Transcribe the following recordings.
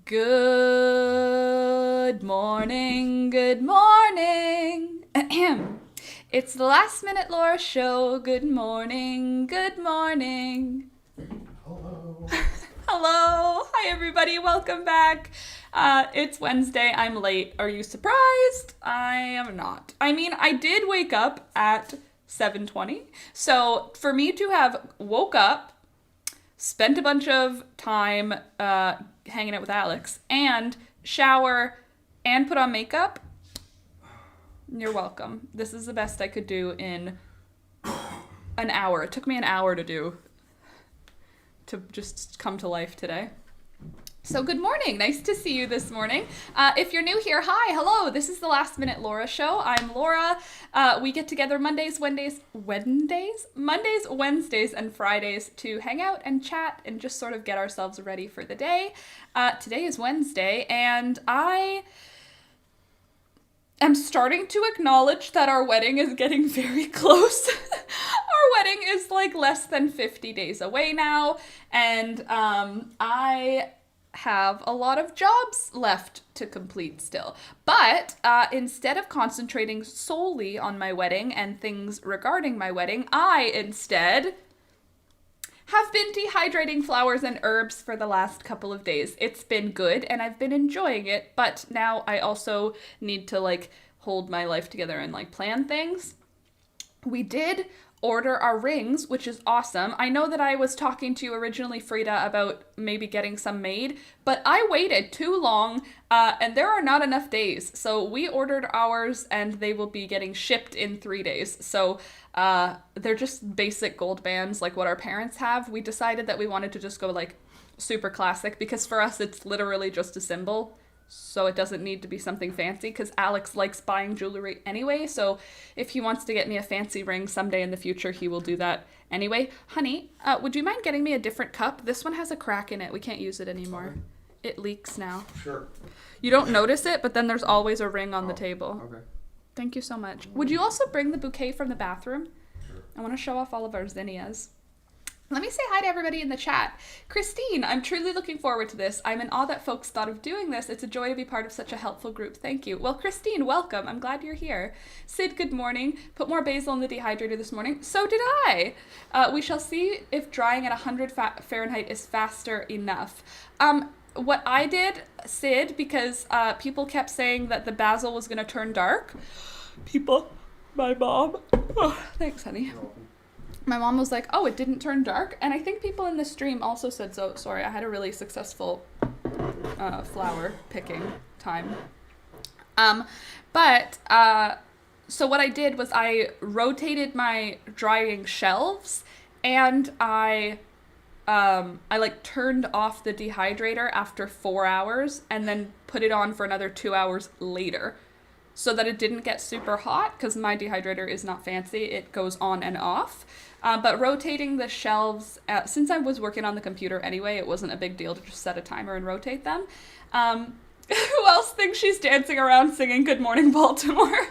Good morning, good morning. It's the Last Minute Laura Show. Good morning, good morning. Hello. Hello, hi everybody, welcome back. It's Wednesday, I'm late. Are you surprised? I am not. I mean, I did wake up at 7:20, so for me to have woke up, spent a bunch of time hanging out with Alex, and shower and put on makeup, you're welcome. This is the best I could do in an hour. It took me an hour to just come to life today. So good morning. Nice to see you this morning. If you're new here, hi, hello. This is the Last Minute Laura Show. I'm Laura. We get together Mondays, Wednesdays, and Fridays to hang out and chat and just sort of get ourselves ready for the day. Today is Wednesday, and I am starting to acknowledge that our wedding is getting very close. Our wedding is like less than 50 days away now, and I have a lot of jobs left to complete still. But instead of concentrating solely on my wedding and things regarding my wedding, I instead have been dehydrating flowers and herbs for the last couple of days. It's been good and I've been enjoying it, but now I also need to hold my life together and plan things. We did order our rings, which is awesome. I know that I was talking to you originally, Frida, about maybe getting some made, but I waited too long, and there are not enough days. So we ordered ours, and they will be getting shipped in 3 days. So they're just basic gold bands like what our parents have. We decided that we wanted to just go super classic, because for us it's literally just a symbol. So it doesn't need to be something fancy, because Alex likes buying jewelry anyway, so if he wants to get me a fancy ring someday in the future, he will do that anyway. Honey, would you mind getting me a different cup? This one has a crack in it. We can't use it anymore. Okay. It leaks now. Sure. You don't notice it, but then there's always a ring on the table. Okay. Thank you so much. Would you also bring the bouquet from the bathroom? Sure. I want to show off all of our zinnias. Let me say hi to everybody in the chat. Christine, I'm truly looking forward to this. I'm in awe that folks thought of doing this. It's a joy to be part of such a helpful group. Thank you. Well, Christine, welcome. I'm glad you're here. Sid, good morning. Put more basil in the dehydrator this morning. So did I. We shall see if drying at 100 Fahrenheit is faster enough. What I did, Sid, because people kept saying that the basil was going to turn dark. My mom. Oh, thanks, honey. You're welcome. My mom was like, oh, it didn't turn dark. And I think people in the stream also said so. Sorry, I had a really successful flower picking time. So what I did was I rotated my drying shelves, and I turned off the dehydrator after 4 hours and then put it on for another 2 hours later, so that it didn't get super hot, because my dehydrator is not fancy. It goes on and off. But rotating the shelves, since I was working on the computer anyway, it wasn't a big deal to just set a timer and rotate them. Who else thinks she's dancing around singing Good Morning Baltimore?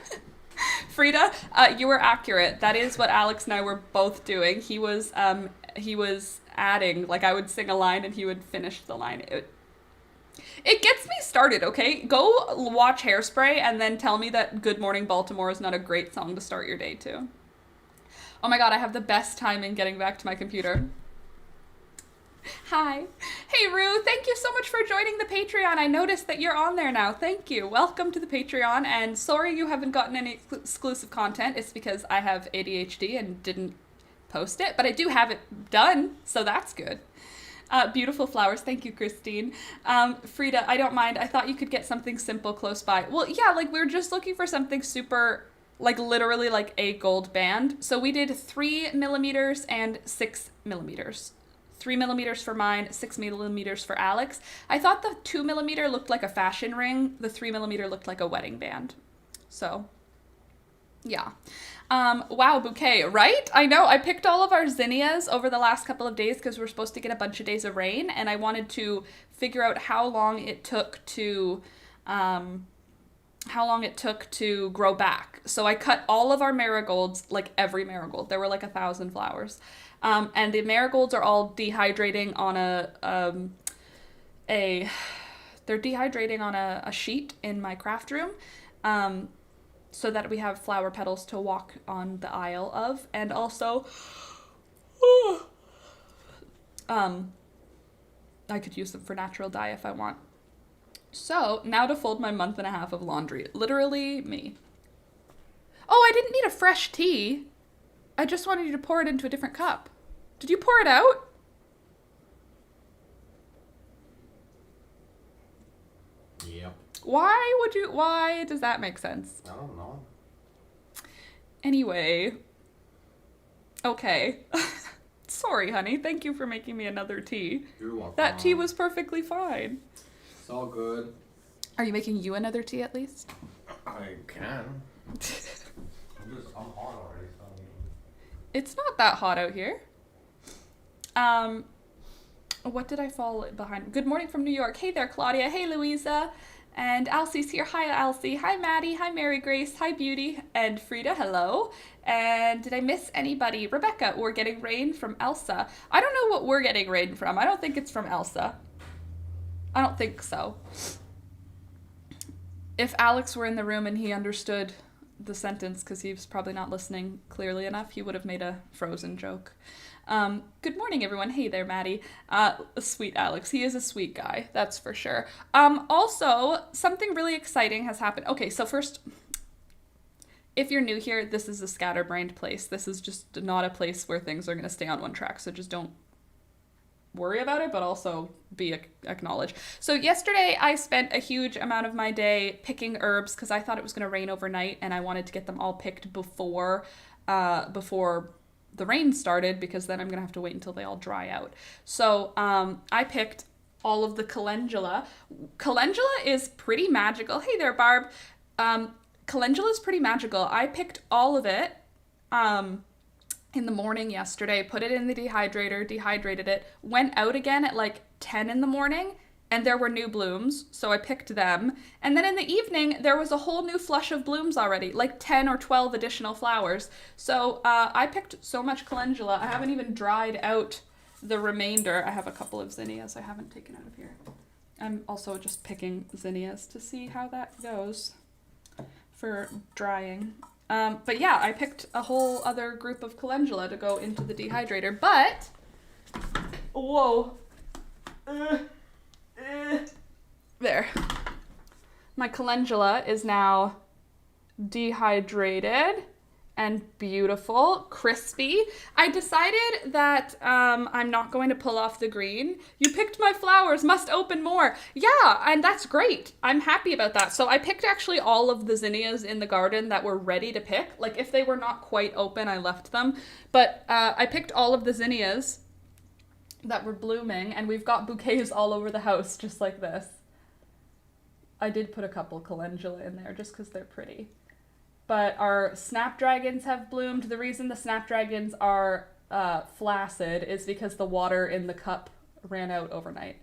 Frida, you were accurate. That is what Alex and I were both doing. He was adding, I would sing a line and he would finish the line. It gets me started, okay? Go watch Hairspray and then tell me that Good Morning Baltimore is not a great song to start your day to. Oh my god, I have the best time in getting back to my computer. Hi. Hey, Rue, thank you so much for joining the Patreon. I noticed that you're on there now. Thank you. Welcome to the Patreon, and sorry you haven't gotten any exclusive content. It's because I have ADHD and didn't post it, but I do have it done, so that's good. Beautiful flowers. Thank you, Christine. Frida, I don't mind. I thought you could get something simple close by. Well, yeah, we were just looking for something super, literally a gold band. So we did 3 millimeters and 6 millimeters. 3 millimeters for mine, 6 millimeters for Alex. I thought the 2 millimeter looked like a fashion ring. The 3 millimeter looked like a wedding band. So, yeah. Wow, bouquet, right? I know, I picked all of our zinnias over the last couple of days because we're supposed to get a bunch of days of rain, and I wanted to figure out how long it took to grow back. So I cut all of our marigolds, every marigold. There were 1,000 flowers. And the marigolds are all dehydrating on a They're dehydrating on a sheet in my craft room, so that we have flower petals to walk on the aisle of, and also, I could use them for natural dye if I want. So, now to fold my month and a half of laundry. Literally me. Oh, I didn't need a fresh tea. I just wanted you to pour it into a different cup. Did you pour it out? Yep. Why does that make sense? I don't know. Anyway. Okay. Sorry, honey. Thank you for making me another tea. You're welcome. That tea was perfectly fine. It's all good. Are you making you another tea at least? I can. I'm hot already, so It's not that hot out here. What did I fall behind? Good morning from New York. Hey there, Claudia. Hey, Louisa. And Elsie's here. Hi, Elsie. Hi, Maddie. Hi, Mary Grace. Hi, Beauty. And Frida, hello. And did I miss anybody? Rebecca, we're getting rain from Elsa. I don't know what we're getting rain from. I don't think it's from Elsa. I don't think so. If Alex were in the room and he understood the sentence, because he was probably not listening clearly enough, he would have made a Frozen joke. Good morning, everyone. Hey there, Maddie. Sweet Alex. He is a sweet guy, that's for sure. Also, something really exciting has happened. Okay, so first, if you're new here, this is a scatterbrained place. This is just not a place where things are going to stay on one track, so just don't worry about it, but also be acknowledged. So yesterday I spent a huge amount of my day picking herbs because I thought it was going to rain overnight and I wanted to get them all picked before the rain started, because then I'm going to have to wait until they all dry out. So I picked all of the calendula. Calendula is pretty magical. Hey there, Barb. Calendula is pretty magical. I picked all of it in the morning yesterday, put it in the dehydrator, dehydrated it, went out again at like 10 in the morning, and there were new blooms, so I picked them. And then in the evening, there was a whole new flush of blooms already, like 10 or 12 additional flowers. So I picked so much calendula. I haven't even dried out the remainder. I have a couple of zinnias I haven't taken out of here. I'm also just picking zinnias to see how that goes for drying. But yeah, I picked a whole other group of calendula to go into the dehydrator, but, whoa, there. My calendula is now dehydrated and beautiful, crispy. I decided that I'm not going to pull off the green. You picked my flowers, must open more. Yeah, and that's great. I'm happy about that. So I picked actually all of the zinnias in the garden that were ready to pick. Like if they were not quite open, I left them. But I picked all of the zinnias that were blooming, and we've got bouquets all over the house just like this. I did put a couple calendula in there just because they're pretty. But our snapdragons have bloomed. The reason the snapdragons are flaccid is because the water in the cup ran out overnight.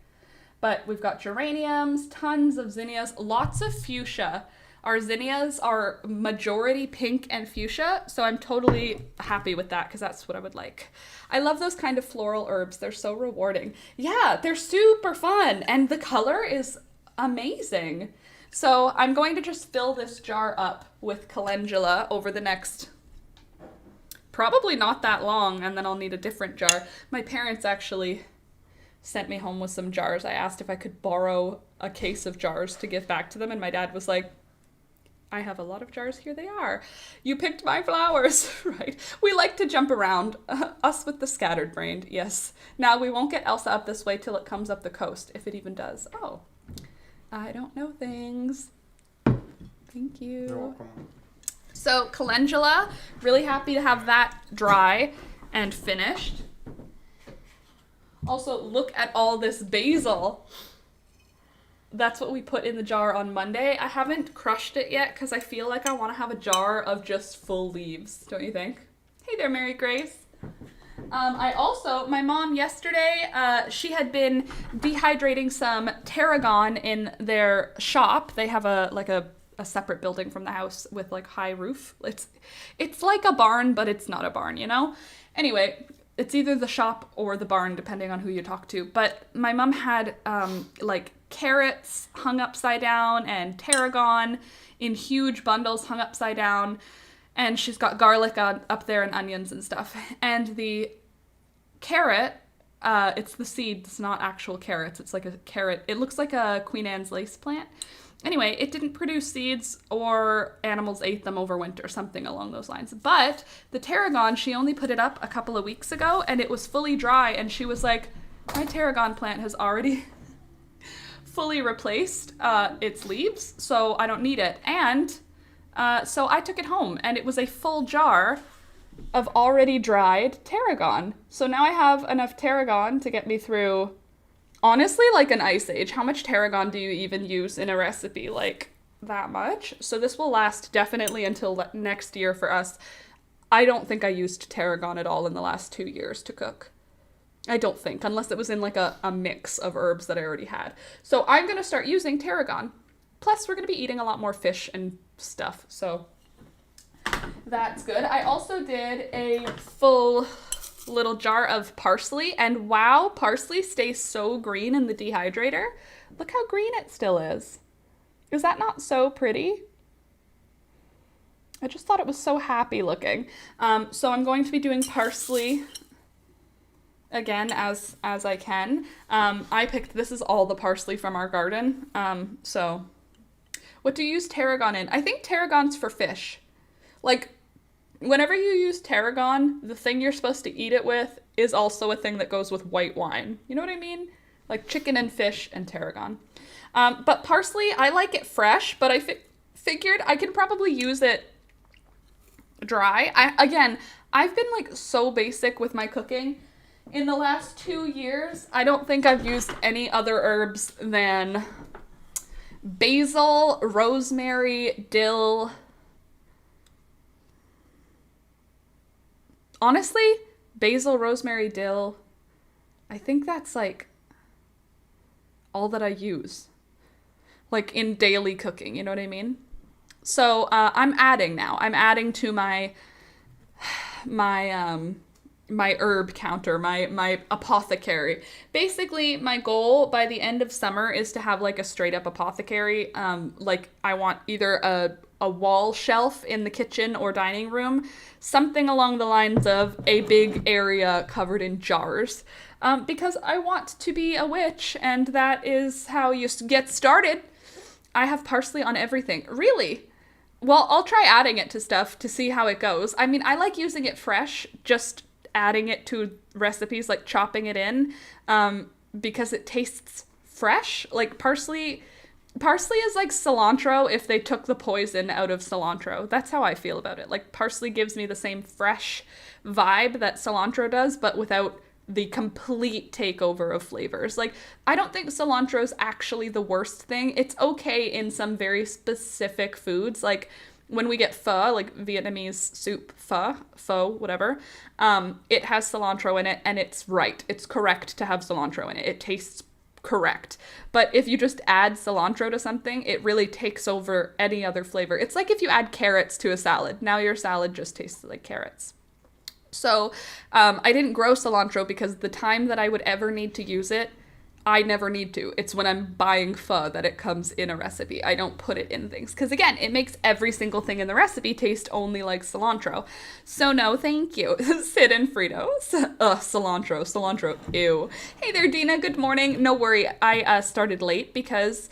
But we've got geraniums, tons of zinnias, lots of fuchsia. Our zinnias are majority pink and fuchsia, so I'm totally happy with that because that's what I would like. I love those kind of floral herbs. They're so rewarding. Yeah, they're super fun, and the color is amazing. So I'm going to just fill this jar up with calendula over the next, probably not that long, and then I'll need a different jar. My parents actually sent me home with some jars. I asked if I could borrow a case of jars to give back to them, and my dad was like, I have a lot of jars, here they are. You picked my flowers, right? We like to jump around, us with the scattered brain, yes. Now we won't get Elsa up this way till it comes up the coast, if it even does. Oh. I don't know things. Thank you. You're welcome. So calendula, really happy to have that dry and finished. Also, look at all this basil. That's what we put in the jar on Monday. I haven't crushed it yet because I feel like I want to have a jar of just full leaves, don't you think? Hey there, Mary Grace. My mom yesterday, she had been dehydrating some tarragon in their shop. They have a separate building from the house with like high roof. It's like a barn, but it's not a barn, you know? Anyway, it's either the shop or the barn, depending on who you talk to. But my mom had like carrots hung upside down and tarragon in huge bundles hung upside down. And she's got garlic up there and onions and stuff. And the carrot, it's the seeds, not actual carrots. It's like a carrot. It looks like a Queen Anne's lace plant. Anyway, it didn't produce seeds or animals ate them over winter, something along those lines. But the tarragon, she only put it up a couple of weeks ago and it was fully dry. And she was like, my tarragon plant has already fully replaced its leaves, so I don't need it. And so I took it home and it was a full jar of already dried tarragon. So now I have enough tarragon to get me through, honestly, like an ice age. How much tarragon do you even use in a recipe? Like that much? So this will last definitely until next year for us. I don't think I used tarragon at all in the last 2 years to cook. I don't think, unless it was in like a mix of herbs that I already had. So I'm going to start using tarragon. Plus, we're going to be eating a lot more fish and stuff. So that's good. I also did a full little jar of parsley. And wow, parsley stays so green in the dehydrator. Look how green it still is. Is that not so pretty? I just thought it was so happy looking. So I'm going to be doing parsley again as I can. I picked, this is all the parsley from our garden. So what do you use tarragon in? I think tarragon's for fish. Like whenever you use tarragon, the thing you're supposed to eat it with is also a thing that goes with white wine. You know what I mean? Like chicken and fish and tarragon. But parsley, I like it fresh, but I figured I can probably use it dry. I've been like so basic with my cooking. In the last 2 years, I don't think I've used any other herbs than basil, rosemary, dill. Honestly, basil, rosemary, dill, I think that's like all that I use. Like in daily cooking, you know what I mean? So I'm adding now. I'm adding to my herb counter, my apothecary. Basically, my goal by the end of summer is to have like a straight up apothecary. Like I want either a wall shelf in the kitchen or dining room, something along the lines of a big area covered in jars. Because I want to be a witch, and that is how you get started. I have parsley on everything. Really? Well, I'll try adding it to stuff to see how it goes. I mean, I like using it fresh, just adding it to recipes, like chopping it in, because it tastes fresh. Like parsley is like cilantro if they took the poison out of cilantro. That's how I feel about it. Like parsley gives me the same fresh vibe that cilantro does, but without the complete takeover of flavors. Like, I don't think cilantro is actually the worst thing. It's okay in some very specific foods. Like when we get pho, like Vietnamese soup, pho, whatever, it has cilantro in it, and it's right. It's correct to have cilantro in it. It tastes correct. But if you just add cilantro to something, it really takes over any other flavor. It's like if you add carrots to a salad. Now your salad just tastes like carrots. So I didn't grow cilantro because the time that I would ever need to use it, I never need to. It's when I'm buying pho that it comes in a recipe. I don't put it in things. Because again, it makes every single thing in the recipe taste only like cilantro. So no, thank you. Sid and Fritos. Cilantro. Ew. Hey there, Dina. Good morning. No worry. I started late because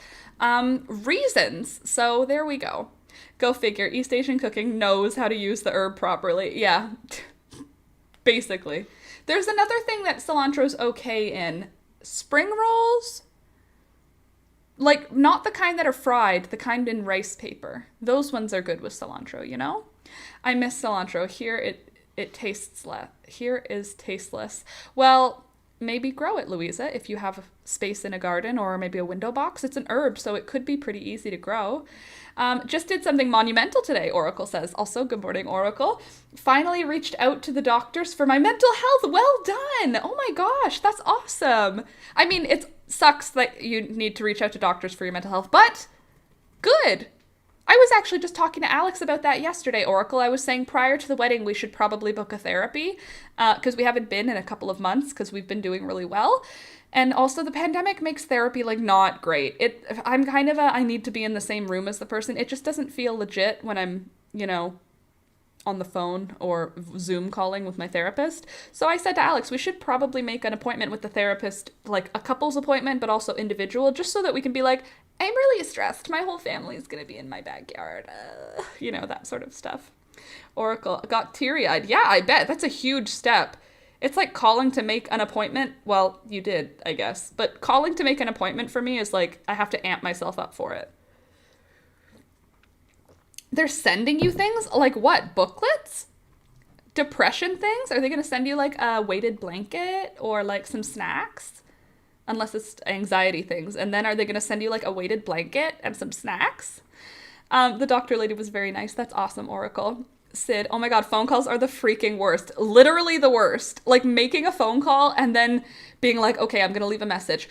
reasons. So there we go. Go figure. East Asian cooking knows how to use the herb properly. Yeah. Basically. There's another thing that cilantro's okay in. Spring rolls. Like, not the kind that are fried, the kind in rice paper. Those ones are good with cilantro, you know? I miss cilantro. Here it tastes less. Here is tasteless. Well, maybe grow it, Louisa, if you have space in a garden or maybe a window box. It's an herb, so it could be pretty easy to grow. Just did something monumental today, Oracle says. Also, good morning, Oracle. Finally reached out to the doctors for my mental health. Well done. Oh my gosh, that's awesome. I mean, it sucks that you need to reach out to doctors for your mental health, but good. I was actually just talking to Alex about that yesterday, Oracle. I was saying prior to the wedding, we should probably book a therapy because we haven't been in a couple of months because we've been doing really well. And also the pandemic makes therapy like not great. I'm kind of I need to be in the same room as the person. It just doesn't feel legit when I'm, on the phone or Zoom calling with my therapist. So I said to Alex, we should probably make an appointment with the therapist, like a couple's appointment, but also individual, just so that we can be like, I'm really stressed. My whole family is going to be in my backyard. That sort of stuff. Oracle got teary-eyed. Yeah, I bet. That's a huge step. It's like calling to make an appointment. Well, you did, I guess. But calling to make an appointment for me is like, I have to amp myself up for it. They're sending you things? Like what? Booklets? Depression things? Are they going to send you like a weighted blanket or like some snacks? Unless it's anxiety things. And then are they going to send you like a weighted blanket and some snacks? The doctor lady was very nice. That's awesome, Oracle. Sid, oh my god, phone calls are the freaking worst. Literally the worst. Like making a phone call and then being like, okay, I'm going to leave a message.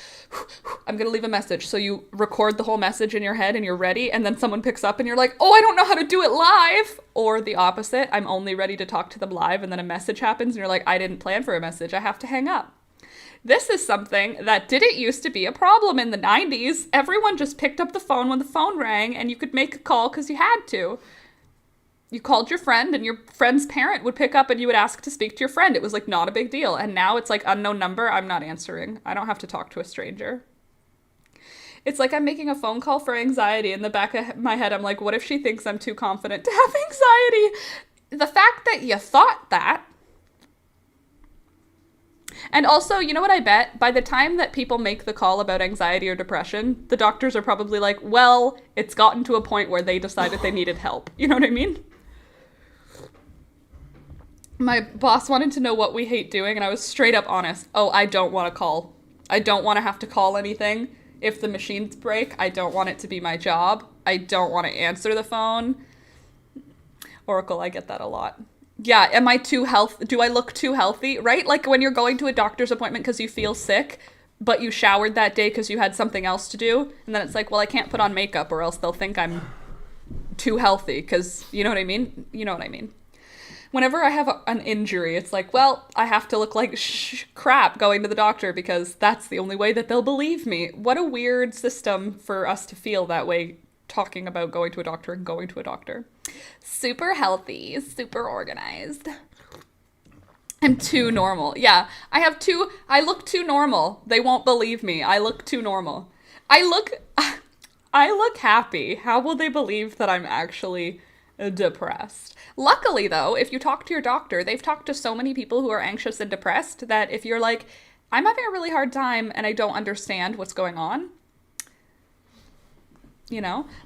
I'm going to leave a message. So you record the whole message in your head and you're ready. And then someone picks up and you're like, oh, I don't know how to do it live. Or the opposite. I'm only ready to talk to them live. And then a message happens and you're like, I didn't plan for a message. I have to hang up. This is something that didn't used to be a problem in the 90s. Everyone just picked up the phone when the phone rang and you could make a call because you had to. You called your friend and your friend's parent would pick up and you would ask to speak to your friend. It was like not a big deal. And now it's like unknown number. I'm not answering. I don't have to talk to a stranger. It's like I'm making a phone call for anxiety. In the back of my head, I'm like, what if she thinks I'm too confident to have anxiety? The fact that you thought that. And also, you know what I bet? By the time that people make the call about anxiety or depression, the doctors are probably like, well, it's gotten to a point where they decided they needed help. You know what I mean? My boss wanted to know what we hate doing, and I was straight up honest. Oh, I don't want to call. I don't want to have to call anything. If the machines break, I don't want it to be my job. I don't want to answer the phone. Oracle, I get that a lot. Yeah, am I too healthy? Do I look too healthy? Right? Like when you're going to a doctor's appointment because you feel sick, but you showered that day because you had something else to do. And then it's like, well, I can't put on makeup or else they'll think I'm too healthy because, you know what I mean? You know what I mean. Whenever I have an injury, it's like, well, I have to look like crap going to the doctor because that's the only way that they'll believe me. What a weird system for us to feel that way talking about going to a doctor and going to a doctor. Super healthy, super organized. I'm too normal. Yeah, I look too normal. They won't believe me. I look too normal. I look happy. How will they believe that I'm actually depressed? Luckily, though, if you talk to your doctor, they've talked to so many people who are anxious and depressed that if you're like, I'm having a really hard time and I don't understand what's going on,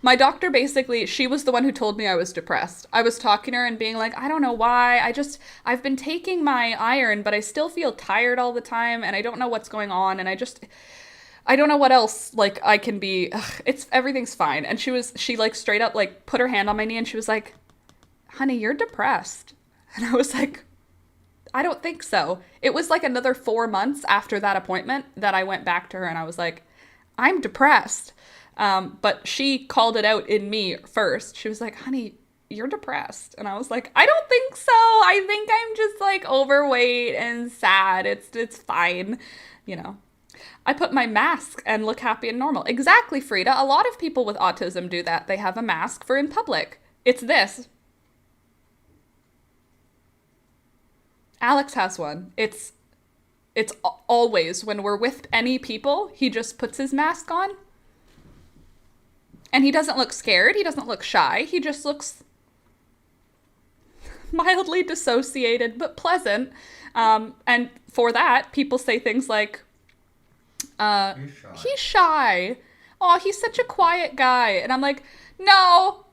my doctor basically, she was the one who told me I was depressed. I was talking to her and being like, I don't know why. I've been taking my iron, but I still feel tired all the time and I don't know what's going on. And I don't know what else, like, I can be. Everything's fine. And she like straight up like put her hand on my knee and she was like, honey, you're depressed. And I was like, I don't think so. It was like another 4 months after that appointment that I went back to her and I was like, I'm depressed. But she called it out in me first. She was like, honey, you're depressed. And I was like, I don't think so. I think I'm just like overweight and sad. It's fine. I put my mask and look happy and normal. Exactly, Frida. A lot of people with autism do that. They have a mask for in public. It's this. Alex has one. It's always when we're with any people, he just puts his mask on. And he doesn't look scared. He doesn't look shy. He just looks mildly dissociated, but pleasant. And for that, people say things like, he's shy. Oh, he's such a quiet guy. And I'm like, no,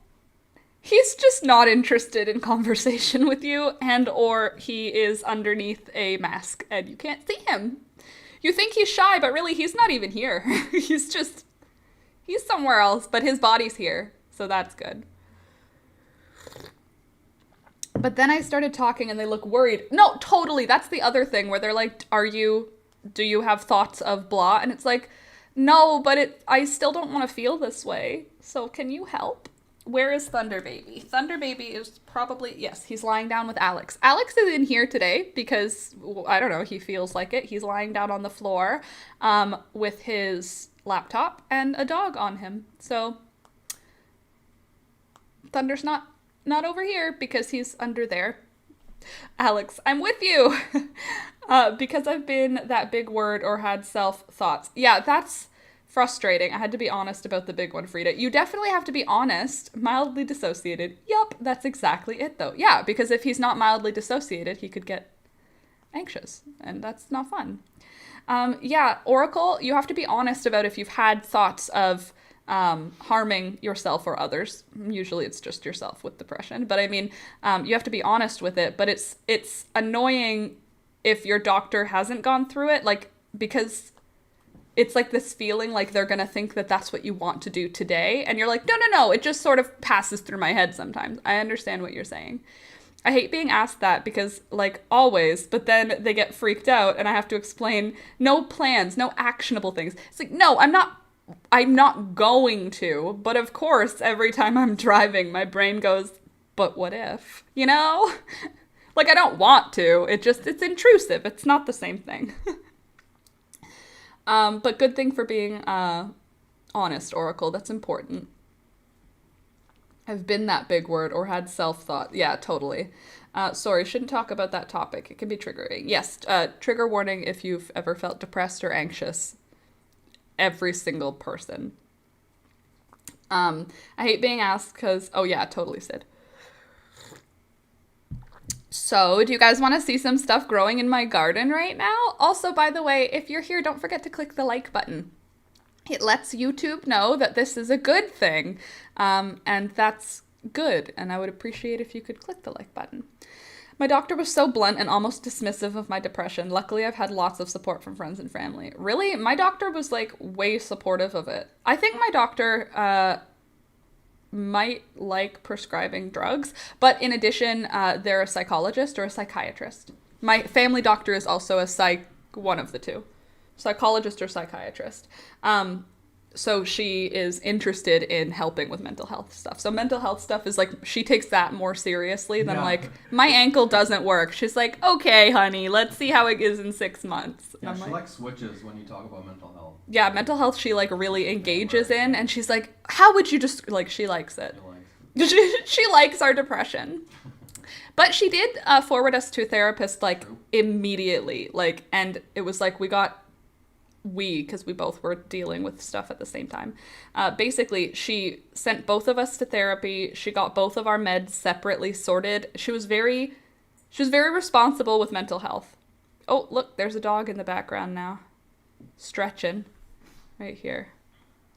he's just not interested in conversation with you, and or he is underneath a mask and you can't see him. You think he's shy, but really he's not even here. He's somewhere else, but his body's here, so that's good. But then I started talking and they look worried. No, totally. That's the other thing where they're like, do you have thoughts of blah? And it's like, no, but I still don't want to feel this way. So can you help? Where is Thunder Baby? Thunder Baby is probably, yes, he's lying down with Alex. Alex is in here today because, I don't know, he feels like it. He's lying down on the floor with his laptop and a dog on him. So Thunder's not over here because he's under there. Alex, I'm with you. Because I've been that big word or had self-thoughts. Yeah, that's frustrating. I had to be honest about the big one, Frida. You definitely have to be honest. Mildly dissociated. Yup, that's exactly it, though. Yeah, because if he's not mildly dissociated, he could get anxious, and that's not fun. Yeah, Oracle, you have to be honest about if you've had thoughts of harming yourself or others. Usually it's just yourself with depression, but I mean, you have to be honest with it, but it's annoying if your doctor hasn't gone through it, like, because it's like this feeling like they're gonna think that that's what you want to do today, and you're like, no, it just sort of passes through my head sometimes. I understand what you're saying. I hate being asked that because, like, always, but then they get freaked out and I have to explain no plans, no actionable things. It's like, no, I'm not going to, but of course, every time I'm driving, my brain goes, but what if, you know? Like, I don't want to, it's intrusive. It's not the same thing. But good thing for being honest, Oracle. That's important. I've been that big word or had self-thought. Yeah, totally. Sorry, shouldn't talk about that topic. It can be triggering. Yes, trigger warning if you've ever felt depressed or anxious. Every single person. I hate being asked because... Oh, yeah, totally, Sid. So, do you guys want to see some stuff growing in my garden right now? Also, by the way, if you're here, don't forget to click the like button. It lets YouTube know that this is a good thing, and that's good, and I would appreciate if you could click the like button. My doctor was so blunt and almost dismissive of my depression. Luckily, I've had lots of support from friends and family. Really? My doctor was, like, way supportive of it. I think my doctor might like prescribing drugs, but in addition, they're a psychologist or a psychiatrist. My family doctor is also one of the two. Psychologist or psychiatrist. So she is interested in helping with mental health stuff. So mental health stuff is like, she takes that more seriously than like, my ankle doesn't work. She's like, okay, honey, let's see how it is in 6 months. Yeah, she like switches when you talk about mental health. Yeah, mental health she like really engages in, and she's like, how would you just, like, she likes it. She likes our depression. But she did forward us to a therapist, like, immediately. Like, and it was like, because we both were dealing with stuff at the same time. Basically, she sent both of us to therapy. She got both of our meds separately sorted. She was very responsible with mental health. Oh, look, there's a dog in the background now. Stretching. Right here.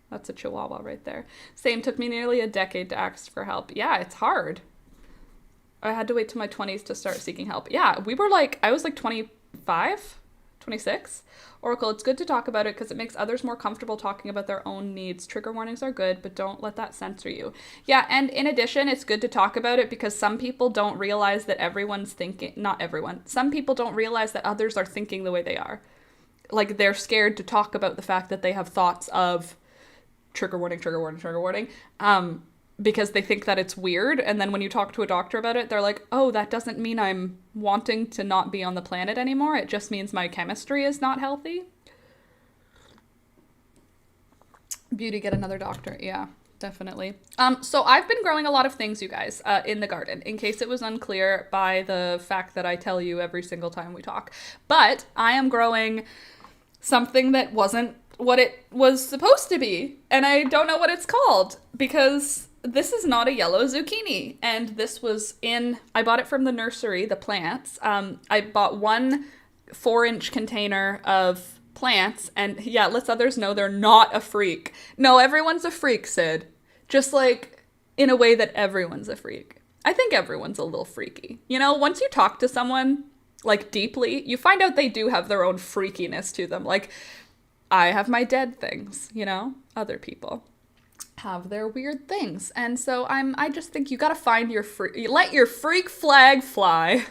That's a chihuahua right there. Same, took me nearly a decade to ask for help. Yeah, it's hard. I had to wait till my 20s to start seeking help. Yeah, I was like 25, 26. Oracle, it's good to talk about it because it makes others more comfortable talking about their own needs. Trigger warnings are good, but don't let that censor you. Yeah, and in addition, it's good to talk about it because some people don't realize that everyone's thinking, not everyone, some people don't realize that others are thinking the way they are. Like, they're scared to talk about the fact that they have thoughts of trigger warning, because they think that it's weird. And then when you talk to a doctor about it, they're like, oh, that doesn't mean I'm wanting to not be on the planet anymore. It just means my chemistry is not healthy. Beauty, get another doctor. Yeah, definitely. So I've been growing a lot of things, you guys, in the garden, in case it was unclear by the fact that I tell you every single time we talk. But I am growing something that wasn't what it was supposed to be. And I don't know what it's called because this is not a yellow zucchini. And this was I bought it from the nursery, the plants. I bought 1 4-inch container of plants, and yeah, it lets others know they're not a freak. No, everyone's a freak, Sid. Just like in a way that everyone's a freak. I think everyone's a little freaky. You know, once you talk to someone like deeply, you find out they do have their own freakiness to them. Like, I have my dead things, you know? Other people have their weird things. And so I just think you gotta find let your freak flag fly.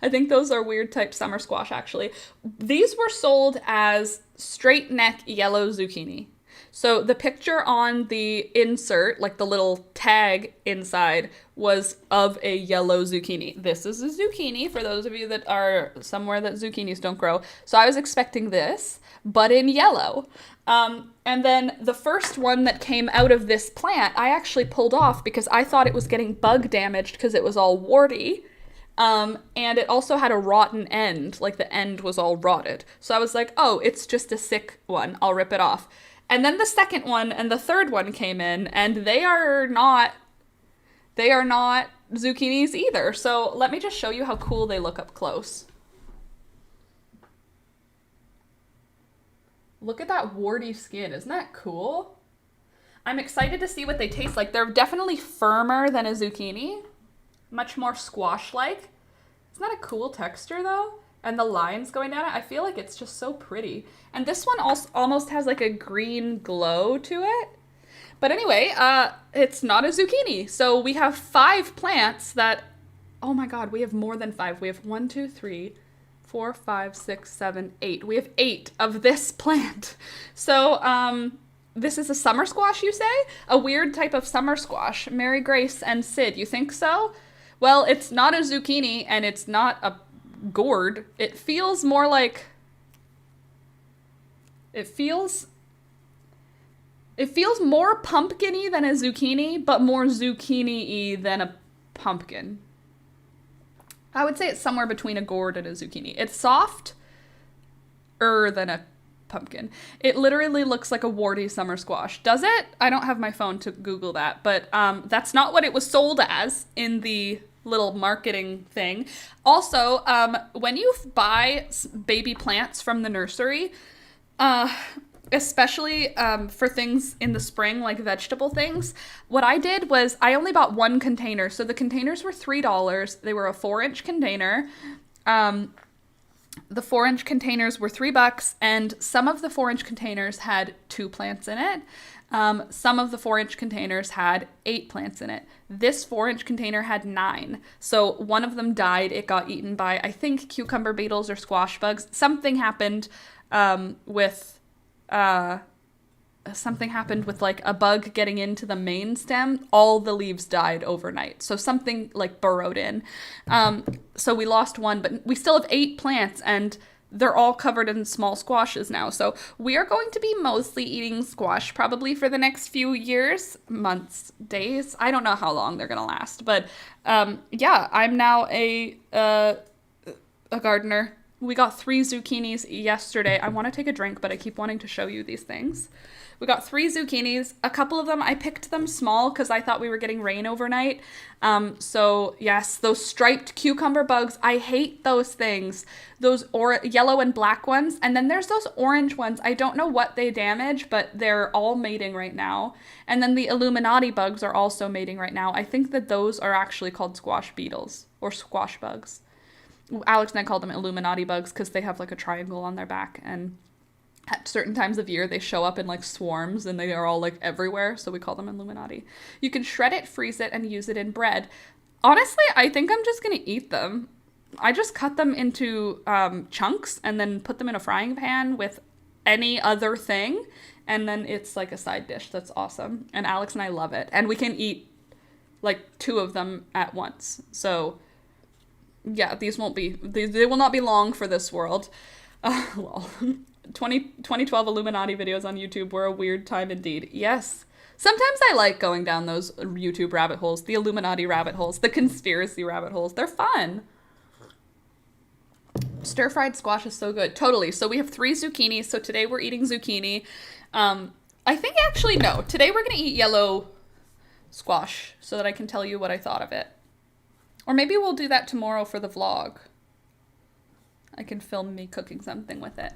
I think those are weird type summer squash, actually. These were sold as straight neck yellow zucchini. So the picture on the insert, like the little tag inside, was of a yellow zucchini. This is a zucchini for those of you that are somewhere that zucchinis don't grow. So I was expecting this, but in yellow. And then the first one that came out of this plant, I actually pulled off because I thought it was getting bug damaged because it was all warty. And it also had a rotten end, like the end was all rotted. So I was like, oh, it's just a sick one. I'll rip it off. And then the second one and the third one came in, and they are not zucchinis either. So let me just show you how cool they look up close. Look at that warty skin. Isn't that cool? I'm excited to see what they taste like. They're definitely firmer than a zucchini. Much more squash-like. Isn't that a cool texture, though? And the lines going down it, I feel like it's just so pretty. And this one also almost has like a green glow to it. But anyway, it's not a zucchini. So we have 5 plants that, oh my god, we have more than 5. We have 1, 2, 3, 4, 5, 6, 7, 8. We have 8 of this plant. So, this is a summer squash, you say? A weird type of summer squash. Mary Grace and Sid, you think so? Well, it's not a zucchini, and it's not a gourd. It feels more like... It feels more pumpkin-y than a zucchini, but more zucchini-y than a pumpkin. I would say it's somewhere between a gourd and a zucchini. It's softer than a pumpkin. It literally looks like a warty summer squash. Does it? I don't have my phone to Google that, but that's not what it was sold as in the little marketing thing. Also, when you buy baby plants from the nursery, especially for things in the spring, like vegetable things, what I did was I only bought 1 container. So the containers were $3. They were a 4-inch container. The 4-inch containers were $3, and some of the 4-inch containers had 2 plants in it. Some of the 4-inch containers had 8 plants in it. This 4-inch container had 9. So one of them died. It got eaten by, I think, cucumber beetles or squash bugs. Something happened with like a bug getting into the main stem. All the leaves died overnight. So something like burrowed in. So we lost 1, but we still have 8 plants, and they're all covered in small squashes now. So we are going to be mostly eating squash probably for the next few years, months, days. I don't know how long they're going to last. But yeah, I'm now a gardener. We got 3 zucchinis yesterday. I want to take a drink, but I keep wanting to show you these things. We got 3 zucchinis. A couple of them, I picked them small because I thought we were getting rain overnight. So yes, those striped cucumber bugs, I hate those things. Those yellow and black ones. And then there's those orange ones. I don't know what they damage, but they're all mating right now. And then the Illuminati bugs are also mating right now. I think that those are actually called squash beetles or squash bugs. Alex and I call them Illuminati bugs because they have like a triangle on their back, and at certain times of year they show up in like swarms and they are all like everywhere, so we call them Illuminati. You can shred it, freeze it, and use it in bread. Honestly, I think I'm just gonna eat them. I just cut them into chunks and then put them in a frying pan with any other thing, and then it's like a side dish. That's awesome, and Alex and I love it, and we can eat like 2 of them at once. So yeah, they will not be long for this world. Well, 2012 Illuminati videos on YouTube were a weird time indeed. Yes. Sometimes I like going down those YouTube rabbit holes, the Illuminati rabbit holes, the conspiracy rabbit holes. They're fun. Stir-fried squash is so good. Totally. So we have 3 zucchinis. So today we're eating zucchini. I think actually, no. Today we're going to eat yellow squash so that I can tell you what I thought of it. Or maybe we'll do that tomorrow for the vlog. I can film me cooking something with it.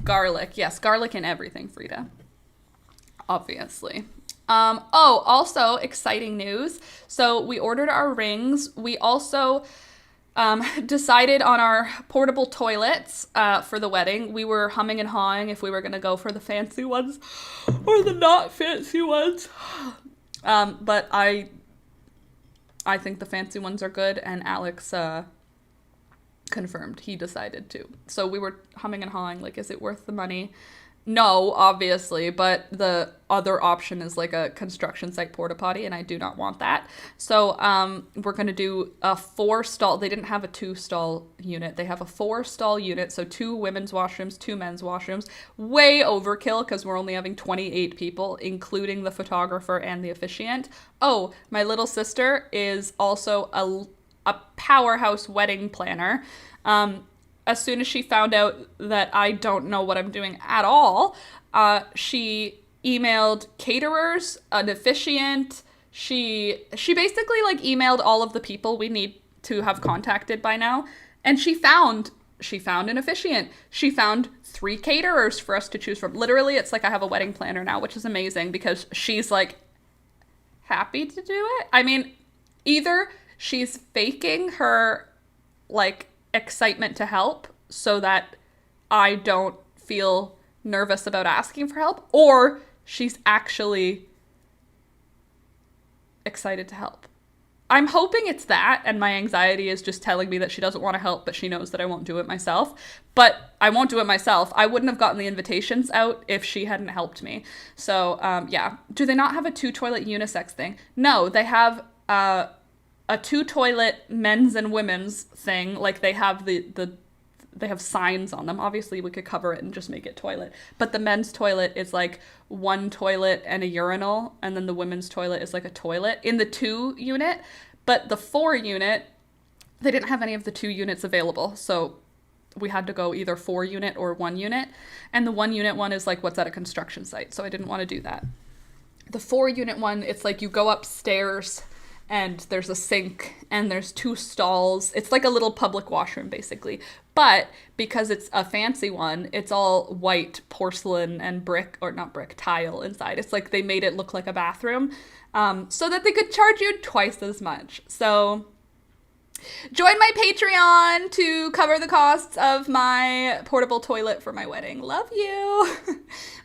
Garlic. Yes, garlic in everything, Frida. Obviously. Oh, also exciting news. So we ordered our rings. We also decided on our portable toilets for the wedding. We were humming and hawing if we were going to go for the fancy ones or the not fancy ones. But I think the fancy ones are good, and Alex confirmed he decided to. So we were humming and hawing, like, is it worth the money? No, obviously, but the other option is like a construction site porta potty, and I do not want that. So we're gonna do a 4 stall. They didn't have a 2 stall unit. They have a 4 stall unit, so 2 women's washrooms, 2 men's washrooms. Way overkill because we're only having 28 people, including the photographer and the officiant. Oh, my little sister is also a powerhouse wedding planner. As soon as she found out that I don't know what I'm doing at all, she emailed caterers, an officiant. She basically like emailed all of the people we need to have contacted by now, and she found an officiant. She found 3 caterers for us to choose from. Literally, it's like I have a wedding planner now, which is amazing because she's like happy to do it. I mean, either she's faking her like excitement to help so that I don't feel nervous about asking for help, or she's actually excited to help. I'm hoping it's that, and my anxiety is just telling me that she doesn't want to help, but she knows that I won't do it myself. But I won't do it myself. I wouldn't have gotten the invitations out if she hadn't helped me. So, yeah. Do they not have a 2-toilet unisex thing? No, they have a 2-toilet men's and women's thing. Like they have they have signs on them. Obviously we could cover it and just make it toilet, but the men's toilet is like 1 toilet and a urinal, and then the women's toilet is like a toilet in the 2 unit. But the 4 unit, they didn't have any of the 2 units available, so we had to go either 4 unit or 1 unit, and the 1 unit one is like what's at a construction site, so I didn't want to do that. The 4 unit one, it's like you go upstairs and there's a sink and there's 2 stalls. It's like a little public washroom basically. But because it's a fancy one, it's all white porcelain and brick, or not brick, tile inside. It's like they made it look like a bathroom, so that they could charge you twice as much. So join my Patreon to cover the costs of my portable toilet for my wedding. Love you.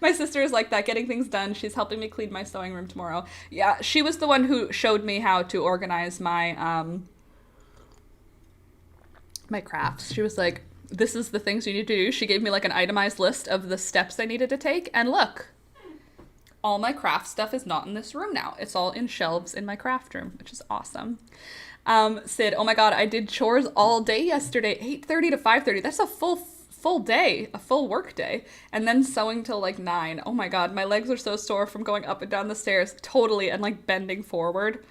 My sister is like that, getting things done. She's helping me clean my sewing room tomorrow. Yeah, she was the one who showed me how to organize my my crafts. She was like, this is the things you need to do. She gave me like an itemized list of the steps I needed to take, and look, all my craft stuff is not in this room now. It's all in shelves in my craft room, which is awesome. Sid, oh my god, I did chores all day yesterday, 8:30 to 5:30. That's a full day, a full work day, and then sewing till like 9. Oh my god, my legs are so sore from going up and down the stairs, totally, and like bending forward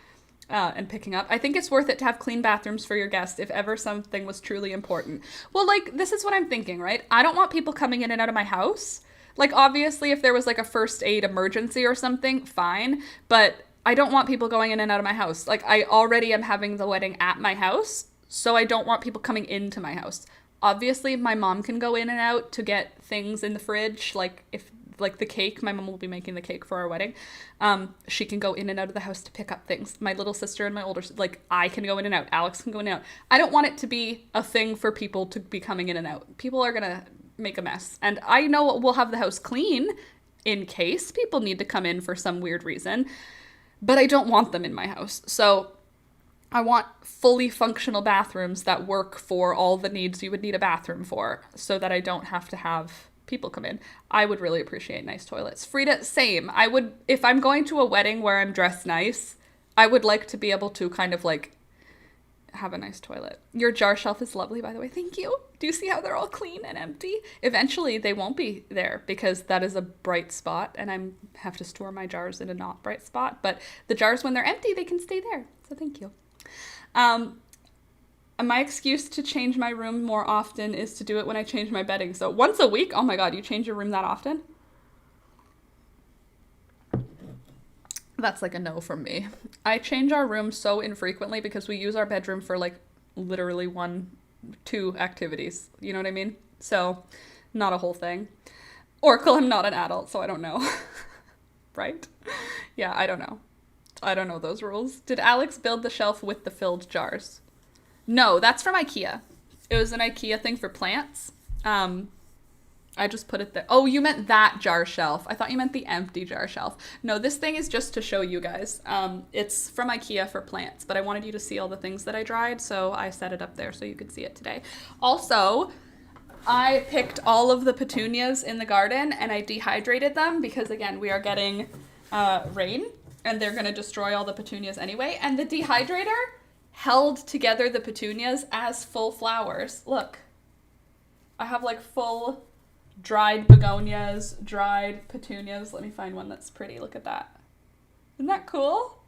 and picking up. I think it's worth it to have clean bathrooms for your guests if ever something was truly important. Well, like, this is what I'm thinking, right? I don't want people coming in and out of my house. Like, obviously, if there was like a first aid emergency or something, fine, but I don't want people going in and out of my house. Like, I already am having the wedding at my house, so I don't want people coming into my house. Obviously, my mom can go in and out to get things in the fridge, like if like the cake, my mom will be making the cake for our wedding. She can go in and out of the house to pick up things. My little sister and my older, like, I can go in and out. Alex can go in and out. I don't want it to be a thing for people to be coming in and out. People are gonna make a mess. And I know we'll have the house clean in case people need to come in for some weird reason, but I don't want them in my house. So I want fully functional bathrooms that work for all the needs you would need a bathroom for, so that I don't have to have people come in. I would really appreciate nice toilets. Frida, same. I would, if I'm going to a wedding where I'm dressed nice, I would like to be able to kind of like have a nice toilet. Your jar shelf is lovely, by the way. Thank you. Do you see how they're all clean and empty? Eventually they won't be there because that is a bright spot and I have to store my jars in a not bright spot. But the jars, when they're empty, they can stay there. So thank you. My excuse to change my room more often is to do it when I change my bedding. So once a week? Oh my god, you change your room that often? That's like a no from me. I change our room so infrequently because we use our bedroom for like literally 1-2 activities. You know what I mean? So not a whole thing. Oracle, I'm not an adult, so I don't know. Right? Yeah, I don't know. I don't know those rules. Did Alex build the shelf with the filled jars? No, that's from IKEA. It was an IKEA thing for plants. I just put it there. Oh, you meant that jar shelf. I thought you meant the empty jar shelf. No, this thing is just to show you guys. It's from IKEA for plants, but I wanted you to see all the things that I dried, so I set it up there so you could see it today. Also, I picked all of the petunias in the garden and I dehydrated them because, again, we are getting rain and they're going to destroy all the petunias anyway. And the dehydrator held together the petunias as full flowers. Look, I have like full dried begonias, dried petunias. Let me find one that's pretty. Look at that. Isn't that cool?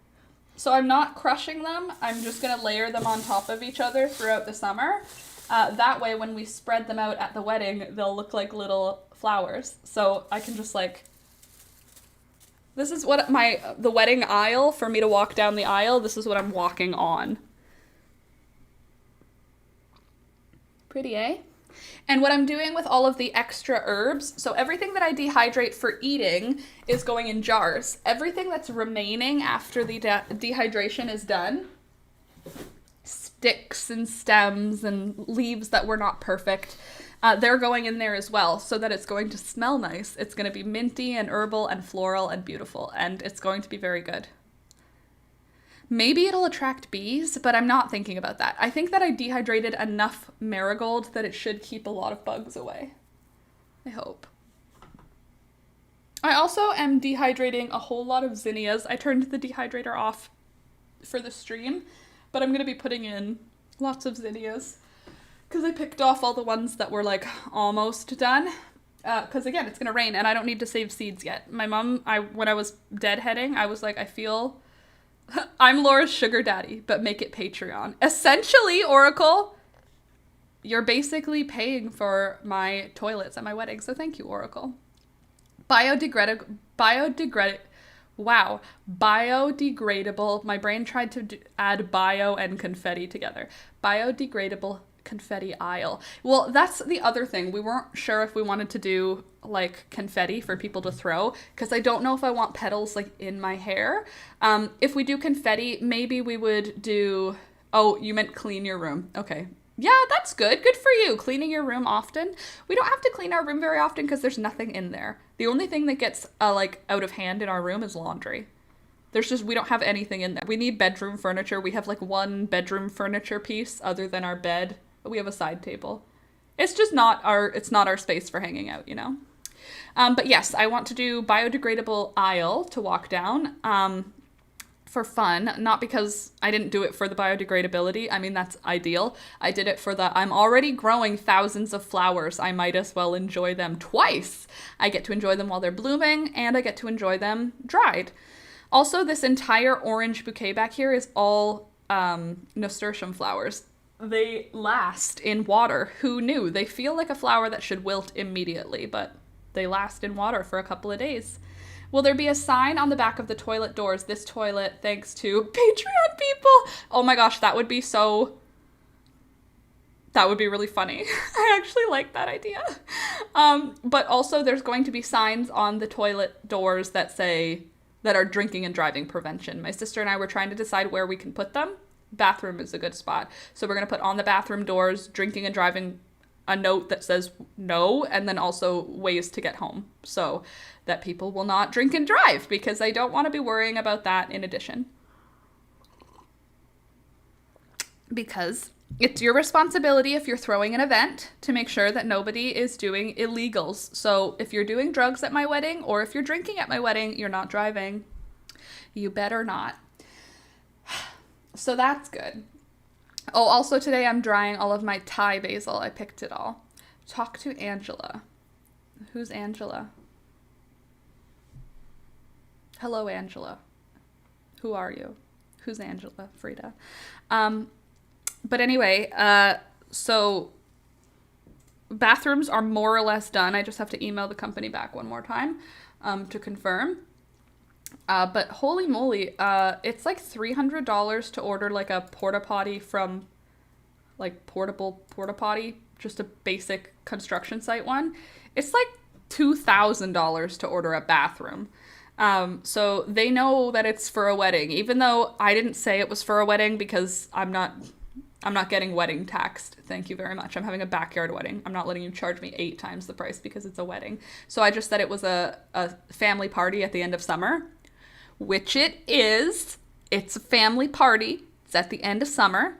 So I'm not crushing them. I'm just going to layer them on top of each other throughout the summer. That way, when we spread them out at the wedding, they'll look like little flowers. So I can just like, this is what the wedding aisle, for me to walk down the aisle, this is what I'm walking on. Pretty, eh? And what I'm doing with all of the extra herbs, so everything that I dehydrate for eating is going in jars. Everything that's remaining after the dehydration is done, sticks and stems and leaves that were not perfect, they're going in there as well so that it's going to smell nice. It's going to be minty and herbal and floral and beautiful, and it's going to be very good. Maybe it'll attract bees, but I'm not thinking about that. I think that I dehydrated enough marigold that it should keep a lot of bugs away. I hope. I also am dehydrating a whole lot of zinnias. I turned the dehydrator off for the stream, but I'm going to be putting in lots of zinnias because I picked off all the ones that were like almost done. Because again, it's going to rain and I don't need to save seeds yet. My mom, when I was deadheading, I was like, I feel... I'm Laura's sugar daddy, but make it Patreon. Essentially, Oracle, you're basically paying for my toilets at my wedding, so thank you, Oracle. Biodegradable, my brain tried to add bio and confetti together. Biodegradable confetti aisle. Well, that's the other thing. We weren't sure if we wanted to do like confetti for people to throw because I don't know if I want petals like in my hair. If we do confetti, maybe we would do... Oh, you meant clean your room. Okay. Yeah, that's good. Good for you. Cleaning your room often. We don't have to clean our room very often because there's nothing in there. The only thing that gets like out of hand in our room is laundry. We don't have anything in there. We need bedroom furniture. We have like one bedroom furniture piece other than our bed. We have a side table. It's just not our space for hanging out, you know? But yes, I want to do biodegradable aisle to walk down for fun, not because I didn't do it for the biodegradability. I mean, that's ideal. I did it for I'm already growing thousands of flowers. I might as well enjoy them twice. I get to enjoy them while they're blooming and I get to enjoy them dried. Also, this entire orange bouquet back here is all nasturtium flowers. They last in water. Who knew? They feel like a flower that should wilt immediately, but they last in water for a couple of days. Will there be a sign on the back of the toilet doors? This toilet, thanks to Patreon people. Oh my gosh, that would be really funny. I actually like that idea. But also there's going to be signs on the toilet doors that are drinking and driving prevention. My sister and I were trying to decide where we can put them. Bathroom is a good spot. So we're going to put on the bathroom doors, drinking and driving, a note that says no, and then also ways to get home so that people will not drink and drive because I don't want to be worrying about that in addition. Because it's your responsibility if you're throwing an event to make sure that nobody is doing illegals. So if you're doing drugs at my wedding or if you're drinking at my wedding, you're not driving. You better not. So that's good. Oh, also today I'm drying all of my Thai basil. I picked it all. Talk to Angela. Who's Angela? Hello, Angela. Who are you? Who's Angela? Frida. But anyway, so bathrooms are more or less done. I just have to email the company back one more time to confirm. But holy moly, it's like $300 to order like a porta potty from like portable porta potty, just a basic construction site one. It's like $2,000 to order a bathroom. So they know that it's for a wedding, even though I didn't say it was for a wedding because I'm not getting wedding taxed. Thank you very much. I'm having a backyard wedding. I'm not letting you charge me 8 times the price because it's a wedding. So I just said it was a family party at the end of summer. Which it is. It's a family party. It's at the end of summer.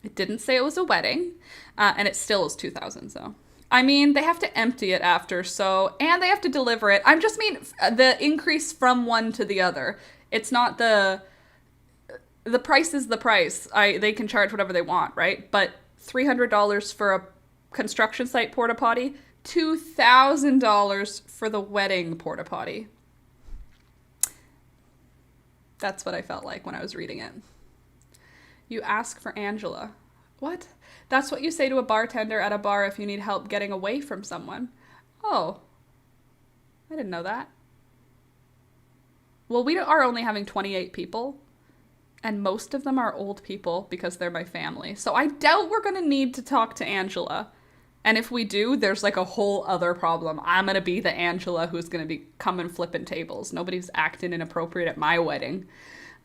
It didn't say it was a wedding. And it still is $2,000, so. I mean, they have to empty it after, so, and they have to deliver it. I just mean the increase from one to the other. It's not the price is the price. They can charge whatever they want, right? But $300 for a construction site porta potty, $2,000 for the wedding porta potty. That's what I felt like when I was reading it. You ask for Angela. What? That's what you say to a bartender at a bar if you need help getting away from someone. Oh. I didn't know that. Well, we are only having 28 people, and most of them are old people because they're my family. So I doubt we're going to need to talk to Angela. And if we do, there's like a whole other problem. I'm going to be the Angela who's going to be coming flipping tables. Nobody's acting inappropriate at my wedding.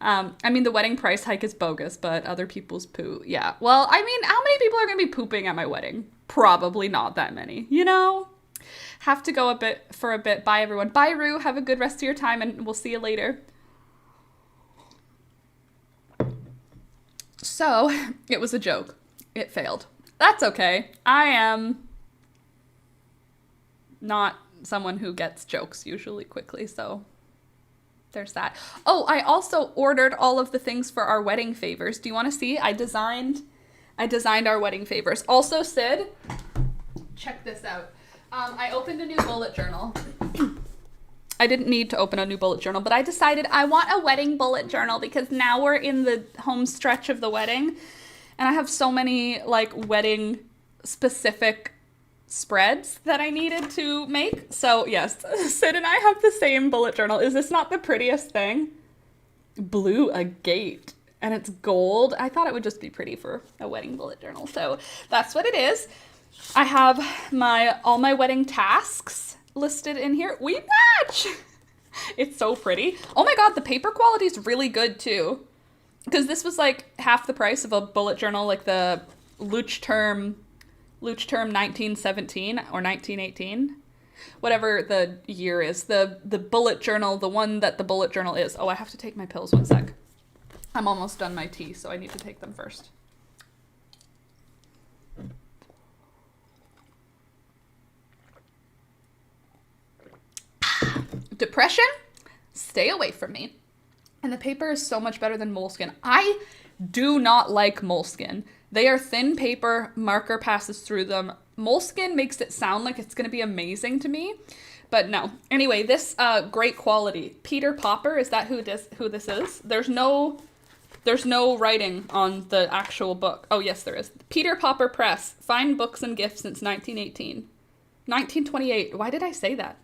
I mean, the wedding price hike is bogus, but other people's poo. Yeah. Well, I mean, how many people are going to be pooping at my wedding? Probably not that many, you know? Have to go for a bit. Bye, everyone. Bye, Rue. Have a good rest of your time, and we'll see you later. So, it was a joke. It failed. That's okay. I am not someone who gets jokes usually quickly, so there's that. Oh, I also ordered all of the things for our wedding favors. Do you want to see? I designed our wedding favors. Also, Sid, check this out. I opened a new bullet journal. I didn't need to open a new bullet journal, but I decided I want a wedding bullet journal because now we're in the home stretch of the wedding. And I have so many like wedding specific spreads that I needed to make. So yes, Sid and I have the same bullet journal. Is this not the prettiest thing? Blue agate. And it's gold. I thought it would just be pretty for a wedding bullet journal. So that's what it is. I have all my wedding tasks listed in here. We match! It's so pretty. Oh my god, the paper quality is really good too. Because this was like half the price of a bullet journal, like the Luch Term 1917 or 1918. Whatever the year is. The bullet journal, the one that the bullet journal is. Oh, I have to take my pills, 1 sec. I'm almost done my tea, so I need to take them first. Depression? Stay away from me. And the paper is so much better than Moleskine. I do not like Moleskine. They are thin paper, marker passes through them. Moleskine makes it sound like it's going to be amazing to me, but no. Anyway, this great quality. Peter Popper, is that who this is? There's no writing on the actual book. Oh, yes, there is. Peter Popper Press. Fine books and gifts since 1918. 1928. Why did I say that?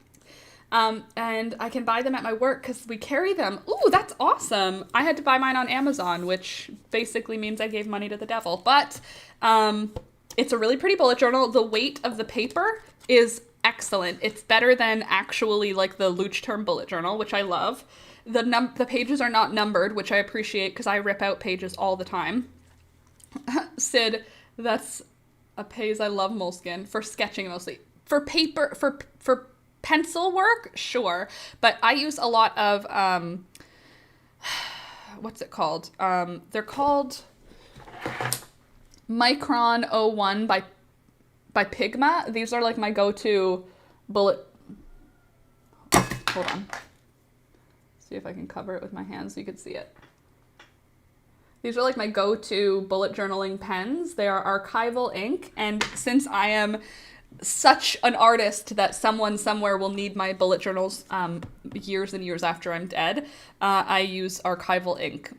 And I can buy them at my work because we carry them. Ooh, that's awesome. I had to buy mine on Amazon, which basically means I gave money to the devil. But it's a really pretty bullet journal. The weight of the paper is excellent. It's better than actually like the Luch Term bullet journal, which I love. The pages are not numbered, which I appreciate because I rip out pages all the time. Sid, that's a page. I love Moleskine for sketching mostly. For paper, for pencil work, sure, but I use a lot of what's it called? They're called Micron 01 by Pigma. These are like my go-to bullet. Hold on. See if I can cover it with my hands so you can see it. These are like my go-to bullet journaling pens. They are archival ink, and since I am such an artist that someone somewhere will need my bullet journals years and years after I'm dead, I use archival ink.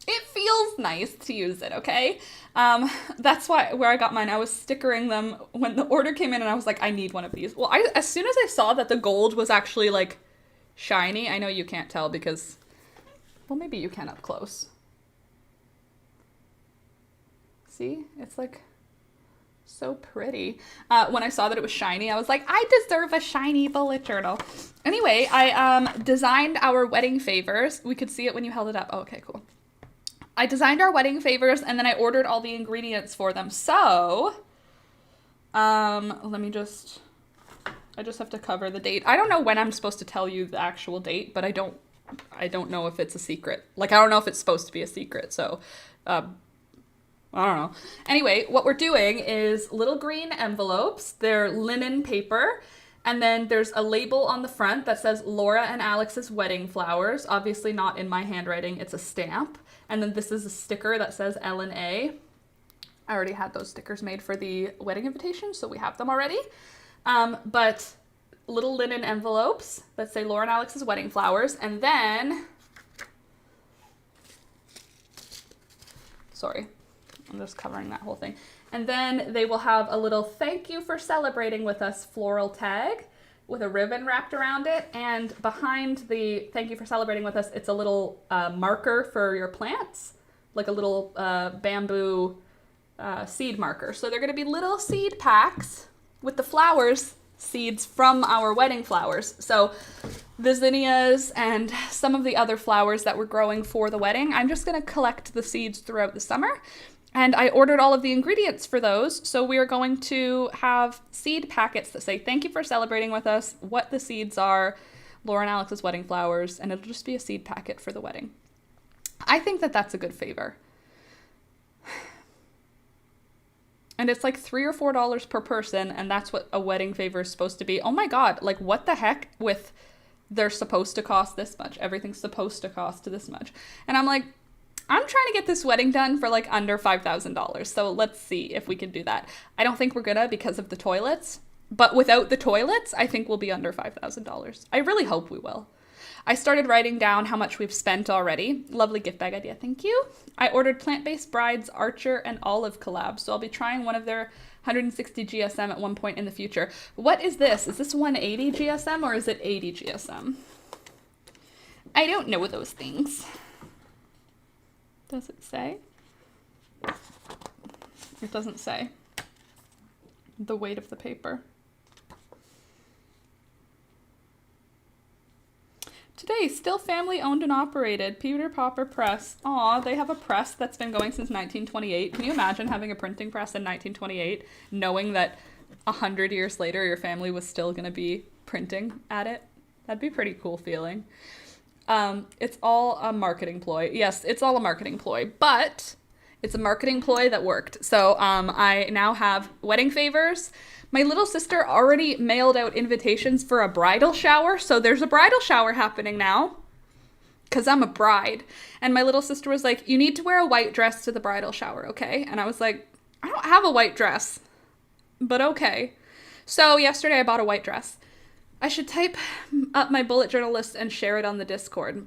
It feels nice to use it, okay? That's where I got mine. I was stickering them when the order came in, and I was like, I need one of these. Well, as soon as I saw that the gold was actually like shiny, I know you can't tell because, well, maybe you can up close. See? It's like so pretty. When I saw that it was shiny, I was like, I deserve a shiny bullet journal. Anyway, I designed our wedding favors. We could see it when you held it up. Oh, okay, cool. I designed our wedding favors, and then I ordered all the ingredients for them. So, I just have to cover the date. I don't know when I'm supposed to tell you the actual date, but I don't know if it's a secret. Like, I don't know if it's supposed to be a secret, so, I don't know. Anyway, what we're doing is little green envelopes. They're linen paper. And then there's a label on the front that says Laura and Alex's wedding flowers. Obviously not in my handwriting. It's a stamp. And then this is a sticker that says L&A. I already had those stickers made for the wedding invitation, so we have them already. But little linen envelopes that say Laura and Alex's wedding flowers. And then... Sorry. I'm just covering that whole thing. And then they will have a little thank you for celebrating with us floral tag with a ribbon wrapped around it. And behind the thank you for celebrating with us, it's a little marker for your plants, like a little bamboo seed marker. So they're going to be little seed packs with the flowers, seeds from our wedding flowers. So the zinnias and some of the other flowers that we're growing for the wedding, I'm just going to collect the seeds throughout the summer. And I ordered all of the ingredients for those, so we are going to have seed packets that say, thank you for celebrating with us, what the seeds are, Laura and Alex's wedding flowers, and it'll just be a seed packet for the wedding. I think that that's a good favor. And it's like $3 or $4 per person, and that's what a wedding favor is supposed to be. Oh my god, like what the heck with they're supposed to cost this much, everything's supposed to cost this much. And I'm like, I'm trying to get this wedding done for like under $5,000, so let's see if we can do that. I don't think we're gonna because of the toilets, but without the toilets, I think we'll be under $5,000. I really hope we will. I started writing down how much we've spent already. Lovely gift bag idea, thank you. I ordered Plant-Based Brides, Archer, and Olive collabs, so I'll be trying one of their 160 GSM at one point in the future. What is this? Is this 180 GSM or is it 80 GSM? I don't know those things. Does it say? It doesn't say. The weight of the paper. Today, still family owned and operated. Peter Popper Press. Aw, they have a press that's been going since 1928. Can you imagine having a printing press in 1928, knowing that 100 years later your family was still going to be printing at it? That'd be a pretty cool feeling. It's all a marketing ploy. Yes, it's all a marketing ploy, but it's a marketing ploy that worked. So I now have wedding favors. My little sister already mailed out invitations for a bridal shower. So there's a bridal shower happening now because I'm a bride. And my little sister was like, you need to wear a white dress to the bridal shower, okay? And I was like, I don't have a white dress, but okay. So yesterday I bought a white dress. I should type up my bullet journal list and share it on the Discord.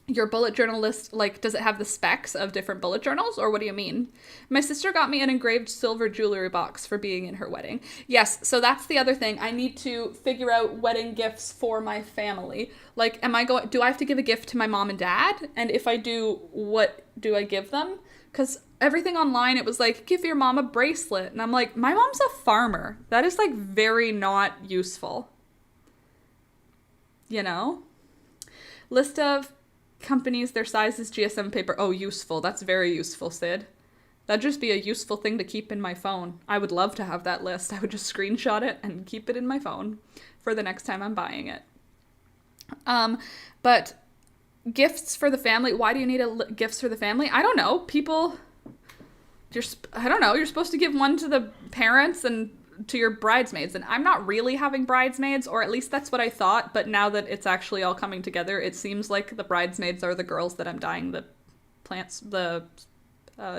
Your bullet journal list, like, does it have the specs of different bullet journals, or what do you mean? My sister got me an engraved silver jewelry box for being in her wedding. Yes, so that's the other thing. I need to figure out wedding gifts for my family. Like, do I have to give a gift to my mom and dad? And if I do, what do I give them? Because everything online, it was like, give your mom a bracelet. And I'm like, my mom's a farmer. That is, like, very not useful. You know? List of companies, their sizes, GSM paper. Oh, useful. That's very useful, Sid. That'd just be a useful thing to keep in my phone. I would love to have that list. I would just screenshot it and keep it in my phone for the next time I'm buying it. But gifts for the family. Why do you need gifts for the family? I don't know. You're supposed to give one to the parents and to your bridesmaids, and I'm not really having bridesmaids, or at least that's what I thought, but now that it's actually all coming together, it seems like the bridesmaids are the girls that I'm dyeing the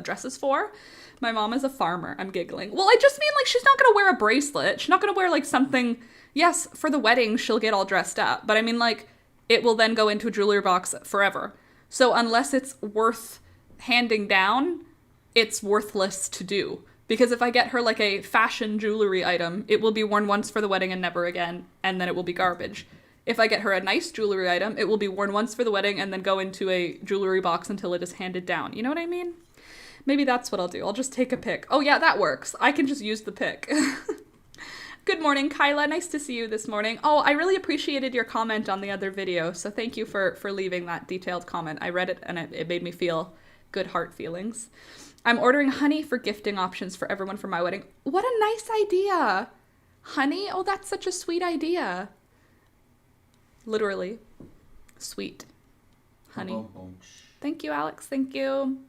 dresses for. My mom is a farmer. I'm giggling. Well, I just mean, like, she's not gonna wear a bracelet. She's not gonna wear, like, something. Yes, for the wedding, she'll get all dressed up, but I mean, like, it will then go into a jewelry box forever. So unless it's worth handing down, it's worthless to do. Because if I get her, like, a fashion jewelry item, it will be worn once for the wedding and never again, and then it will be garbage. If I get her a nice jewelry item, it will be worn once for the wedding and then go into a jewelry box until it is handed down. You know what I mean? Maybe that's what I'll do. I'll just take a pic. Oh yeah, that works. I can just use the pic. Good morning, Kyla. Nice to see you this morning. Oh, I really appreciated your comment on the other video, so thank you for leaving that detailed comment. I read it and it made me feel good heart feelings. I'm ordering honey for gifting options for everyone for my wedding. What a nice idea. Honey? Oh, that's such a sweet idea. Literally. Sweet. Honey. Thank you, Alex. Thank you.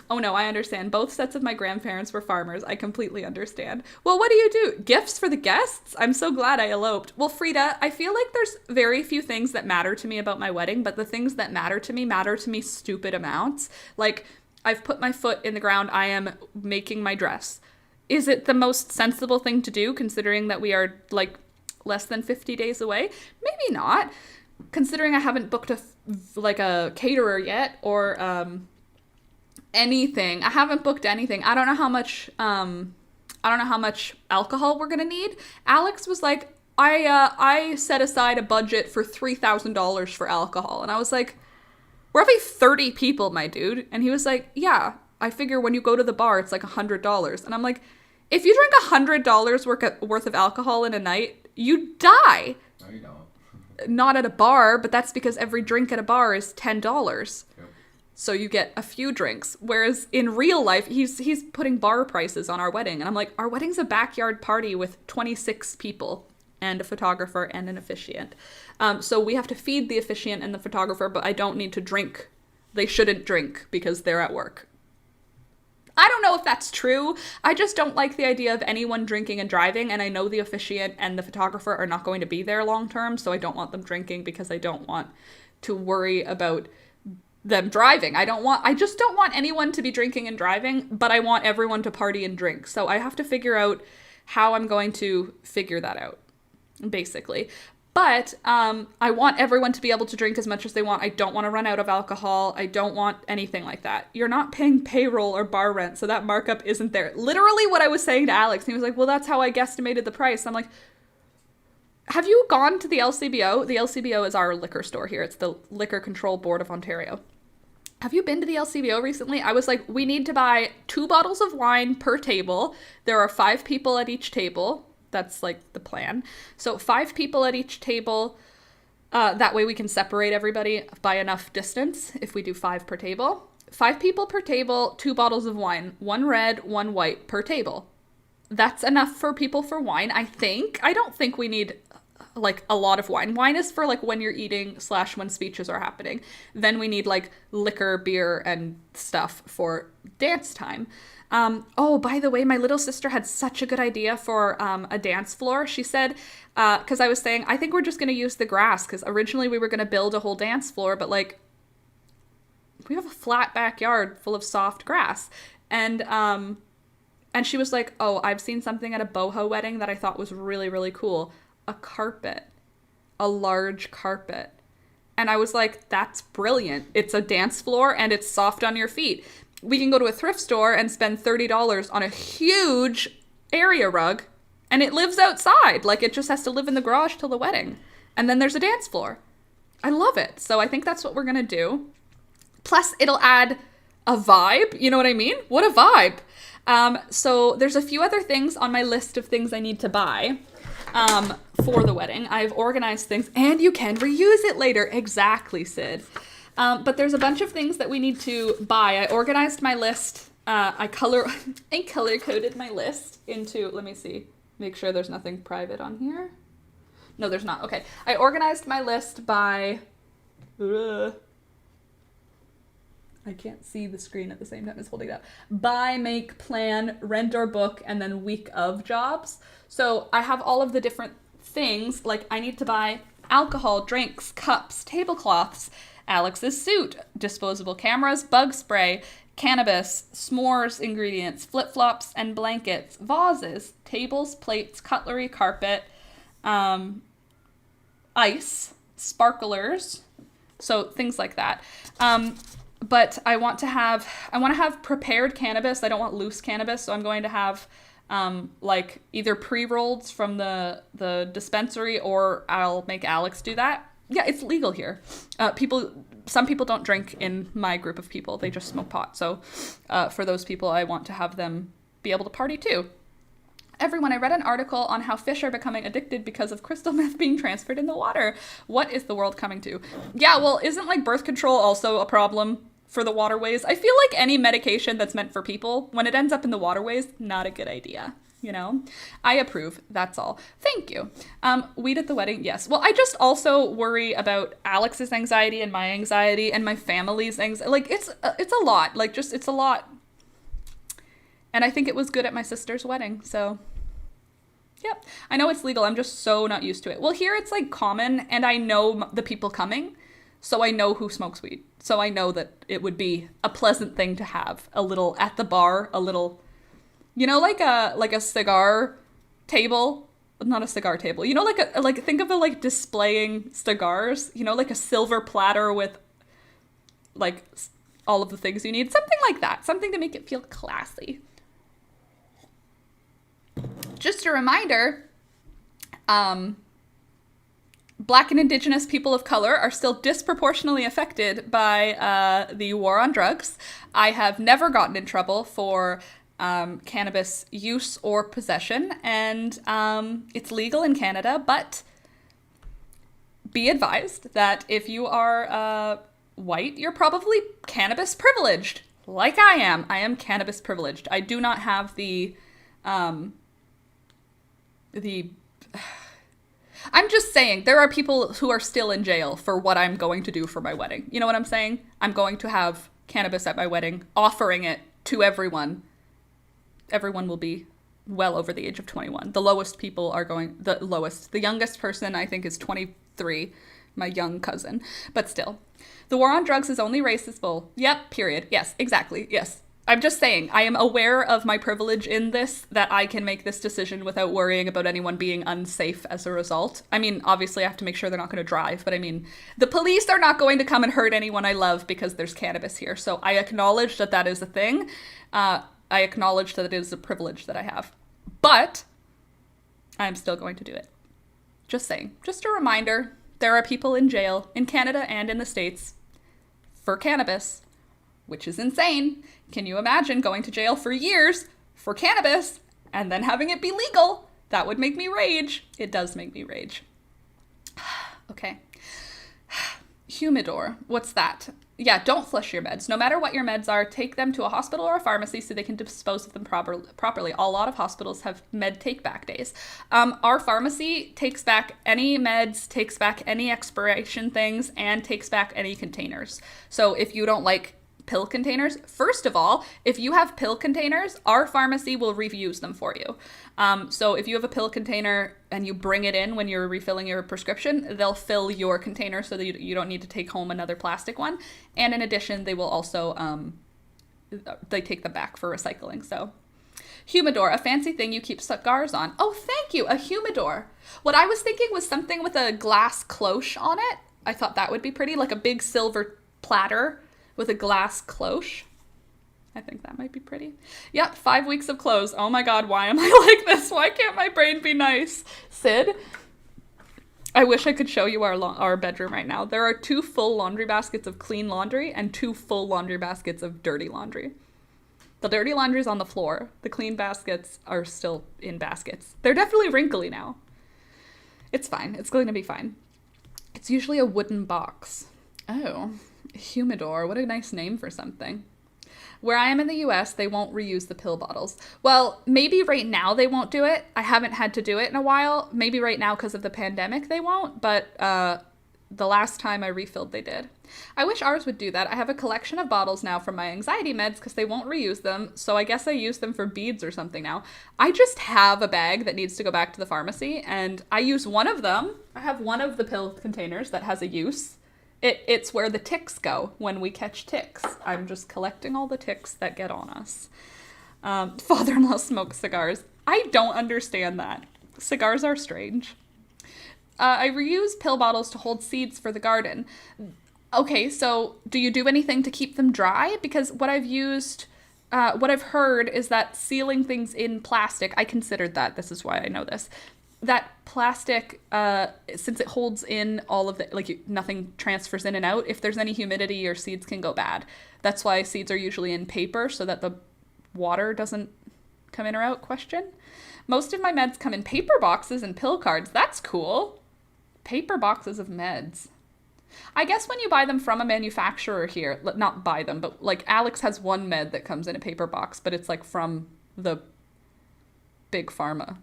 Oh no, I understand. Both sets of my grandparents were farmers. I completely understand. Well, what do you do? Gifts for the guests? I'm so glad I eloped. Well, Frida, I feel like there's very few things that matter to me about my wedding, but the things that matter to me stupid amounts. Like, I've put my foot in the ground. I am making my dress. Is it the most sensible thing to do, considering that we are, like, less than 50 days away? Maybe not. Considering I haven't booked a caterer yet, or, anything. I haven't booked anything. I don't know how much alcohol we're gonna need. Alex was like, I set aside a budget for $3,000 for alcohol. And I was like, we're having 30 people, my dude. And he was like, yeah, I figure when you go to the bar, it's like $100. And I'm like, if you drink $100 worth of alcohol in a night, you die. No, you don't. Not at a bar, but that's because every drink at a bar is $10. Yep. So you get a few drinks. Whereas in real life, he's putting bar prices on our wedding. And I'm like, our wedding's a backyard party with 26 people and a photographer and an officiant. So we have to feed the officiant and the photographer, but I don't need to drink. They shouldn't drink because they're at work. I don't know if that's true. I just don't like the idea of anyone drinking and driving, and I know the officiant and the photographer are not going to be there long term, so I don't want them drinking because I don't want to worry about them driving. I just don't want anyone to be drinking and driving, but I want everyone to party and drink. So I have to figure out how I'm going to figure that out, basically. But I want everyone to be able to drink as much as they want. I don't want to run out of alcohol. I don't want anything like that. You're not paying payroll or bar rent, so that markup isn't there. Literally what I was saying to Alex. He was like, well, that's how I guesstimated the price. I'm like, have you gone to the LCBO? The LCBO is our liquor store here. It's the Liquor Control Board of Ontario. Have you been to the LCBO recently? I was like, we need to buy 2 bottles of wine per table. There are 5 people at each table. That's like the plan. So 5 people at each table. That way we can separate everybody by enough distance if we do 5 per table. 5 people per table, 2 bottles of wine. 1 red, 1 white per table. That's enough for people for wine, I think. I don't think we need like a lot of wine. Wine is for like when you're eating / when speeches are happening. Then we need like liquor, beer, and stuff for dance time. Oh, by the way, my little sister had such a good idea for a dance floor. She said, because I was saying, I think we're just going to use the grass, because originally we were going to build a whole dance floor, but like, we have a flat backyard full of soft grass. And she was like, oh, I've seen something at a boho wedding that I thought was really, really cool. A carpet. A large carpet. And I was like, that's brilliant. It's a dance floor and it's soft on your feet. We can go to a thrift store and spend $30 on a huge area rug, and it lives outside. Like, it just has to live in the garage till the wedding. And then there's a dance floor. I love it. So I think that's what we're going to do. Plus, it'll add a vibe. You know what I mean? What a vibe. So there's a few other things on my list of things I need to buy for the wedding. I've organized things, and you can reuse it later. Exactly, Sid. But there's a bunch of things that we need to buy. I organized my list. I color-coded my list into, let me see, make sure there's nothing private on here. No, there's not. Okay. I organized my list by, I can't see the screen at the same time as holding it up. Buy, make, plan, rent or book, and then week of jobs. So I have all of the different things. Like, I need to buy alcohol, drinks, cups, tablecloths, Alex's suit, disposable cameras, bug spray, cannabis, s'mores ingredients, flip-flops and blankets, vases, tables, plates, cutlery, carpet, ice, sparklers, so things like that. But I want to have prepared cannabis. I don't want loose cannabis, so I'm going to have like either pre-rolls from the dispensary, or I'll make Alex do that. Yeah, it's legal here. Some people don't drink in my group of people. They just smoke pot. So for those people, I want to have them be able to party too. Everyone, I read an article on how fish are becoming addicted because of crystal meth being transferred in the water. What is the world coming to? Yeah, well, isn't like birth control also a problem for the waterways? I feel like any medication that's meant for people, when it ends up in the waterways, not a good idea. you know? I approve. That's all. Thank you. Weed at the wedding. Yes. Well, I just also worry about Alex's anxiety and my anxiety and my family's anxiety. Like, it's a lot. Like, just, it's a lot. And I think it was good at my sister's wedding. So, yep. I know it's legal. I'm just so not used to it. Well, here it's like common, and I know the people coming. So I know who smokes weed. So I know that it would be a pleasant thing to have a little at the bar, a little, you know, like a cigar table, not a cigar table. You know, like think of it like displaying cigars, you know, like a silver platter with like all of the things you need, something like that, something to make it feel classy. Just a reminder, Black and Indigenous people of color are still disproportionately affected by the war on drugs. I have never gotten in trouble for cannabis use or possession, and it's legal in Canada, but be advised that if you are white, you're probably cannabis privileged, like I am. I am cannabis privileged. I do not have I'm just saying, there are people who are still in jail for what I'm going to do for my wedding. You know what I'm saying? I'm going to have cannabis at my wedding, offering it to everyone. Everyone will be well over the age of 21. The youngest person I think is 23, my young cousin. But still, the war on drugs is only racist bull. Yep, period. Yes, exactly. Yes. I'm just saying, I am aware of my privilege in this, that I can make this decision without worrying about anyone being unsafe as a result. I mean, obviously I have to make sure they're not going to drive, but I mean, the police are not going to come and hurt anyone I love because there's cannabis here. So I acknowledge that that is a thing. I acknowledge that it is a privilege that I have. But I'm still going to do it. Just saying. Just a reminder, there are people in jail in Canada and in the States for cannabis, which is insane. Can you imagine going to jail for years for cannabis and then having it be legal? That would make me rage. It does make me rage. Okay. Humidor. What's that? Yeah, don't flush your meds. No matter what your meds are, take them to a hospital or a pharmacy so they can dispose of them properly. A lot of hospitals have med take-back days. Our pharmacy takes back any meds, takes back any expiration things, and takes back any containers. So if you don't like pill containers, first of all, if you have pill containers, our pharmacy will reuse them for you. So if you have a pill container and you bring it in when you're refilling your prescription, they'll fill your container so that you don't need to take home another plastic one. And in addition, they will also, they take them back for recycling. So humidor, a fancy thing you keep cigars on. Oh, thank you, a humidor. What I was thinking was something with a glass cloche on it. I thought that would be pretty, like a big silver platter with a glass cloche. I think that might be pretty. Yep, 5 weeks of clothes. Oh my god, why am I like this? Why can't my brain be nice? Sid, I wish I could show you our bedroom right now. There are 2 full laundry baskets of clean laundry and 2 full laundry baskets of dirty laundry. The dirty laundry's on the floor. The clean baskets are still in baskets. They're definitely wrinkly now. It's fine. It's going to be fine. It's usually a wooden box. Oh, humidor. What a nice name for something. Where I am in the US, they won't reuse the pill bottles. Well, maybe right now they won't do it. I haven't had to do it in a while. Maybe right now because of the pandemic they won't, but the last time I refilled they did. I wish ours would do that. I have a collection of bottles now from my anxiety meds because they won't reuse them, so I guess I use them for beads or something now. I just have a bag that needs to go back to the pharmacy, and I use one of them. I have one of the pill containers that has a use. It's where the ticks go when we catch ticks. I'm just collecting all the ticks that get on us. Father-in-law smokes cigars. I don't understand that. Cigars are strange. I reuse pill bottles to hold seeds for the garden. Okay, so do you do anything to keep them dry? Because what I've heard is that sealing things in plastic, I considered that, this is why I know this, that plastic, since it holds in all of the, nothing transfers in and out, if there's any humidity, your seeds can go bad. That's why seeds are usually in paper, so that the water doesn't come in or out, question. Most of my meds come in paper boxes and pill cards. That's cool. Paper boxes of meds. I guess when you buy them from a manufacturer here, not buy them, but Alex has one med that comes in a paper box, but it's from the big pharma.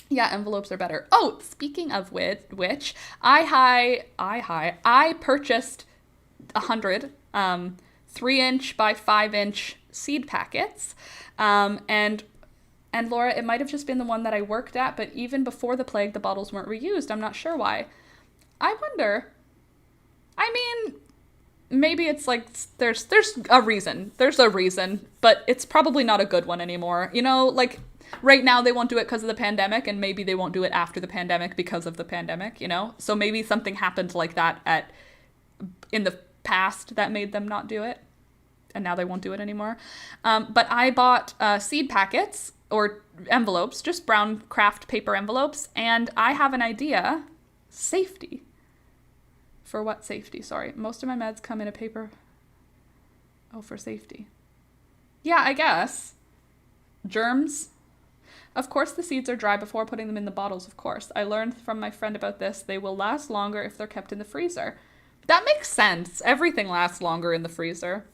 Yeah, envelopes are better. Oh, speaking of which, I purchased 100 3-inch by 5-inch seed packets, and Laura, it might have just been the one that I worked at, but even before the plague, the bottles weren't reused. I'm not sure why. I wonder. I mean, maybe it's like there's a reason. There's a reason, but it's probably not a good one anymore. You know, like right now they won't do it because of the pandemic, and maybe they won't do it after the pandemic because of the pandemic, you know? So maybe something happened like that in the past that made them not do it, and now they won't do it anymore. But I bought seed packets or envelopes, just brown craft paper envelopes, and I have an idea. Safety. For what safety? Sorry. Most of my meds come in a paper. Oh, for safety. Yeah, I guess. Germs. Of course the seeds are dry before putting them in the bottles, of course. I learned from my friend about this. They will last longer if they're kept in the freezer. That makes sense. Everything lasts longer in the freezer.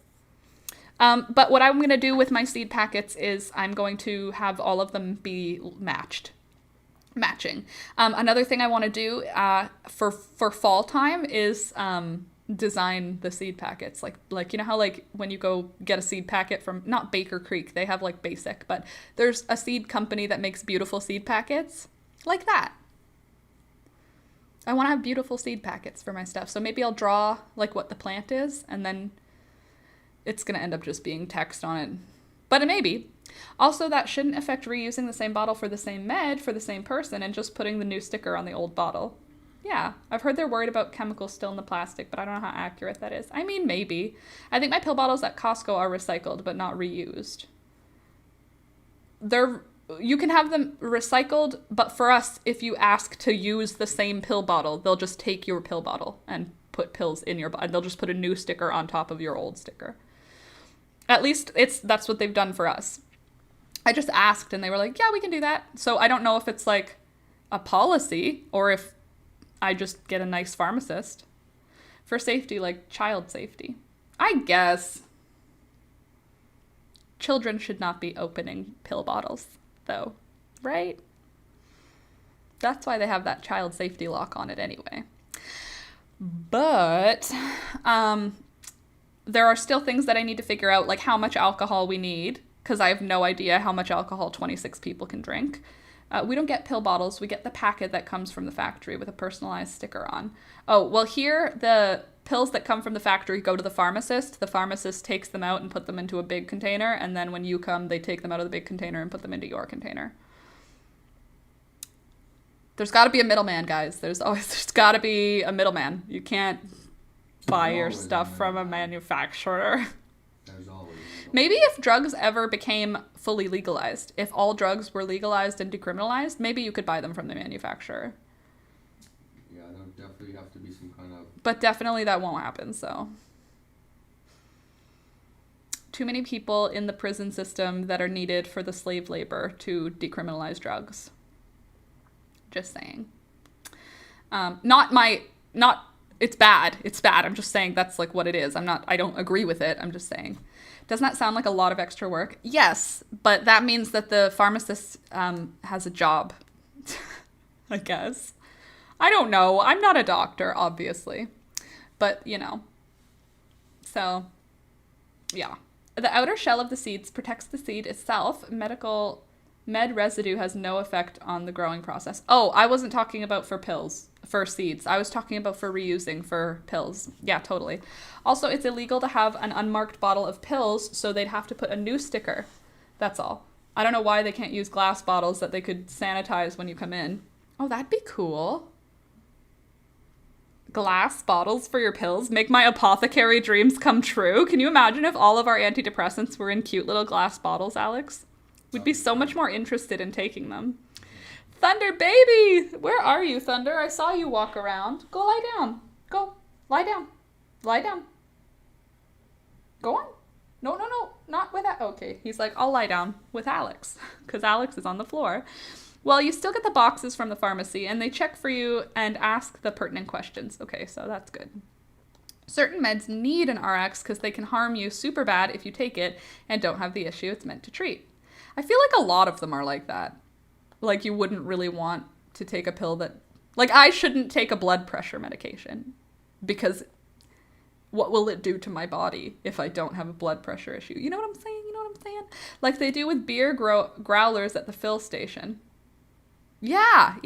But what I'm going to do with my seed packets is I'm going to have all of them be matching. Another thing I want to do for fall time is design the seed packets. Like you know how like when you go get a seed packet from, not Baker Creek, they have like Basic, but there's a seed company that makes beautiful seed packets like that. I want to have beautiful seed packets for my stuff. So maybe I'll draw like what the plant is, and then it's going to end up just being text on it. But it may be. Also, that shouldn't affect reusing the same bottle for the same med for the same person and just putting the new sticker on the old bottle. Yeah, I've heard they're worried about chemicals still in the plastic, but I don't know how accurate that is. I mean, maybe. I think my pill bottles at Costco are recycled, but not reused. You can have them recycled, but for us, if you ask to use the same pill bottle, they'll just take your pill bottle and put pills in your bottle. They'll just put a new sticker on top of your old sticker. At least that's what they've done for us. I just asked and they were like, yeah, we can do that. So I don't know if it's like a policy or if I just get a nice pharmacist. For safety, like child safety. I guess children should not be opening pill bottles, though, right? That's why they have that child safety lock on it anyway. But there are still things that I need to figure out, like how much alcohol we need, because I have no idea how much alcohol 26 people can drink. We don't get pill bottles. We get the packet that comes from the factory with a personalized sticker on. Oh, well, here, the pills that come from the factory go to the pharmacist. The pharmacist takes them out and put them into a big container, and then when you come, they take them out of the big container and put them into your container. There's got to be a middleman, guys. There's got to be a middleman. You can't buy your stuff from a manufacturer. There's always. Maybe if drugs ever became fully legalized, if all drugs were legalized and decriminalized, maybe you could buy them from the manufacturer. Yeah, there'll definitely have to be some kind of... But definitely that won't happen, so. Too many people in the prison system that are needed for the slave labor to decriminalize drugs. Just saying. It's bad. It's bad. I'm just saying that's like what it is. I don't agree with it. I'm just saying. Doesn't that sound like a lot of extra work? Yes, but that means that the pharmacist has a job, I guess. I don't know. I'm not a doctor, obviously. But, you know. So, yeah. The outer shell of the seeds protects the seed itself. Med residue has no effect on the growing process. Oh, I wasn't talking about for pills, for seeds. I was talking about for reusing for pills. Yeah, totally. Also, it's illegal to have an unmarked bottle of pills, so they'd have to put a new sticker. That's all. I don't know why they can't use glass bottles that they could sanitize when you come in. Oh, that'd be cool. Glass bottles for your pills make my apothecary dreams come true. Can you imagine if all of our antidepressants were in cute little glass bottles, Alex? We'd be so much more interested in taking them. Thunder, baby! Where are you, Thunder? I saw you walk around. Go lie down. Go. Lie down. Lie down. Go on. No. Not with that. Okay. He's like, I'll lie down with Alex. Because Alex is on the floor. Well, you still get the boxes from the pharmacy, and they check for you and ask the pertinent questions. Okay, so that's good. Certain meds need an RX because they can harm you super bad if you take it and don't have the issue it's meant to treat. I feel like a lot of them are like that. Like, you wouldn't really want to take a pill that... Like, I shouldn't take a blood pressure medication because what will it do to my body if I don't have a blood pressure issue? You know what I'm saying? You know what I'm saying? Like they do with beer growlers at the fill station. Yeah.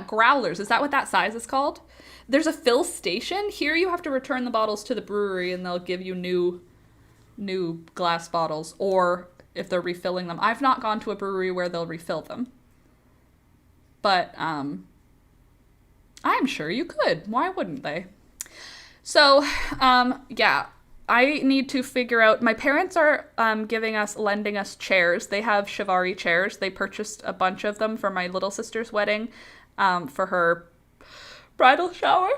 Growlers. Is that what that size is called? There's a fill station. Here you have to return the bottles to the brewery and they'll give you new glass bottles, or if they're refilling them. I've not gone to a brewery where they'll refill them. But I'm sure you could. Why wouldn't they? So, yeah, I need to figure out... My parents are lending us chairs. They have Shivari chairs. They purchased a bunch of them for my little sister's wedding, for her bridal shower.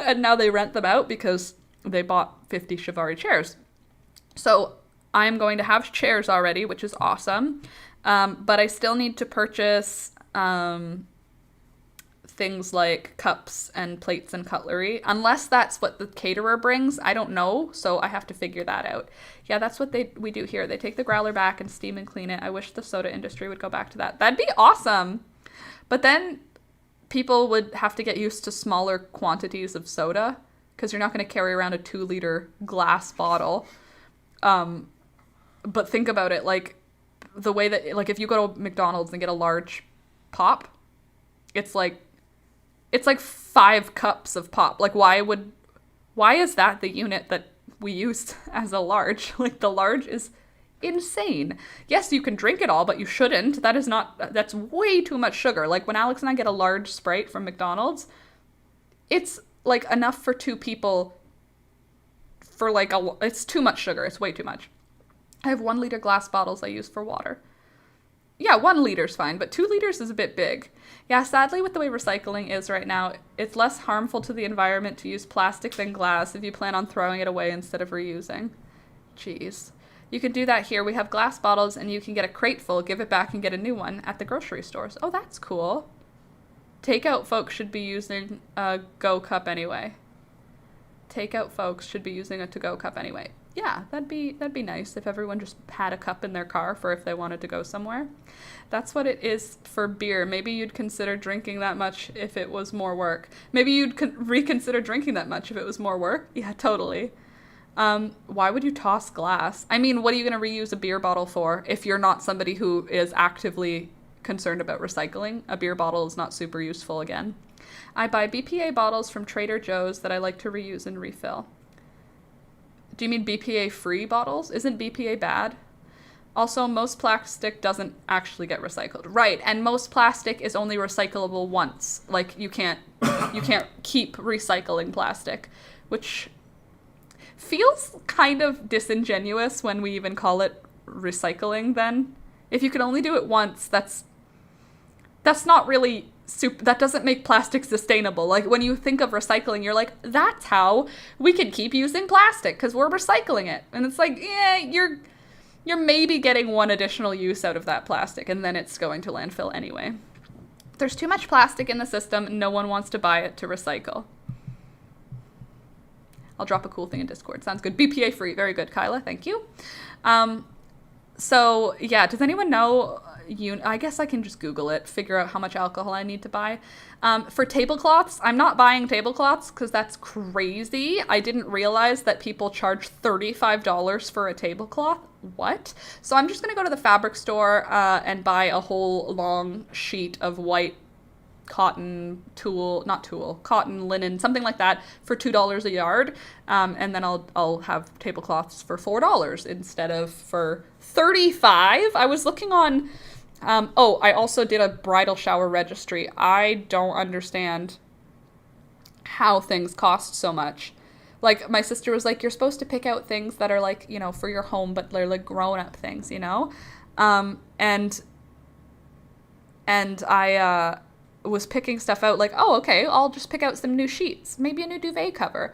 And now they rent them out because they bought 50 Shivari chairs. So I'm going to have chairs already, which is awesome. But I still need to purchase... things like cups and plates and cutlery, unless that's what the caterer brings. I don't know, so I have to figure that out. Yeah, that's what we do here. They take the growler back and steam and clean it. I wish the soda industry would go back to that. That'd be awesome. But then people would have to get used to smaller quantities of soda because you're not going to carry around a 2-liter glass bottle. But think about it, like the way that, like if you go to McDonald's and get a large pop, it's like 5 cups of pop. Like, why is that the unit that we use as a large? Like, the large is insane. Yes, you can drink it all, but you shouldn't. That's way too much sugar. Like, when Alex and I get a large Sprite from McDonald's, it's, like, enough for 2 people for, like, it's too much sugar. It's way too much. I have 1-liter glass bottles I use for water. Yeah, 1 liter's fine, but 2 liters is a bit big. Yeah, sadly, with the way recycling is right now, it's less harmful to the environment to use plastic than glass if you plan on throwing it away instead of reusing. Jeez. You can do that here. We have glass bottles, and you can get a crate full, give it back, and get a new one at the grocery stores. Oh, that's cool. Takeout folks should be using a Go Cup anyway. Takeout folks should be using a to-go cup anyway. Yeah, that'd be nice if everyone just had a cup in their car for if they wanted to go somewhere. That's what it is for beer. Maybe you'd consider drinking that much if it was more work. Maybe you'd reconsider drinking that much if it was more work. Yeah, totally. Why would you toss glass? I mean, what are you going to reuse a beer bottle for if you're not somebody who is actively concerned about recycling? A beer bottle is not super useful again. I buy BPA bottles from Trader Joe's that I like to reuse and refill. Do you mean BPA-free bottles? Isn't BPA bad? Also, most plastic doesn't actually get recycled. Right, and most plastic is only recyclable once. Like, you can't keep recycling plastic, which feels kind of disingenuous when we even call it recycling then. If you can only do it once, that's not really... that doesn't make plastic sustainable. Like, when you think of recycling, you're like, that's how we can keep using plastic because we're recycling it. And it's like, yeah, you're maybe getting one additional use out of that plastic, and then it's going to landfill anyway. There's too much plastic in the system. No one wants to buy it to recycle. I'll drop a cool thing in Discord. Sounds good. BPA free. Very good, Kyla. Thank you. So, yeah, does anyone know... I guess I can just Google it, figure out how much alcohol I need to buy. For tablecloths, I'm not buying tablecloths because that's crazy. I didn't realize that people charge $35 for a tablecloth. What? So I'm just going to go to the fabric store and buy a whole long sheet of white cotton cotton linen, something like that, for $2 a yard. And then I'll have tablecloths for $4 instead of for $35. I was looking on... I also did a bridal shower registry. I don't understand how things cost so much. Like, my sister was like, you're supposed to pick out things that are, like, you know, for your home, but they're, like, grown-up things, you know? And I was picking stuff out, like, oh, okay, I'll just pick out some new sheets. Maybe a new duvet cover.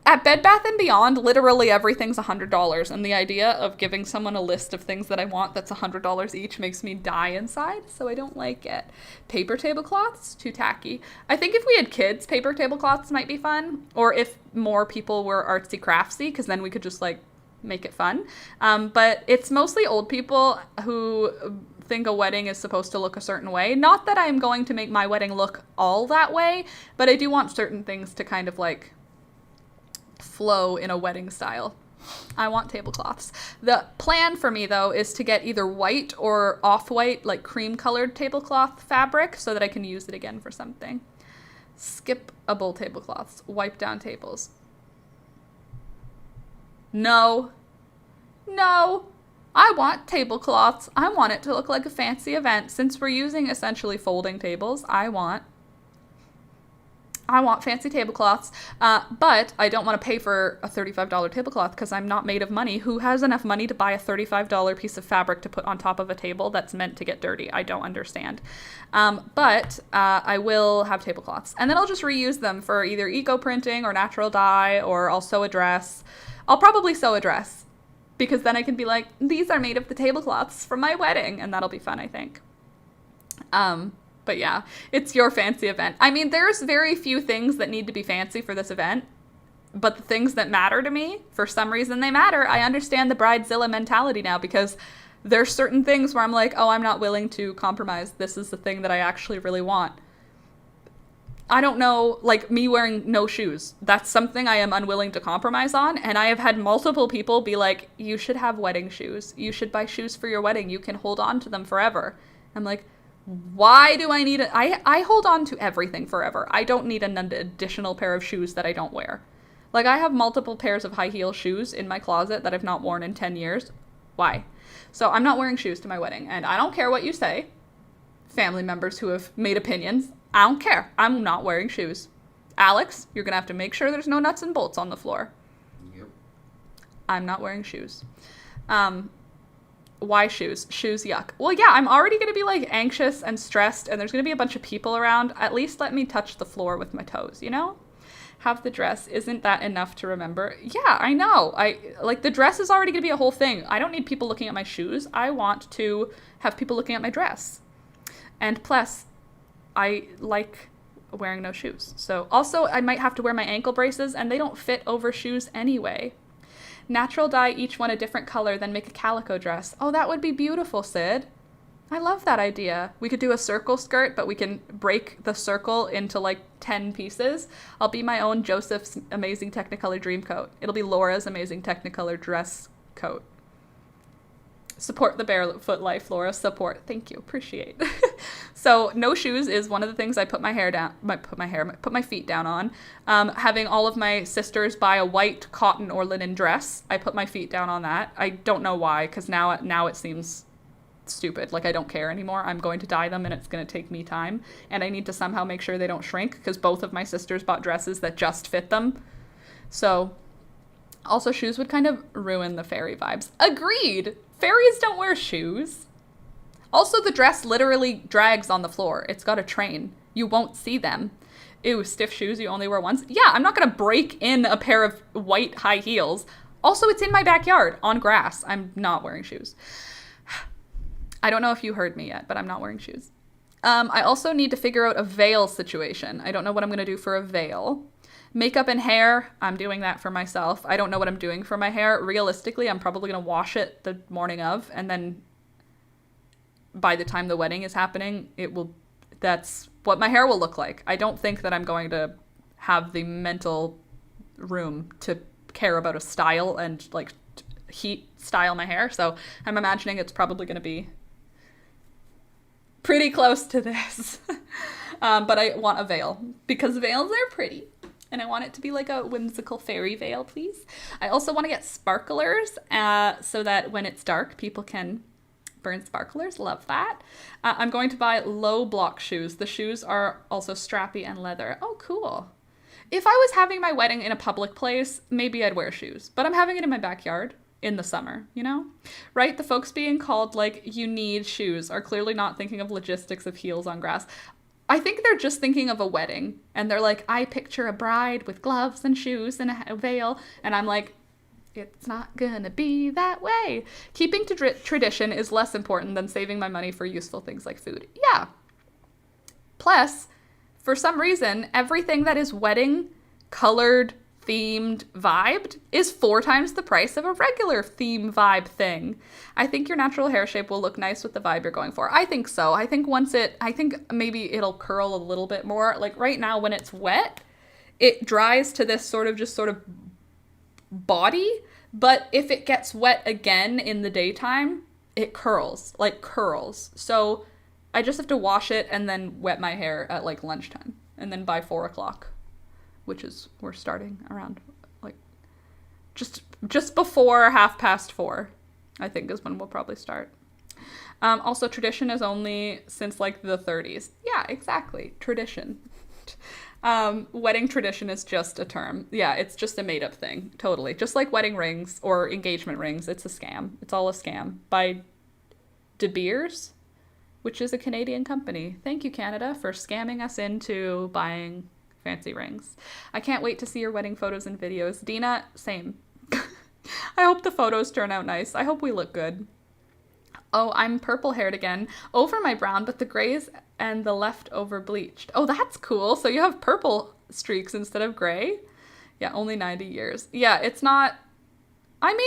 At Bed Bath & Beyond, literally everything's $100, and the idea of giving someone a list of things that I want that's $100 each makes me die inside, so I don't like it. Paper tablecloths? Too tacky. I think if we had kids, paper tablecloths might be fun, or if more people were artsy-craftsy, because then we could just, like, make it fun. But it's mostly old people who think a wedding is supposed to look a certain way. Not that I'm going to make my wedding look all that way, but I do want certain things to kind of like flow in a wedding style. I want tablecloths. The plan for me, though, is to get either white or off-white, like cream-colored tablecloth fabric so that I can use it again for something. Skippable tablecloths. Wipe down tables. No. No. I want tablecloths. I want it to look like a fancy event. Since we're using essentially folding tables, I want fancy tablecloths, but I don't want to pay for a $35 tablecloth because I'm not made of money. Who has enough money to buy a $35 piece of fabric to put on top of a table that's meant to get dirty? I don't understand. But I will have tablecloths, and then I'll just reuse them for either eco printing or natural dye, or I'll sew a dress. I'll probably sew a dress because then I can be like, these are made of the tablecloths from my wedding, and that'll be fun, I think. But yeah, it's your fancy event. I mean, there's very few things that need to be fancy for this event, but the things that matter to me, for some reason they matter. I understand the Bridezilla mentality now because there's certain things where I'm like, oh, I'm not willing to compromise. This is the thing that I actually really want. I don't know, like me wearing no shoes. That's something I am unwilling to compromise on. And I have had multiple people be like, you should have wedding shoes. You should buy shoes for your wedding. You can hold on to them forever. I'm like, why do I need it? I hold on to everything forever. I don't need an additional pair of shoes that I don't wear. Like, I have multiple pairs of high heel shoes in my closet that I've not worn in 10 years. Why? So I'm not wearing shoes to my wedding. And I don't care what you say. Family members who have made opinions. I don't care. I'm not wearing shoes. Alex, you're going to have to make sure there's no nuts and bolts on the floor. Yep. I'm not wearing shoes. Why shoes? Shoes, yuck. Well, yeah, I'm already going to be, like, anxious and stressed, and there's going to be a bunch of people around. At least let me touch the floor with my toes, you know? Have the dress. Isn't that enough to remember? Yeah, I know. The dress is already going to be a whole thing. I don't need people looking at my shoes. I want to have people looking at my dress. And plus, I like wearing no shoes. So, also, I might have to wear my ankle braces, and they don't fit over shoes anyway. Natural dye each one a different color, then make a calico dress. Oh, that would be beautiful, Sid. I love that idea. We could do a circle skirt, but we can break the circle into like 10 pieces. I'll be my own Joseph's Amazing Technicolor Dream Coat. It'll be Laura's Amazing Technicolor Dress Coat. Support the barefoot life, Laura. Support. Thank you. Appreciate. So no shoes is one of the things I put my feet down on. Having all of my sisters buy a white cotton or linen dress. I put my feet down on that. I don't know why, because now it seems stupid. Like, I don't care anymore. I'm going to dye them, and it's going to take me time. And I need to somehow make sure they don't shrink, because both of my sisters bought dresses that just fit them. So, also shoes would kind of ruin the fairy vibes. Agreed! Fairies don't wear shoes. Also, the dress literally drags on the floor. It's got a train. You won't see them. Ew, stiff shoes you only wear once. Yeah, I'm not going to break in a pair of white high heels. Also, it's in my backyard on grass. I'm not wearing shoes. I don't know if you heard me yet, but I'm not wearing shoes. I also need to figure out a veil situation. I don't know what I'm going to do for a veil. Makeup and hair, I'm doing that for myself. I don't know what I'm doing for my hair. Realistically, I'm probably going to wash it the morning of, and then by the time the wedding is happening, that's what my hair will look like. I don't think that I'm going to have the mental room to care about a style and like heat style my hair. So I'm imagining it's probably going to be pretty close to this. But I want a veil because veils are pretty. And I want it to be like a whimsical fairy veil, please. I also want to get sparklers so that when it's dark, people can burn sparklers. Love that. I'm going to buy low block shoes. The shoes are also strappy and leather. Oh, cool. If I was having my wedding in a public place, maybe I'd wear shoes. But I'm having it in my backyard in the summer, you know? Right? The folks being called, like, you need shoes are clearly not thinking of logistics of heels on grass. I think they're just thinking of a wedding, and they're like, I picture a bride with gloves and shoes and a veil, and I'm like, it's not gonna be that way. Keeping to tradition is less important than saving my money for useful things like food. Yeah. Plus, for some reason, everything that is wedding, colored, themed vibed is 4 times the price of a regular theme vibe thing. I think your natural hair shape will look nice with the vibe you're going for. I think so. I think maybe it'll curl a little bit more. Like right now when it's wet, it dries to this sort of body, but if it gets wet again in the daytime, it curls. So I just have to wash it and then wet my hair at like lunchtime. And then by 4 o'clock, which is, we're starting around like just before 4:30, I think is when we'll probably start. Also, tradition is only since like the 30s. Yeah, exactly. Tradition. Wedding tradition is just a term. Yeah, it's just a made up thing. Totally. Just like wedding rings or engagement rings. It's a scam. It's all a scam. By De Beers, which is a Canadian company. Thank you, Canada, for scamming us into buying fancy rings. I can't wait to see your wedding photos and videos. Dina, same. I hope the photos turn out nice. I hope we look good. Oh, I'm purple haired again. Over my brown, but the grays and the leftover bleached. Oh, that's cool. So you have purple streaks instead of gray? Yeah, only 90 years. Yeah, it's not... 90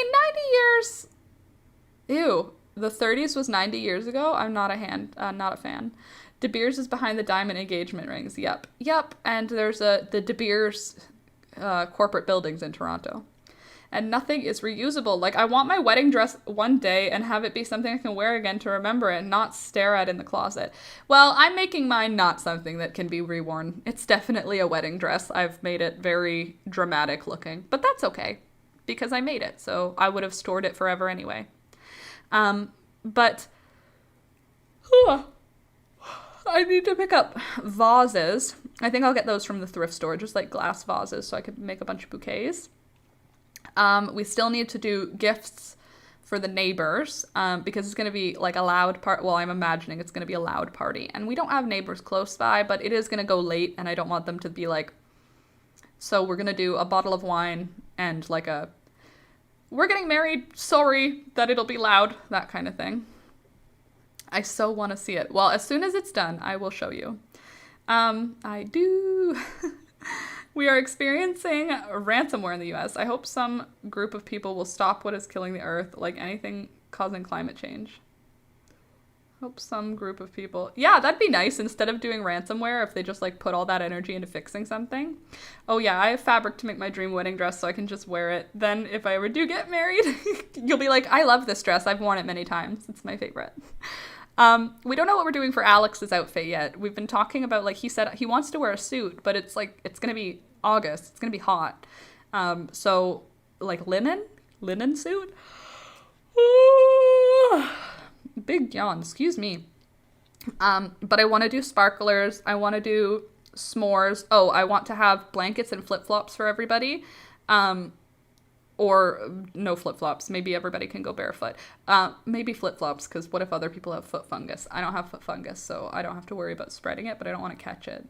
years... Ew. The 30s was 90 years ago? I'm not a fan. De Beers is behind the diamond engagement rings. Yep. And there's the De Beers corporate buildings in Toronto. And nothing is reusable. Like, I want my wedding dress one day and have it be something I can wear again to remember it and not stare at in the closet. Well, I'm making mine not something that can be reworn. It's definitely a wedding dress. I've made it very dramatic looking. But that's okay, because I made it, so I would have stored it forever anyway. But I need to pick up vases. I think I'll get those from the thrift store, just like glass vases, so I could make a bunch of bouquets. We still need to do gifts for the neighbors, because it's going to be like a loud well, I'm imagining it's going to be a loud party, and we don't have neighbors close by, but it is going to go late, and I don't want them to be like, so we're going to do a bottle of wine and like we're getting married, sorry that it'll be loud, that kind of thing. I so want to see it. Well, as soon as it's done, I will show you. I do. We are experiencing ransomware in the US. I hope some group of people will stop what is killing the earth, like anything causing climate change. Hope some group of people... Yeah, that'd be nice instead of doing ransomware if they just like put all that energy into fixing something. Oh yeah, I have fabric to make my dream wedding dress so I can just wear it. Then if I ever do get married, you'll be like, I love this dress. I've worn it many times. It's my favorite. We don't know what we're doing for Alex's outfit yet. We've been talking about, like, he said he wants to wear a suit, but it's like, it's going to be August. It's going to be hot. So like linen suit. Big yawn, excuse me. But I want to do sparklers. I want to do s'mores. Oh, I want to have blankets and flip-flops for everybody. Or no flip-flops. Maybe everybody can go barefoot. Maybe flip-flops, because what if other people have foot fungus? I don't have foot fungus, so I don't have to worry about spreading it, but I don't want to catch it.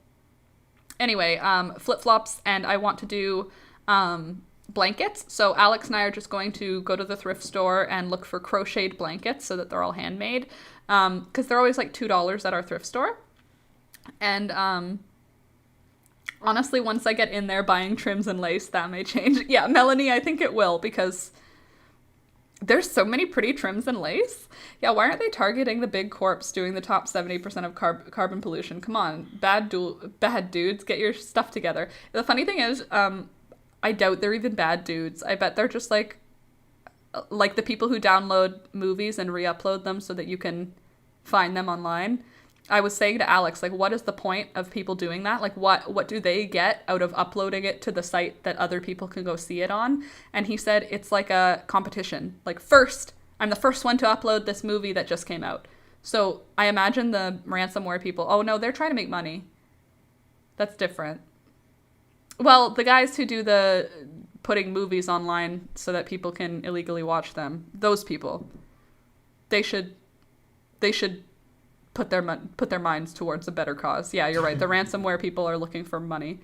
Anyway, flip-flops, and I want to do blankets. So Alex and I are just going to go to the thrift store and look for crocheted blankets so that they're all handmade. Because they're always like $2 at our thrift store. And honestly, once I get in there buying trims and lace, that may change. Yeah, Melanie, I think it will, because there's so many pretty trims and lace. Yeah, why aren't they targeting the big corps doing the top 70% of carbon pollution? Come on, bad dudes, get your stuff together. The funny thing is, I doubt they're even bad dudes. I bet they're just like the people who download movies and re-upload them so that you can find them online. I was saying to Alex, like, what is the point of people doing that? Like, what do they get out of uploading it to the site that other people can go see it on? And he said it's like a competition. Like, I'm the first one to upload this movie that just came out. So I imagine the ransomware people, oh no, they're trying to make money. That's different. Well, the guys who do the putting movies online so that people can illegally watch them, those people, they should put their minds towards a better cause. Yeah, you're right. The ransomware people are looking for money.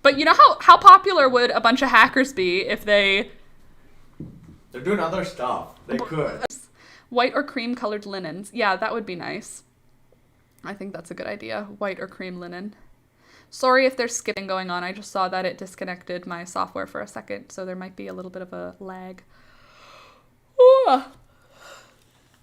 But you know how popular would a bunch of hackers be if they're doing other stuff. They could. White or cream colored linens. Yeah, that would be nice. I think that's a good idea. White or cream linen. Sorry if there's skipping going on. I just saw that it disconnected my software for a second, so there might be a little bit of a lag. Ooh.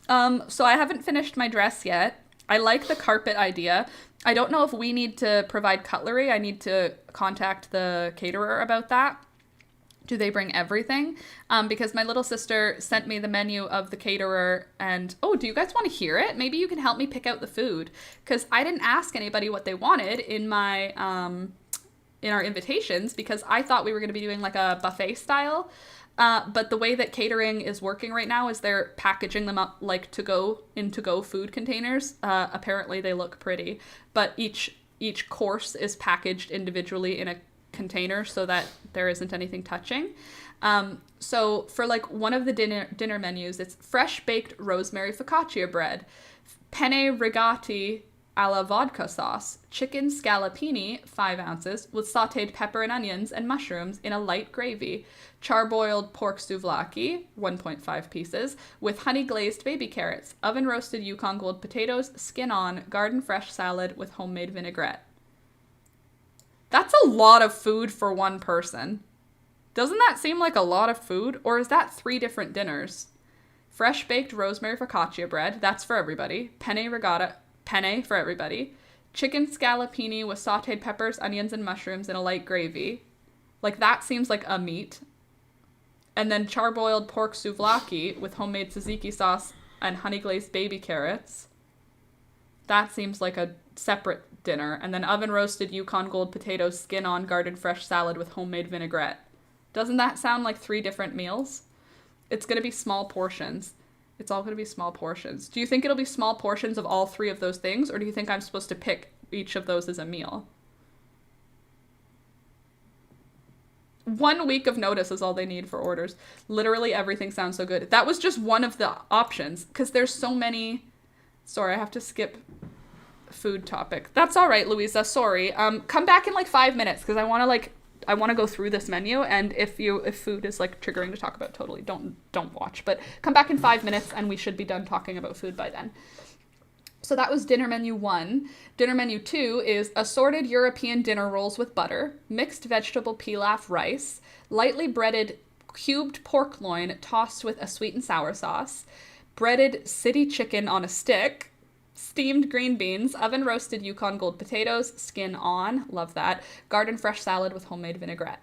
So I haven't finished my dress yet. I like the carpet idea. I don't know if we need to provide cutlery. I need to contact the caterer about that. Do they bring everything? Because my little sister sent me the menu of the caterer and, oh, do you guys want to hear it? Maybe you can help me pick out the food. Because I didn't ask anybody what they wanted in my, in our invitations because I thought we were going to be doing like a buffet style. But the way that catering is working right now is they're packaging them up like to-go food containers. Apparently they look pretty, but each course is packaged individually in a container so that there isn't anything touching. So for like one of the dinner menus, it's fresh baked rosemary focaccia bread, penne rigati a la vodka sauce, chicken scallopini 5 ounces with sautéed pepper and onions and mushrooms in a light gravy, charboiled pork souvlaki 1.5 pieces with honey glazed baby carrots, oven roasted Yukon Gold potatoes, skin on, garden fresh salad with homemade vinaigrette. That's a lot of food for one person. Doesn't that seem like a lot of food? Or is that 3 different dinners? Fresh baked rosemary focaccia bread, that's for everybody. Penne for everybody. Chicken scallopini with sauteed peppers, onions, and mushrooms in a light gravy. Like, that seems like a meat. And then charboiled pork souvlaki with homemade tzatziki sauce and honey glazed baby carrots. That seems like a separate dinner. And then oven roasted Yukon Gold potatoes, skin on, garden fresh salad with homemade vinaigrette. Doesn't that sound like 3 different meals? It's going to be small portions. It's all going to be small portions. Do you think it'll be small portions of all 3 of those things? Or do you think I'm supposed to pick each of those as a meal? 1 week of notice is all they need for orders. Literally everything sounds so good. That was just one of the options because there's so many. Sorry, I have to skip food topic. That's all right, Louisa. Sorry. Come back in like 5 minutes because I want to go through this menu, and if food is like triggering to talk about, totally don't watch. But come back in 5 minutes and we should be done talking about food by then. So that was dinner menu 1. Dinner menu 2 is assorted European dinner rolls with butter, mixed vegetable pilaf rice, lightly breaded cubed pork loin tossed with a sweet and sour sauce, breaded city chicken on a stick, steamed green beans, oven roasted Yukon Gold potatoes, skin on, love that, garden fresh salad with homemade vinaigrette.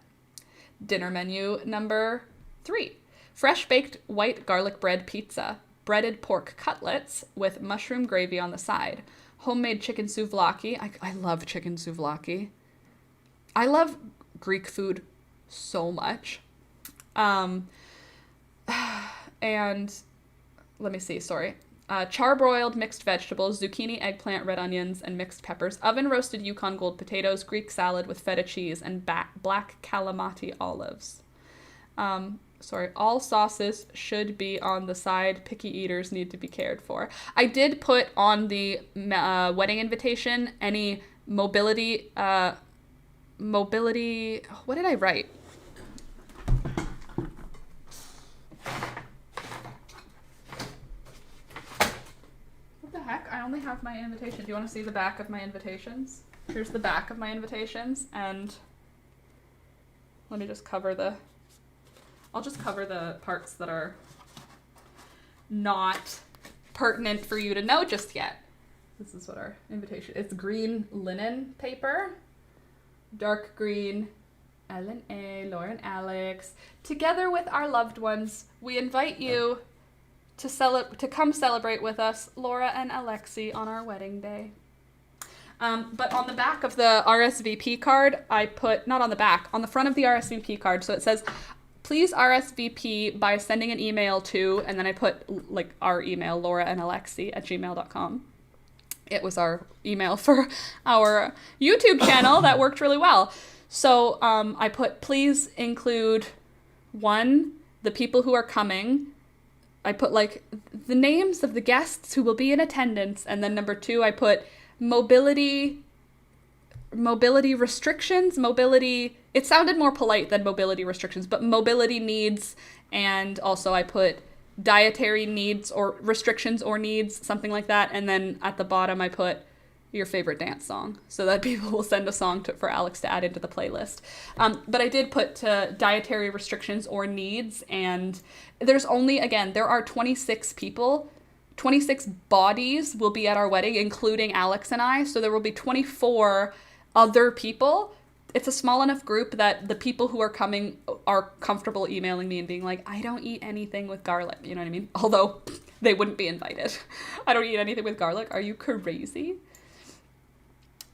Dinner menu number 3, fresh baked white garlic bread pizza, breaded pork cutlets with mushroom gravy on the side, homemade chicken souvlaki. I love chicken souvlaki. I love Greek food so much. And let me see, sorry. Charbroiled mixed vegetables, zucchini, eggplant, red onions, and mixed peppers, oven roasted Yukon Gold potatoes, Greek salad with feta cheese, and black calamati olives. Sorry, all sauces should be on the side. Picky eaters need to be cared for. I did put on the wedding invitation any mobility, what did I write? What the heck? I only have my invitation. Do you want to see the back of my invitations? Here's the back of my invitations, and let me just cover I'll just cover the parts that are not pertinent for you to know just yet. This is what our invitation is. It's green linen paper, dark green LML, Laura and Alex. Together with our loved ones, we invite you to come celebrate with us, Laura and Alexi, on our wedding day. But on the back of the RSVP card, I put, not on the back, on the front of the RSVP card, so it says, please RSVP by sending an email to, and then I put like our email, lauraandalexi@gmail.com. It was our email for our YouTube channel that worked really well. So I put, please include 1, the people who are coming. I put like the names of the guests who will be in attendance. And then number 2, I put mobility restrictions, it sounded more polite than mobility restrictions, but mobility needs, and also I put dietary needs or restrictions or needs, something like that. And then at the bottom I put your favorite dance song so that people will send a song for Alex to add into the playlist. But I did put dietary restrictions or needs, and there's only, again, there are 26 people. 26 bodies will be at our wedding, including Alex and I. So there will be 24 other people. It's a small enough group that the people who are coming are comfortable emailing me and being like, I don't eat anything with garlic. You know what I mean? Although they wouldn't be invited. I don't eat anything with garlic. Are you crazy?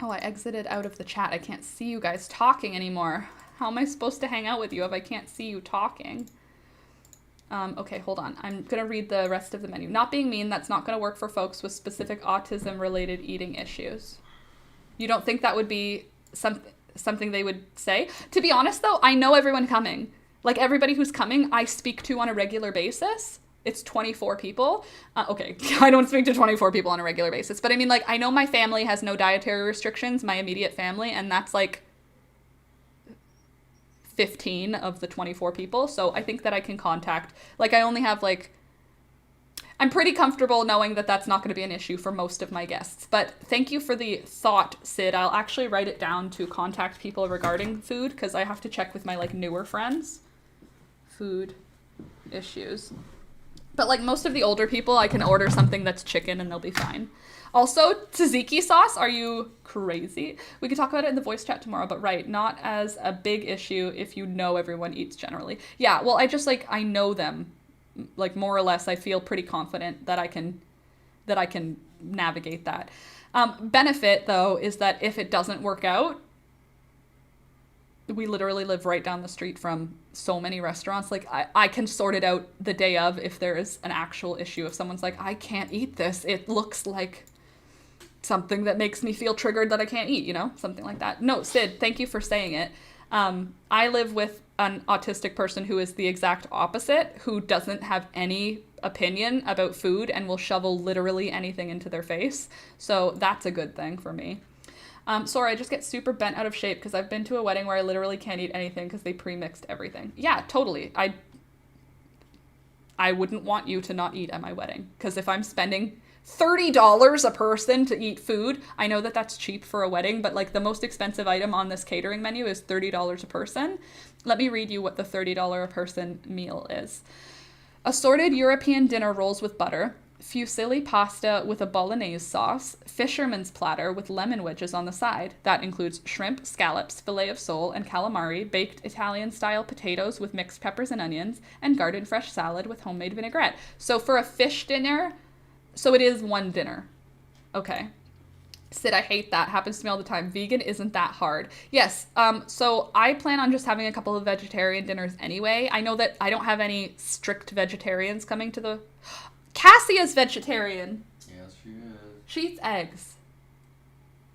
Oh, I exited out of the chat. I can't see you guys talking anymore. How am I supposed to hang out with you if I can't see you talking? Okay, hold on. I'm going to read the rest of the menu. Not being mean, that's not going to work for folks with specific autism-related eating issues. You don't think that would be something they would say? To be honest, though, I know everyone coming. Like, everybody who's coming, I speak to on a regular basis. It's 24 people. Okay, I don't speak to 24 people on a regular basis. But I mean, like, I know my family has no dietary restrictions, my immediate family, and that's, like, 15 of the 24 people. So I think that I can contact, like, I only have, like, I'm pretty comfortable knowing that that's not going to be an issue for most of my guests. But thank you for the thought, Sid. I'll actually write it down to contact people regarding food, because I have to check with my, like, newer friends. Food issues. But, like, most of the older people, I can order something that's chicken and they'll be fine. Also, tzatziki sauce, are you crazy? We could talk about it in the voice chat tomorrow, but right, not as a big issue if you know everyone eats generally. Yeah, well, I just, like, I know them. Like, more or less, I feel pretty confident that I can navigate that. Benefit, though, is that if it doesn't work out, we literally live right down the street from so many restaurants. Like, I can sort it out the day of if there is an actual issue. If someone's like, I can't eat this, it looks like something that makes me feel triggered that I can't eat, you know? Something like that. No, Sid, thank you for saying it. I live with an autistic person who is the exact opposite, who doesn't have any opinion about food and will shovel literally anything into their face. So that's a good thing for me. Sorry, I just get super bent out of shape because I've been to a wedding where I literally can't eat anything because they pre-mixed everything. Yeah, totally. I wouldn't want you to not eat at my wedding, because if I'm spending $30 a person to eat food, I know that that's cheap for a wedding, but, like, the most expensive item on this catering menu is $30 a person. Let me read you what the $30 a person meal is. Assorted European dinner rolls with butter, fusilli pasta with a bolognese sauce, fisherman's platter with lemon wedges on the side. That includes shrimp, scallops, filet of sole, and calamari, baked Italian-style potatoes with mixed peppers and onions, and garden fresh salad with homemade vinaigrette. So for a fish dinner, so it is one dinner. Okay. Sid, I hate that. Happens to me all the time. Vegan isn't that hard. Yes, so I plan on just having a couple of vegetarian dinners anyway. I know that I don't have any strict vegetarians coming to the... Cassia's vegetarian. Yes, she is. She eats eggs.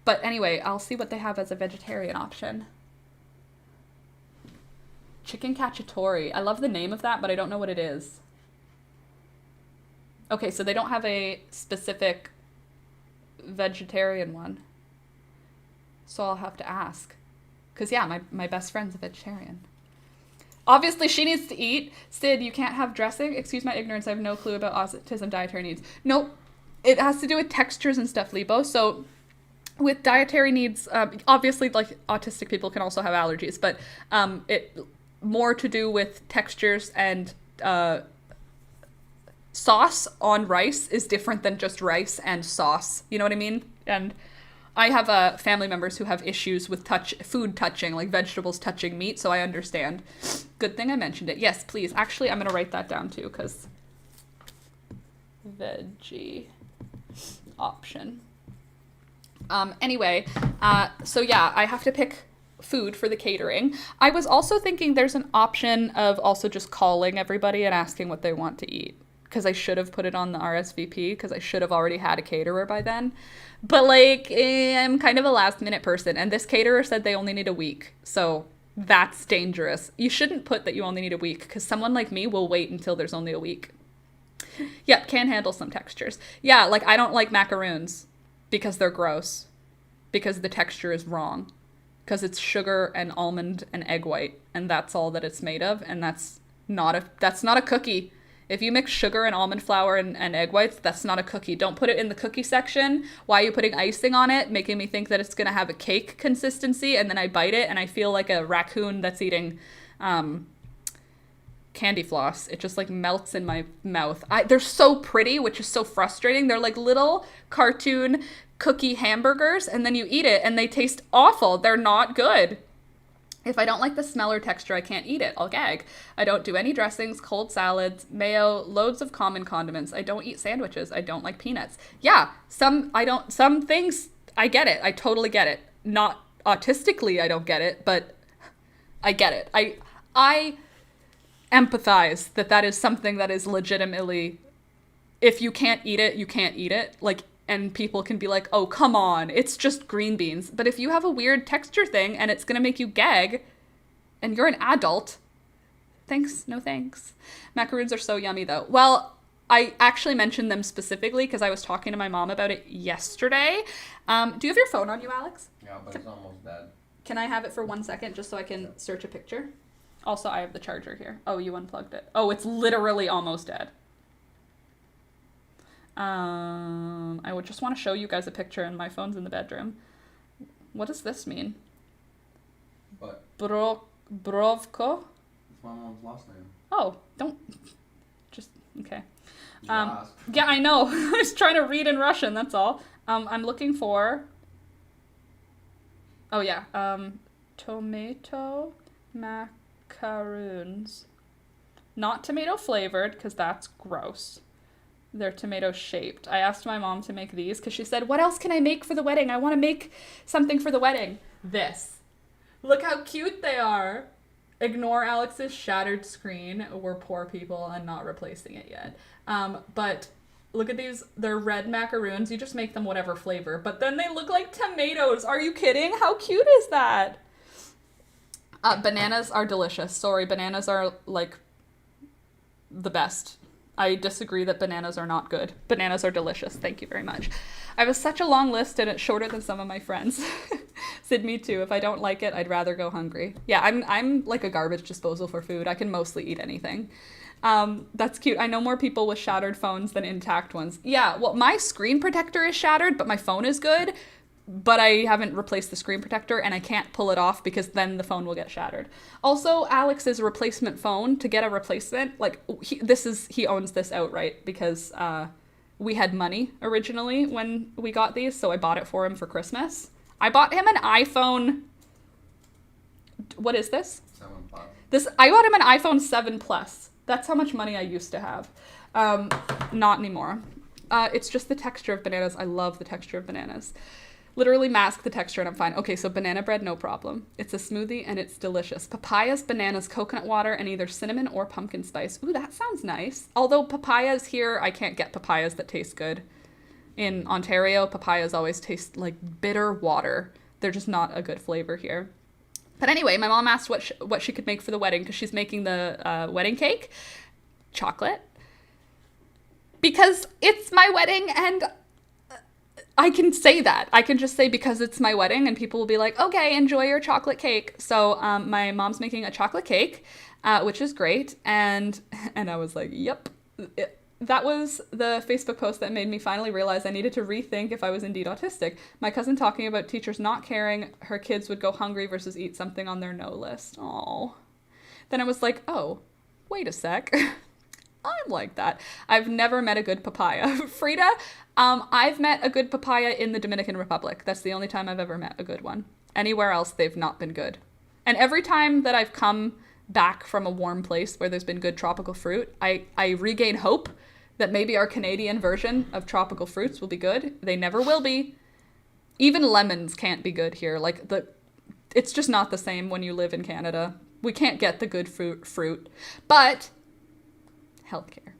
But anyway, I'll see what they have as a vegetarian option. Chicken cacciatore. I love the name of that, but I don't know what it is. Okay, so they don't have a specific vegetarian one. So I'll have to ask. Because, yeah, my best friend's a vegetarian. Obviously, she needs to eat. Sid, you can't have dressing? Excuse my ignorance, I have no clue about autism dietary needs. Nope. It has to do with textures and stuff, Libo. So with dietary needs, obviously, like, autistic people can also have allergies, but it more to do with textures, and sauce on rice is different than just rice and sauce. You know what I mean? And I have family members who have issues with food touching, like vegetables touching meat, so I understand. Good thing I mentioned it. Yes, please. Actually, I'm going to write that down too, because veggie option. Anyway, so yeah, I have to pick food for the catering. I was also thinking there's an option of also just calling everybody and asking what they want to eat, because I should have put it on the RSVP, because I should have already had a caterer by then. But, like, I'm kind of a last-minute person, and this caterer said they only need a week, so that's dangerous. You shouldn't put that you only need a week, because someone like me will wait until there's only a week. Yep, can handle some textures. Yeah, like, I don't like macaroons, because they're gross, because the texture is wrong, because it's sugar and almond and egg white, and that's all that it's made of, and that's not a cookie. If you mix sugar and almond flour and egg whites, that's not a cookie. Don't put it in the cookie section. Why are you putting icing on it? Making me think that it's going to have a cake consistency, and then I bite it and I feel like a raccoon that's eating candy floss. It just like melts in my mouth. They're so pretty, which is so frustrating. They're like little cartoon cookie hamburgers, and then you eat it and they taste awful. They're not good. If I don't like the smell or texture, I can't eat it. I'll gag. I don't do any dressings, cold salads, mayo, loads of common condiments. I don't eat sandwiches. I don't like peanuts. Yeah, some things, I get it. I totally get it. Not autistically, I don't get it, but I get it. I empathize that is something that is legitimately, if you can't eat it, you can't eat it. Like, and people can be like, oh, come on, it's just green beans. But if you have a weird texture thing and it's going to make you gag and you're an adult, thanks, no thanks. Macaroons are so yummy, though. Well, I actually mentioned them specifically because I was talking to my mom about it yesterday. Do you have your phone on you, Alex? Yeah, but it's almost dead. Can I have it for 1 second just so I can search a picture? Also, I have the charger here. Oh, you unplugged it. Oh, it's literally almost dead. I would just want to show you guys a picture, and my phone's in the bedroom. What does this mean? What? Brovko? It's my mom's last name. Oh, don't. Just, okay. You asked. Yeah, I know. I was trying to read in Russian, that's all. I'm looking for... Oh, yeah. Tomato macaroons. Not tomato flavored, because that's gross. They're tomato shaped. I asked my mom to make these because she said, what else can I make for the wedding? I want to make something for the wedding. This. Look how cute they are. Ignore Alex's shattered screen. We're poor people and not replacing it yet. But look at these. They're red macaroons. You just make them whatever flavor. But then they look like tomatoes. Are you kidding? How cute is that? Bananas are delicious. Sorry, bananas are like the best. I disagree that bananas are not good. Bananas are delicious. Thank you very much. I have such a long list and it's shorter than some of my friends. Sid, me too. If I don't like it, I'd rather go hungry. Yeah, I'm like a garbage disposal for food. I can mostly eat anything. That's cute. I know more people with shattered phones than intact ones. Yeah, well, my screen protector is shattered, but my phone is good. But I haven't replaced the screen protector and I can't pull it off because then the phone will get shattered. Also, Alex's replacement phone, to get a replacement, like he owns this outright because we had money originally when we got these, so I bought it for him for Christmas. I bought him an iPhone. What is this? 7 Plus. I bought him an iPhone 7 Plus. That's how much money I used to have. Not anymore. It's just the texture of bananas. I love the texture of bananas. Literally mask the texture and I'm fine. Okay, so banana bread, no problem. It's a smoothie and it's delicious. Papayas, bananas, coconut water, and either cinnamon or pumpkin spice. Ooh, that sounds nice. Although papayas here, I can't get papayas that taste good. In Ontario, papayas always taste like bitter water. They're just not a good flavor here. But anyway, my mom asked what she could make for the wedding because she's making the wedding cake. Chocolate. Because it's my wedding and I can say that. I can just say because it's my wedding and people will be like, okay, enjoy your chocolate cake. So my mom's making a chocolate cake, which is great. And I was like, yep. That was the Facebook post that made me finally realize I needed to rethink if I was indeed autistic. My cousin talking about teachers not caring her kids would go hungry versus eat something on their no list. Oh. Then I was like, oh, wait a sec. I'm like that. I've never met a good papaya. Frida, I've met a good papaya in the Dominican Republic. That's the only time I've ever met a good one. Anywhere else, they've not been good. And every time that I've come back from a warm place where there's been good tropical fruit, I regain hope that maybe our Canadian version of tropical fruits will be good. They never will be. Even lemons can't be good here. It's just not the same when you live in Canada. We can't get the good fruit. But healthcare.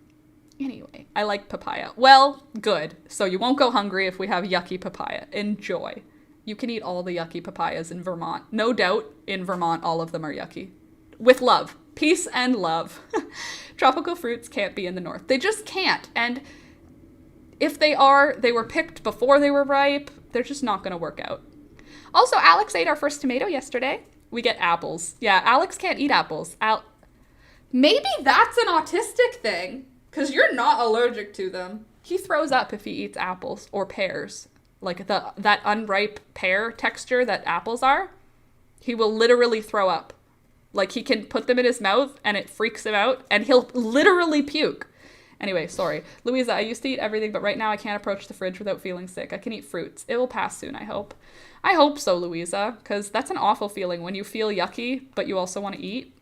Anyway, I like papaya. Well, good. So you won't go hungry if we have yucky papaya. Enjoy. You can eat all the yucky papayas in Vermont. No doubt in Vermont, all of them are yucky. With love. Peace and love. Tropical fruits can't be in the north. They just can't. And if they are, they were picked before they were ripe. They're just not going to work out. Also, Alex ate our first tomato yesterday. We get apples. Yeah, Alex can't eat apples. Maybe that's an autistic thing. Because you're not allergic to them. He throws up if he eats apples or pears. Like that unripe pear texture that apples are. He will literally throw up. Like, he can put them in his mouth and it freaks him out and he'll literally puke. Anyway, sorry. Louisa, I used to eat everything, but right now I can't approach the fridge without feeling sick. I can eat fruits. It will pass soon, I hope. I hope so, Louisa, because that's an awful feeling when you feel yucky, but you also want to eat,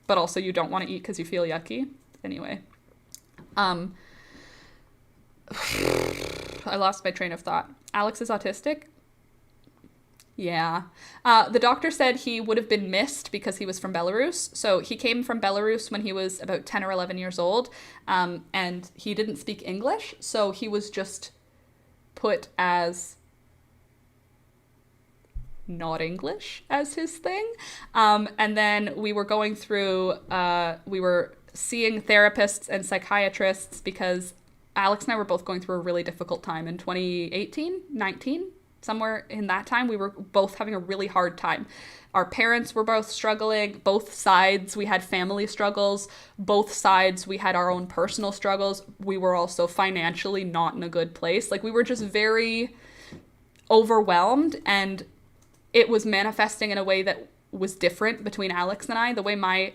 but also you don't want to eat because you feel yucky. Anyway. I lost my train of thought. Alex is autistic? Yeah. The doctor said he would have been missed because he was from Belarus. So he came from Belarus when he was about 10 or 11 years old, and he didn't speak English. So he was just put as not English as his thing. And then we were going through, we were seeing therapists and psychiatrists because Alex and I were both going through a really difficult time in 2018, 19. Somewhere in that time, we were both having a really hard time. Our parents were both struggling. Both sides, we had family struggles. Both sides, we had our own personal struggles. We were also financially not in a good place. Like, we were just very overwhelmed, and it was manifesting in a way that was different between Alex and I. The way my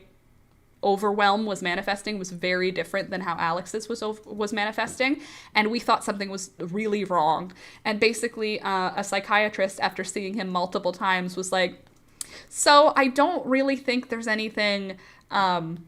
overwhelm was manifesting was very different than how Alex's was manifesting, and we thought something was really wrong. And basically a psychiatrist, after seeing him multiple times, was like, so I don't really think there's anything out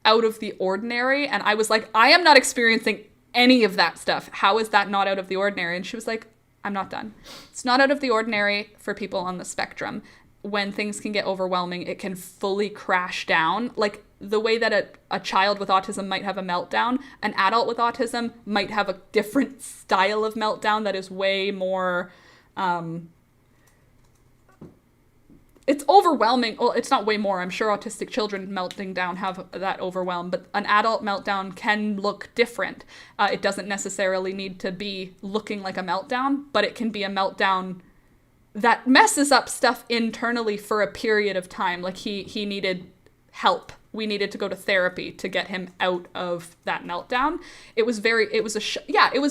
of the ordinary. And I was like, I am not experiencing any of that stuff. How is that not out of the ordinary? And she was like, I'm not done. It's not out of the ordinary for people on the spectrum. When things can get overwhelming, it can fully crash down. Like, the way that a child with autism might have a meltdown, an adult with autism might have a different style of meltdown that is way more, it's overwhelming. Well, it's not way more. I'm sure autistic children melting down have that overwhelm, but an adult meltdown can look different. It doesn't necessarily need to be looking like a meltdown, but it can be a meltdown that messes up stuff internally for a period of time. Like, he needed help. We needed to go to therapy to get him out of that meltdown. It was a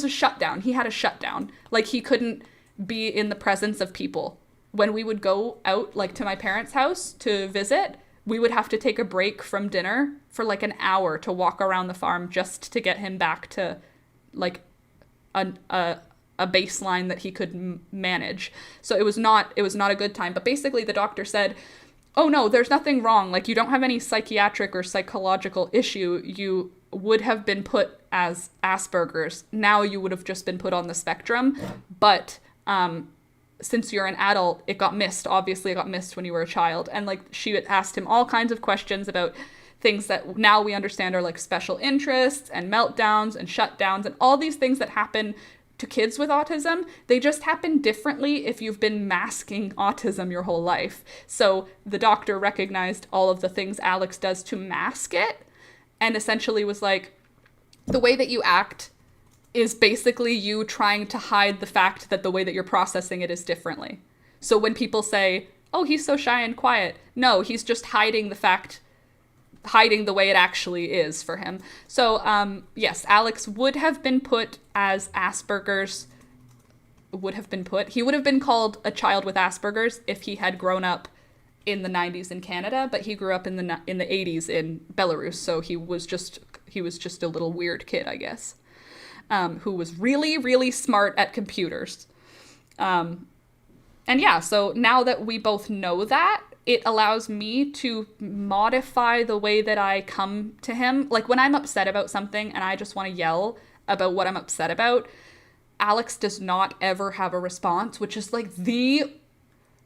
shutdown. He had a shutdown. Like, he couldn't be in the presence of people. When we would go out, like, to my parents' house to visit, we would have to take a break from dinner for like an hour to walk around the farm just to get him back to like a baseline that he could manage. So it was not a good time. But basically the doctor said, oh no, there's nothing wrong. Like, you don't have any psychiatric or psychological issue. You would have been put as Asperger's. Now you would have just been put on the spectrum. But since you're an adult, it got missed. Obviously it got missed when you were a child. And like, she had asked him all kinds of questions about things that now we understand are like special interests and meltdowns and shutdowns and all these things that happen to kids with autism. They just happen differently if you've been masking autism your whole life. So the doctor recognized all of the things Alex does to mask it and essentially was like, the way that you act is basically you trying to hide the fact that the way that you're processing it is differently. So when people say, oh, he's so shy and quiet, no, he's just hiding the way it actually is for him. So, yes, Alex would have been put as Asperger's, he would have been called a child with Asperger's if he had grown up in the 90s in Canada, but he grew up in the 80s in Belarus, so he was just a little weird kid, I guess, who was really, really smart at computers. And yeah, so now that we both know that, it allows me to modify the way that I come to him. Like, when I'm upset about something and I just want to yell about what I'm upset about, Alex does not ever have a response, which is like the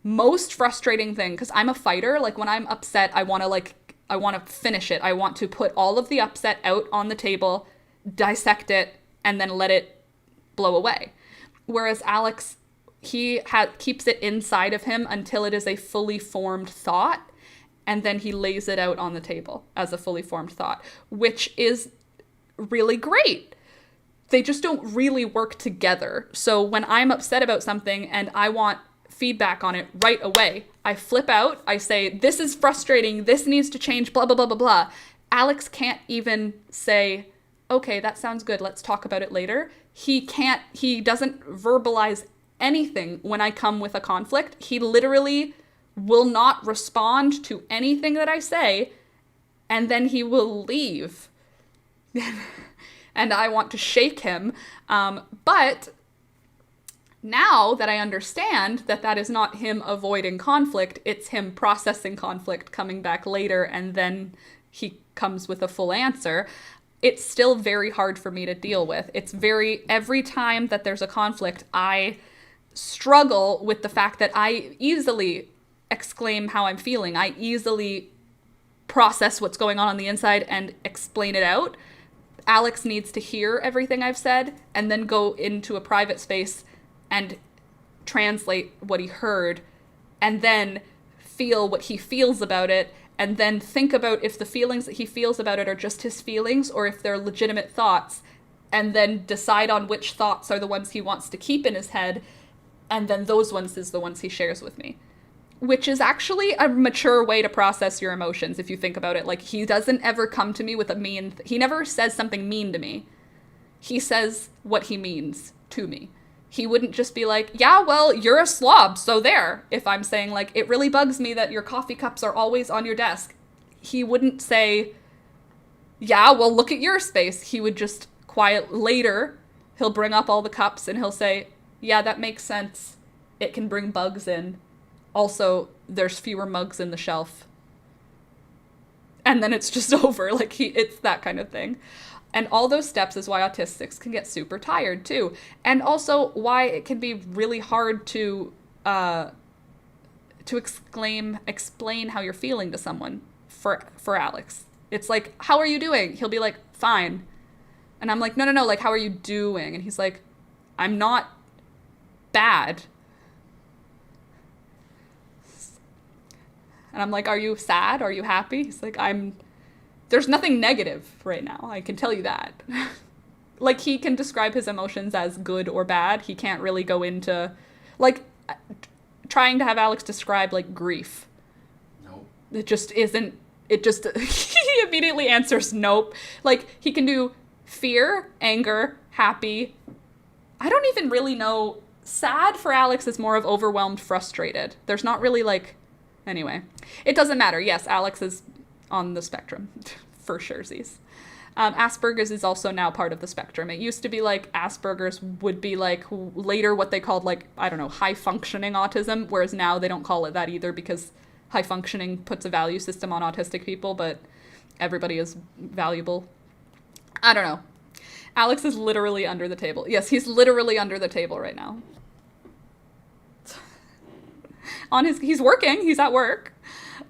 most frustrating thing, because I'm a fighter. Like, when I'm upset, I want to finish it. I want to put all of the upset out on the table, dissect it, and then let it blow away. Whereas Alex, he keeps it inside of him until it is a fully formed thought, and then he lays it out on the table as a fully formed thought, which is really great. They just don't really work together. So when I'm upset about something and I want feedback on it right away, I flip out, I say, this is frustrating, this needs to change, blah, blah, blah, blah, blah. Alex can't even say, okay, that sounds good. Let's talk about it later. He doesn't verbalize anything when I come with a conflict. He literally will not respond to anything that I say, and then he will leave. And I want to shake him. But now that I understand that that is not him avoiding conflict, it's him processing conflict, coming back later, and then he comes with a full answer, it's still very hard for me to deal with. Every time that there's a conflict, I struggle with the fact that I easily exclaim how I'm feeling. I easily process what's going on the inside and explain it out. Alex needs to hear everything I've said and then go into a private space and translate what he heard and then feel what he feels about it and then think about if the feelings that he feels about it are just his feelings or if they're legitimate thoughts, and then decide on which thoughts are the ones he wants to keep in his head, and then those ones is the ones he shares with me. Which is actually a mature way to process your emotions, if you think about it. Like, he doesn't ever come to me with a mean... he never says something mean to me. He says what he means to me. He wouldn't just be like, yeah, well, you're a slob, so there. If I'm saying, like, it really bugs me that your coffee cups are always on your desk. He wouldn't say, yeah, well, look at your space. He would just later, he'll bring up all the cups and he'll say, yeah, that makes sense. It can bring bugs in. Also, there's fewer mugs in the shelf. And then it's just over. Like, it's that kind of thing. And all those steps is why autistics can get super tired, too. And also why it can be really hard to explain how you're feeling to someone for Alex. It's like, how are you doing? He'll be like, fine. And I'm like, no, like, how are you doing? And he's like, I'm not bad. And I'm like, are you sad? Are you happy? He's like, there's nothing negative right now. I can tell you that. Like, he can describe his emotions as good or bad. He can't really go into, like, trying to have Alex describe, like, grief. Nope. It just isn't, he immediately answers nope. Like, he can do fear, anger, happy. I don't even really know. Sad for Alex is more of overwhelmed, frustrated. There's not really, like, anyway. It doesn't matter. Yes, Alex is on the spectrum, for surezies. Asperger's is also now part of the spectrum. It used to be like Asperger's would be like later what they called, like, I don't know, high functioning autism, whereas now they don't call it that either because high functioning puts a value system on autistic people, but everybody is valuable. I don't know. Alex is literally under the table. Yes, he's literally under the table right now. He's working, he's at work.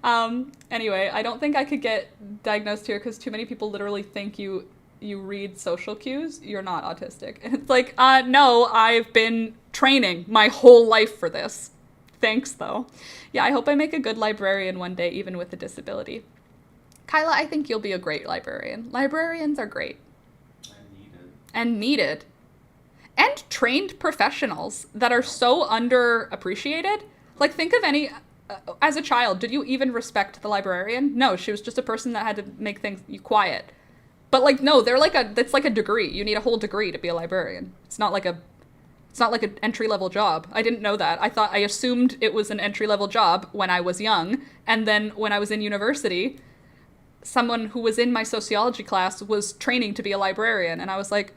Anyway, I don't think I could get diagnosed here because too many people literally think you read social cues. You're not autistic. And it's like, no, I've been training my whole life for this. Thanks, though. Yeah, I hope I make a good librarian one day, even with a disability. Kyla, I think you'll be a great librarian. Librarians are great. And needed. And trained professionals that are so underappreciated. Like, think of any... as a child, did you even respect the librarian? No, she was just a person that had to make things quiet. But, like, no, it's like a degree. You need a whole degree to be a librarian. It's not like an entry-level job. I didn't know that. I assumed it was an entry-level job when I was young. And then when I was in university, someone who was in my sociology class was training to be a librarian. And I was like,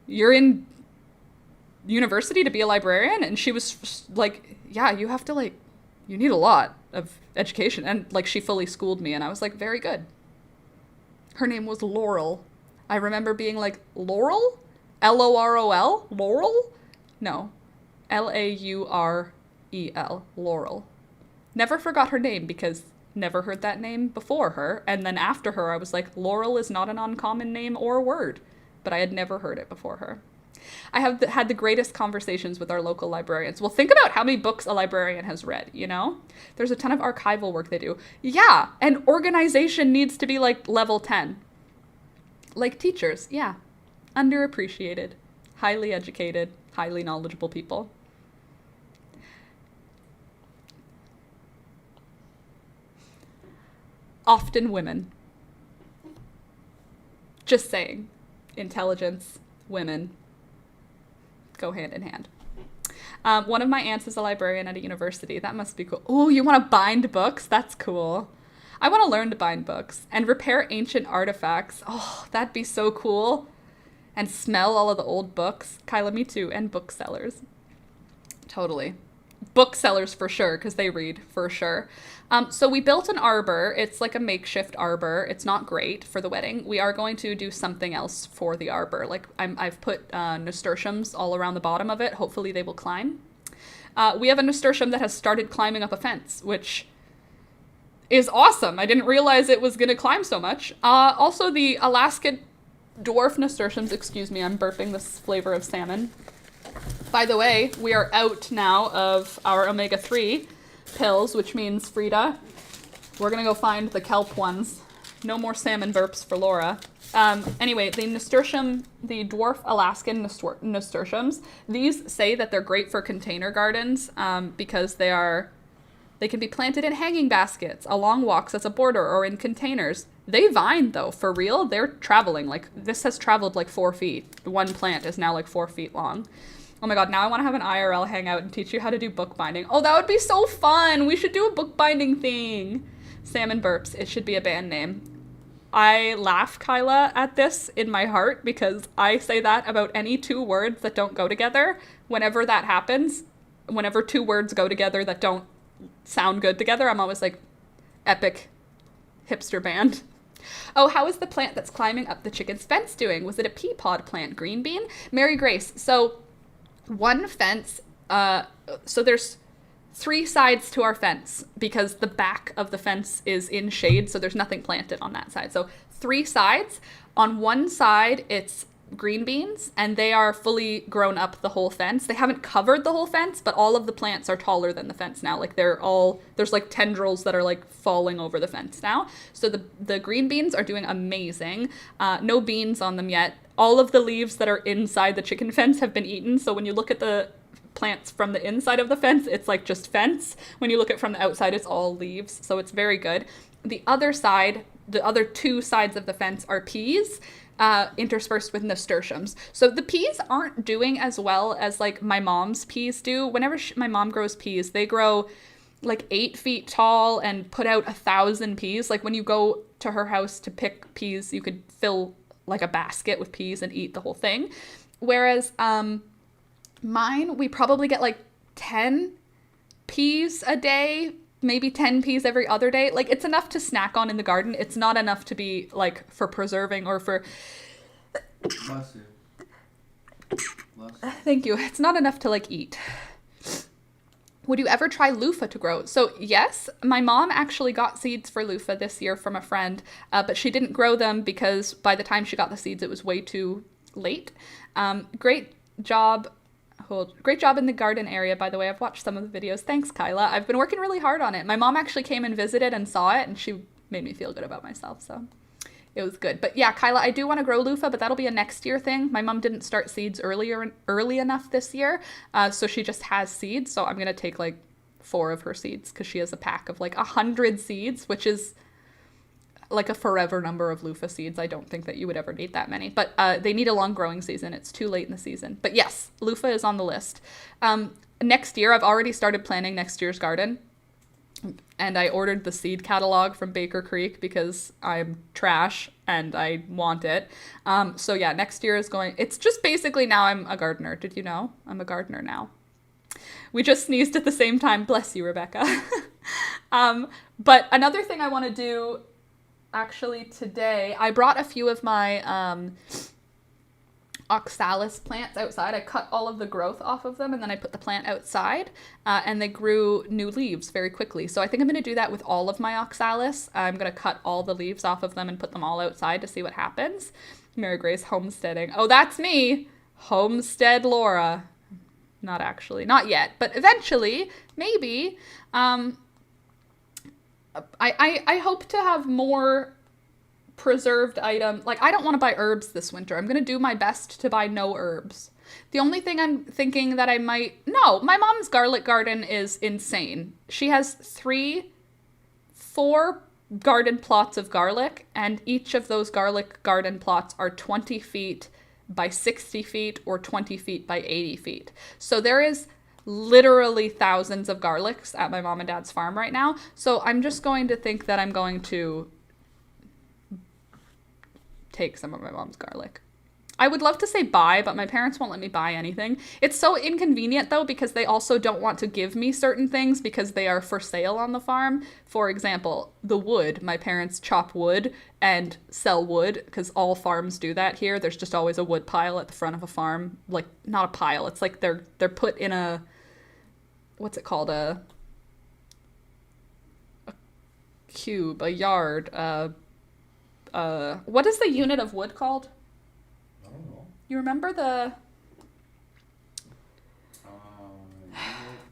you're in university to be a librarian? And she was like, yeah, you have to, like, you need a lot of education. And, like, she fully schooled me, and I was like, very good. Her name was Laurel. I remember being like, Laurel? L-O-R-O-L? Laurel? No. L-A-U-R-E-L. Laurel. Never forgot her name because never heard that name before her. And then after her, I was like, Laurel is not an uncommon name or word. But I had never heard it before her. I have had the greatest conversations with our local librarians. Well, think about how many books a librarian has read, you know? There's a ton of archival work they do. Yeah, and organization needs to be like level 10. Like teachers, yeah. Underappreciated, highly educated, highly knowledgeable people. Often women. Just saying. Intelligence, women, go hand in hand. One of my aunts is a librarian at a university. That must be cool. Oh, you want to bind books? That's cool. I want to learn to bind books and repair ancient artifacts. Oh, that'd be so cool. And smell all of the old books. Kyla, me too. And booksellers. Totally. Booksellers for sure, because they read for sure. So we built an arbor. It's like a makeshift arbor. It's not great for the wedding. We are going to do something else for the arbor. Like I've put nasturtiums all around the bottom of it. Hopefully they will climb. We have a nasturtium that has started climbing up a fence, which is awesome. I didn't realize it was going to climb so much. Also, the Alaskan dwarf nasturtiums, excuse me, I'm burping this flavor of salmon. By the way, we are out now of our omega-3 pills, which means, Frida, we're going to go find the kelp ones. No more salmon burps for Laura. Anyway, the nasturtium, the dwarf Alaskan nasturtiums, these say that they're great for container gardens because they can be planted in hanging baskets, along walks as a border, or in containers. They vine, though, for real. They're traveling. Like, this has traveled like 4 feet. One plant is now like 4 feet long. Oh my god, now I want to have an IRL hangout and teach you how to do bookbinding. Oh, that would be so fun! We should do a bookbinding thing! Salmon burps. It should be a band name. I laugh, Kyla, at this in my heart because I say that about any 2 words that don't go together. Whenever that happens, whenever 2 words go together that don't sound good together, I'm always like, epic hipster band. Oh, how is the plant that's climbing up the chicken's fence doing? Was it a pea pod plant? Green bean? Mary Grace. So one fence, so there's 3 sides to our fence because the back of the fence is in shade, so there's nothing planted on that side. So 3 sides. On one side, it's green beans, and they are fully grown up the whole fence. They haven't covered the whole fence, but all of the plants are taller than the fence now. Like there's like tendrils that are like falling over the fence now. So the green beans are doing amazing. No beans on them yet. All of the leaves that are inside the chicken fence have been eaten. So when you look at the plants from the inside of the fence, it's like just fence. When you look at it from the outside, it's all leaves. So it's very good. The other side, the other 2 sides of the fence are peas, interspersed with nasturtiums. So the peas aren't doing as well as like my mom's peas do. Whenever my mom grows peas, they grow like 8 feet tall and put out 1,000 peas. Like when you go to her house to pick peas, you could fill like a basket with peas and eat the whole thing. Whereas mine, we probably get like 10 peas a day, maybe 10 peas every other day. Like, it's enough to snack on in the garden. It's not enough to be like for preserving or for... Bless you. Bless you. Thank you. It's not enough to like eat. Would you ever try loofah to grow? So yes, my mom actually got seeds for loofah this year from a friend, but she didn't grow them because by the time she got the seeds, it was way too late. Great job in the garden area, by the way. I've watched some of the videos. Thanks, Kyla. I've been working really hard on it. My mom actually came and visited and saw it, and she made me feel good about myself, so it was good. But yeah, Kyla, I do want to grow loofah, but that'll be a next year thing. My mom didn't start seeds early enough this year, so she just has seeds. So I'm going to take like 4 of her seeds because she has a pack of like 100 seeds, which is like a forever number of loofah seeds. I don't think that you would ever need that many, but they need a long growing season. It's too late in the season. But yes, loofah is on the list. Next year, I've already started planning next year's garden. And I ordered the seed catalog from Baker Creek because I'm trash and I want it. So yeah, next year is going... It's just basically now I'm a gardener. Did you know? I'm a gardener now. We just sneezed at the same time. Bless you, Rebecca. But another thing I want to do... Actually, today, I brought a few of my oxalis plants outside. I cut all of the growth off of them, and then I put the plant outside, and they grew new leaves very quickly. So I think I'm going to do that with all of my oxalis. I'm going to cut all the leaves off of them and put them all outside to see what happens. Mary Grace homesteading. Oh, that's me! Homestead Laura. Not actually. Not yet, but eventually, maybe. I hope to have more preserved items. Like, I don't want to buy herbs this winter. I'm going to do my best to buy no herbs. The only thing I'm thinking that I might... No, my mom's garlic garden is insane. She has 4 garden plots of garlic, and each of those garlic garden plots are 20 feet by 60 feet or 20 feet by 80 feet. So there is literally thousands of garlics at my mom and dad's farm right now. So I'm just going to think that I'm going to take some of my mom's garlic. I would love to say buy, but my parents won't let me buy anything. It's so inconvenient, though, because they also don't want to give me certain things because they are for sale on the farm. For example, the wood. My parents chop wood and sell wood because all farms do that here. There's just always a wood pile at the front of a farm. Like, not a pile. It's like they're put in a... What's it called? A cube, a yard, what is the unit of wood called? I don't know. You remember the...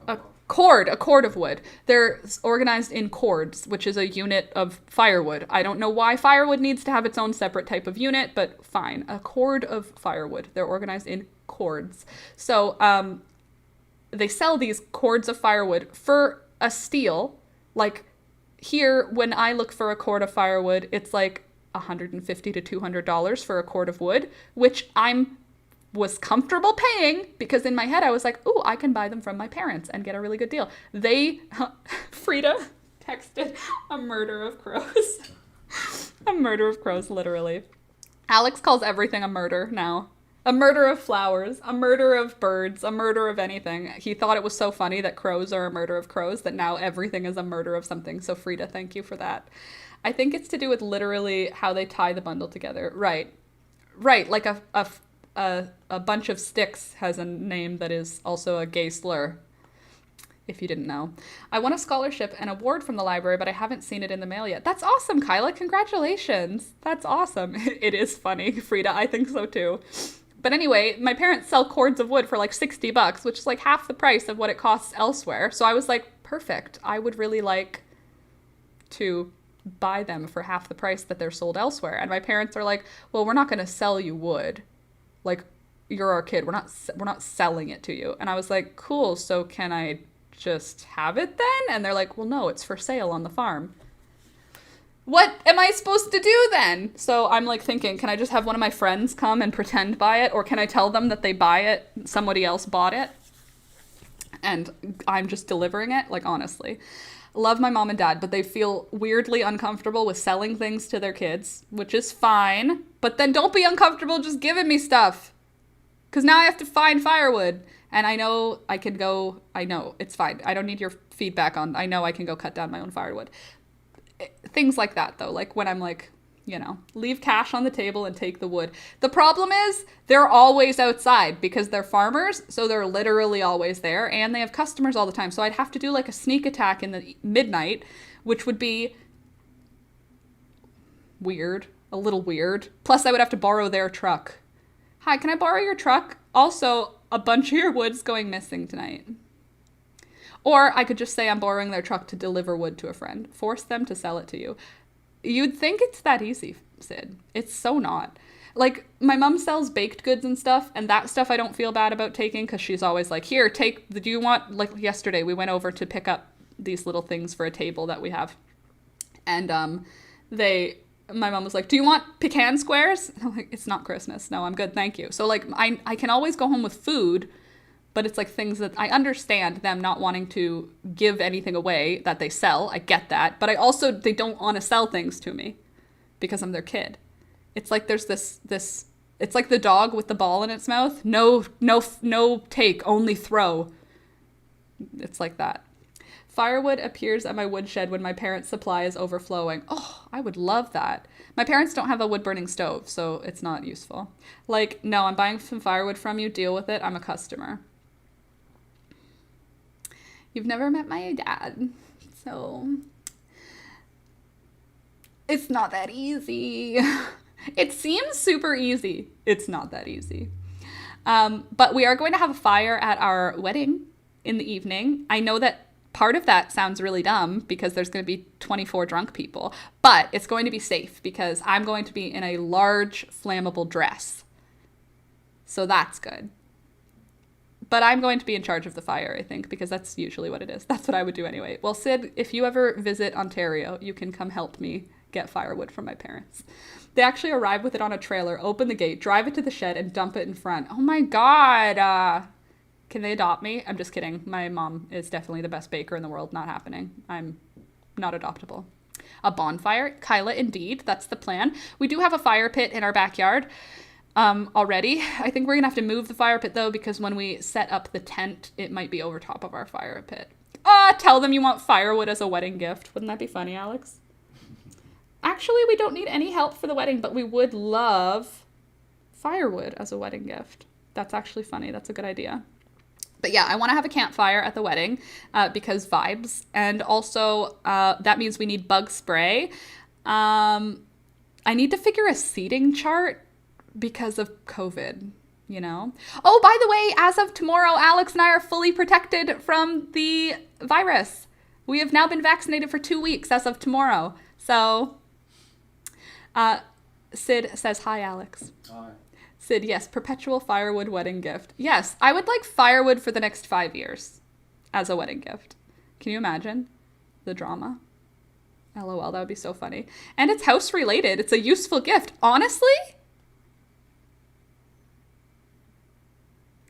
A cord of wood. They're organized in cords, which is a unit of firewood. I don't know why firewood needs to have its own separate type of unit, but fine. A cord of firewood. They're organized in cords. So, they sell these cords of firewood for a steal. Like, here, when I look for a cord of firewood, it's like $150 to $200 for a cord of wood, which was comfortable paying because in my head I was like, ooh, I can buy them from my parents and get a really good deal. Frida texted a murder of crows. A murder of crows, literally. Alex calls everything a murder now. A murder of flowers, a murder of birds, a murder of anything. He thought it was so funny that crows are a murder of crows that now everything is a murder of something. So Frida, thank you for that. I think it's to do with literally how they tie the bundle together. Right. Like a bunch of sticks has a name that is also a gay slur, if you didn't know. I won a scholarship and award from the library, but I haven't seen it in the mail yet. That's awesome, Kyla. Congratulations. That's awesome. It is funny, Frida. I think so too. But anyway, my parents sell cords of wood for like $60, which is like half the price of what it costs elsewhere. So I was like, perfect. I would really like to buy them for half the price that they're sold elsewhere. And my parents are like, well, we're not going to sell you wood. Like, you're our kid. We're not selling it to you. And I was like, cool. So can I just have it then? And they're like, well, no, it's for sale on the farm. What am I supposed to do then? So I'm like thinking, can I just have one of my friends come and pretend buy it? Or can I tell them that they buy it, somebody else bought it, and I'm just delivering it? Like, honestly. Love my mom and dad, but they feel weirdly uncomfortable with selling things to their kids, which is fine. But then don't be uncomfortable just giving me stuff. Because now I have to find firewood. And I know it's fine. I don't need your feedback on, I know I can go cut down my own firewood. Things like that, though. Like when I'm like, leave cash on the table and take the wood. The problem is they're always outside because they're farmers. So they're literally always there and they have customers all the time. So I'd have to do like a sneak attack in the midnight, which would be weird, a little weird. Plus I would have to borrow their truck. Hi, can I borrow your truck? Also, a bunch of your wood's going missing tonight. Or I could just say I'm borrowing their truck to deliver wood to a friend. Force them to sell it to you. You'd think it's that easy, Sid. It's so not. Like, my mom sells baked goods and stuff, and that stuff I don't feel bad about taking because she's always like, here, do you want, like yesterday, we went over to pick up these little things for a table that we have. And my mom was like, do you want pecan squares? And I'm like, it's not Christmas. No, I'm good, thank you. So, like, I can always go home with food, but it's like things that I understand them not wanting to give anything away that they sell. I get that. But they don't want to sell things to me because I'm their kid. It's like there's this, it's like the dog with the ball in its mouth. No take, only throw. It's like that. Firewood appears at my woodshed when my parents' supply is overflowing. Oh, I would love that. My parents don't have a wood-burning stove, so it's not useful. Like, no, I'm buying some firewood from you. Deal with it. I'm a customer. You've never met my dad, so it's not that easy. It seems super easy. It's not that easy. But we are going to have a fire at our wedding in the evening. I know that part of that sounds really dumb because there's going to be 24 drunk people, but it's going to be safe because I'm going to be in a large flammable dress. So that's good. But I'm going to be in charge of the fire, I think, because that's usually what it is. That's what I would do anyway. Well, Sid, if you ever visit Ontario, you can come help me get firewood from my parents. They actually arrive with it on a trailer, open the gate, drive it to the shed, and dump it in front. Oh my God. Can they adopt me? I'm just kidding. My mom is definitely the best baker in the world. Not happening. I'm not adoptable. A bonfire? Kyla, indeed. That's the plan. We do have a fire pit in our backyard already. I think we're going to have to move the fire pit, though, because when we set up the tent, it might be over top of our fire pit. Tell them you want firewood as a wedding gift. Wouldn't that be funny, Alex? Actually, we don't need any help for the wedding, but we would love firewood as a wedding gift. That's actually funny. That's a good idea. But yeah, I want to have a campfire at the wedding because vibes. And also, that means we need bug spray. I need to figure a seating chart because of COVID, you know? Oh, by the way, as of tomorrow, Alex and I are fully protected from the virus. We have now been vaccinated for 2 weeks as of tomorrow. So, Sid says, hi, Alex. Hi. Sid, yes, perpetual firewood wedding gift. Yes, I would like firewood for the next 5 years as a wedding gift. Can you imagine the drama? LOL, that would be so funny. And it's house related. It's a useful gift. Honestly,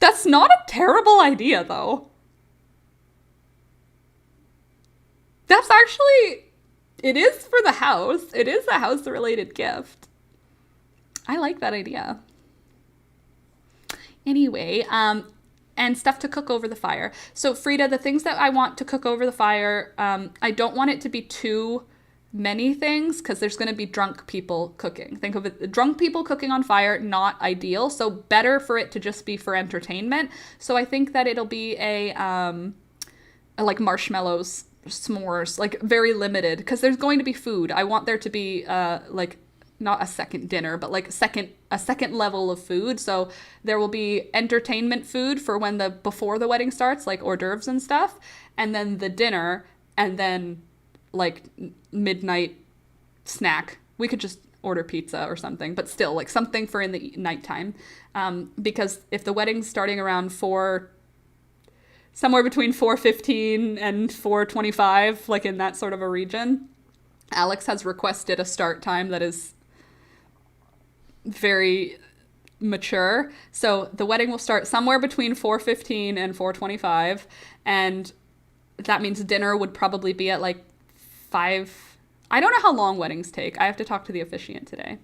that's not a terrible idea, though. That's actually, it is for the house. It is a house related gift. I like that idea. Anyway, and stuff to cook over the fire. So Frida, the things that I want to cook over the fire, I don't want it to be too many things because there's going to be drunk people cooking. Think of it, drunk people cooking on fire, not ideal. So better for it to just be for entertainment. So I think that it'll be a like marshmallows, s'mores, like very limited because there's going to be food. I want there to be like not a second dinner, but like a second level of food. So there will be entertainment food for when before the wedding starts, like hors d'oeuvres and stuff, and then the dinner, and then like midnight snack. We could just order pizza or something, but still like something for in the nighttime. Because if the wedding's starting around somewhere between 4:15 and 4:25, like in that sort of a region, Alex has requested a start time that is very mature. So the wedding will start somewhere between 4:15 and 4:25, and that means dinner would probably be at like 5. I don't know how long weddings take. I have to talk to the officiant today.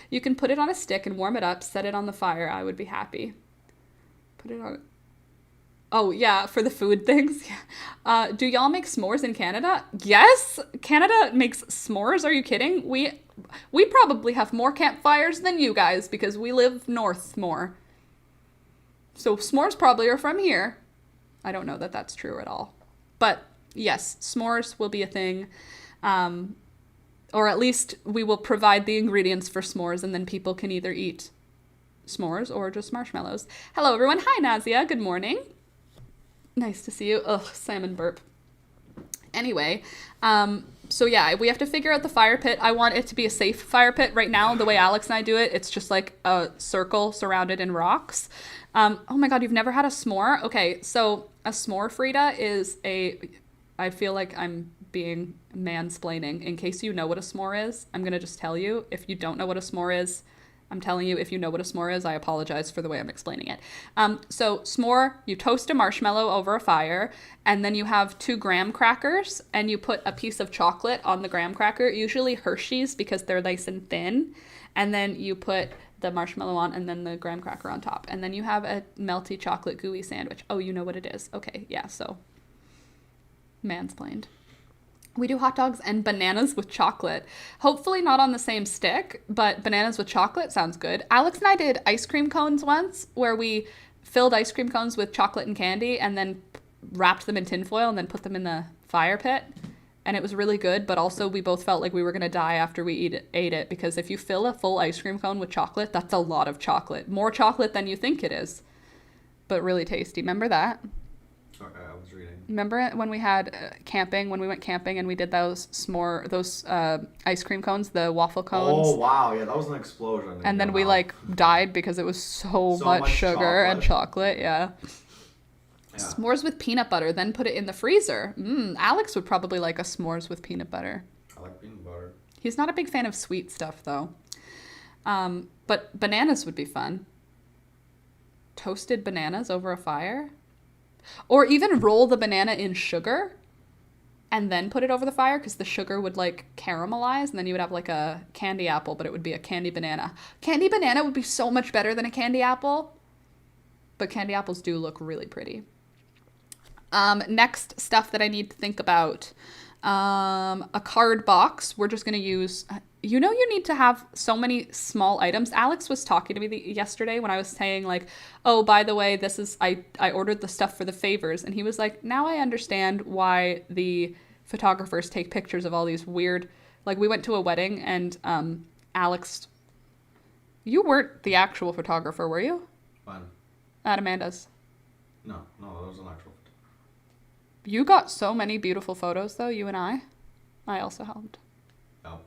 You can put it on a stick and warm it up, set it on the fire. I would be happy. Put it on. Oh, yeah, for the food things. Do y'all make s'mores in Canada? Yes, Canada makes s'mores. Are you kidding? We probably have more campfires than you guys because we live north more. So s'mores probably are from here. I don't know that that's true at all. But yes, s'mores will be a thing. Or at least we will provide the ingredients for s'mores and then people can either eat s'mores or just marshmallows. Hello, everyone. Hi, Nazia. Good morning. Nice to see you. Ugh, salmon burp. Anyway, so yeah, we have to figure out the fire pit. I want it to be a safe fire pit. Right now, the way Alex and I do it, it's just like a circle surrounded in rocks. Oh my God, you've never had a s'more? Okay, so a s'more, Frida, I feel like I'm being mansplaining. In case you know what a s'more is, I'm going to just tell you. If you don't know what a s'more is, I'm telling you, if you know what a s'more is, I apologize for the way I'm explaining it. So s'more, you toast a marshmallow over a fire, and then you have 2 graham crackers, and you put a piece of chocolate on the graham cracker, usually Hershey's because they're nice and thin, and then you put the marshmallow on and then the graham cracker on top, and then you have a melty chocolate gooey sandwich. Oh, you know what it is. Okay, yeah, so mansplained. We do hot dogs and bananas with chocolate. Hopefully not on the same stick, but bananas with chocolate sounds good. Alex and I did ice cream cones once where we filled ice cream cones with chocolate and candy and then wrapped them in tinfoil and then put them in the fire pit. And it was really good, but also we both felt like we were going to die after we ate it because if you fill a full ice cream cone with chocolate, that's a lot of chocolate. More chocolate than you think it is, but really tasty. Remember that? I was reading. Remember when we had when we went camping and we did those ice cream cones, the waffle cones? Oh, wow. Yeah, that was an explosion. And then we like died because it was so much sugar and chocolate. Yeah. Yeah. S'mores with peanut butter, then put it in the freezer. Alex would probably like a s'mores with peanut butter. I like peanut butter. He's not a big fan of sweet stuff, though. But bananas would be fun. Toasted bananas over a fire. Or even roll the banana in sugar and then put it over the fire, because the sugar would like caramelize, and then you would have like a candy apple, but it would be a candy banana. Candy banana would be so much better than a candy apple. But candy apples do look really pretty. Next stuff that I need to think about. A card box. We're just going to use... You know, you need to have so many small items. Alex was talking to me yesterday when I was saying like, oh, by the way, this is... I ordered the stuff for the favors. And he was like, now I understand why the photographers take pictures of all these weird... Like, we went to a wedding and Alex... You weren't the actual photographer, were you? Fun. At Amanda's. No, that was an actual. You got so many beautiful photos, though, you and I. I also helped. Oh.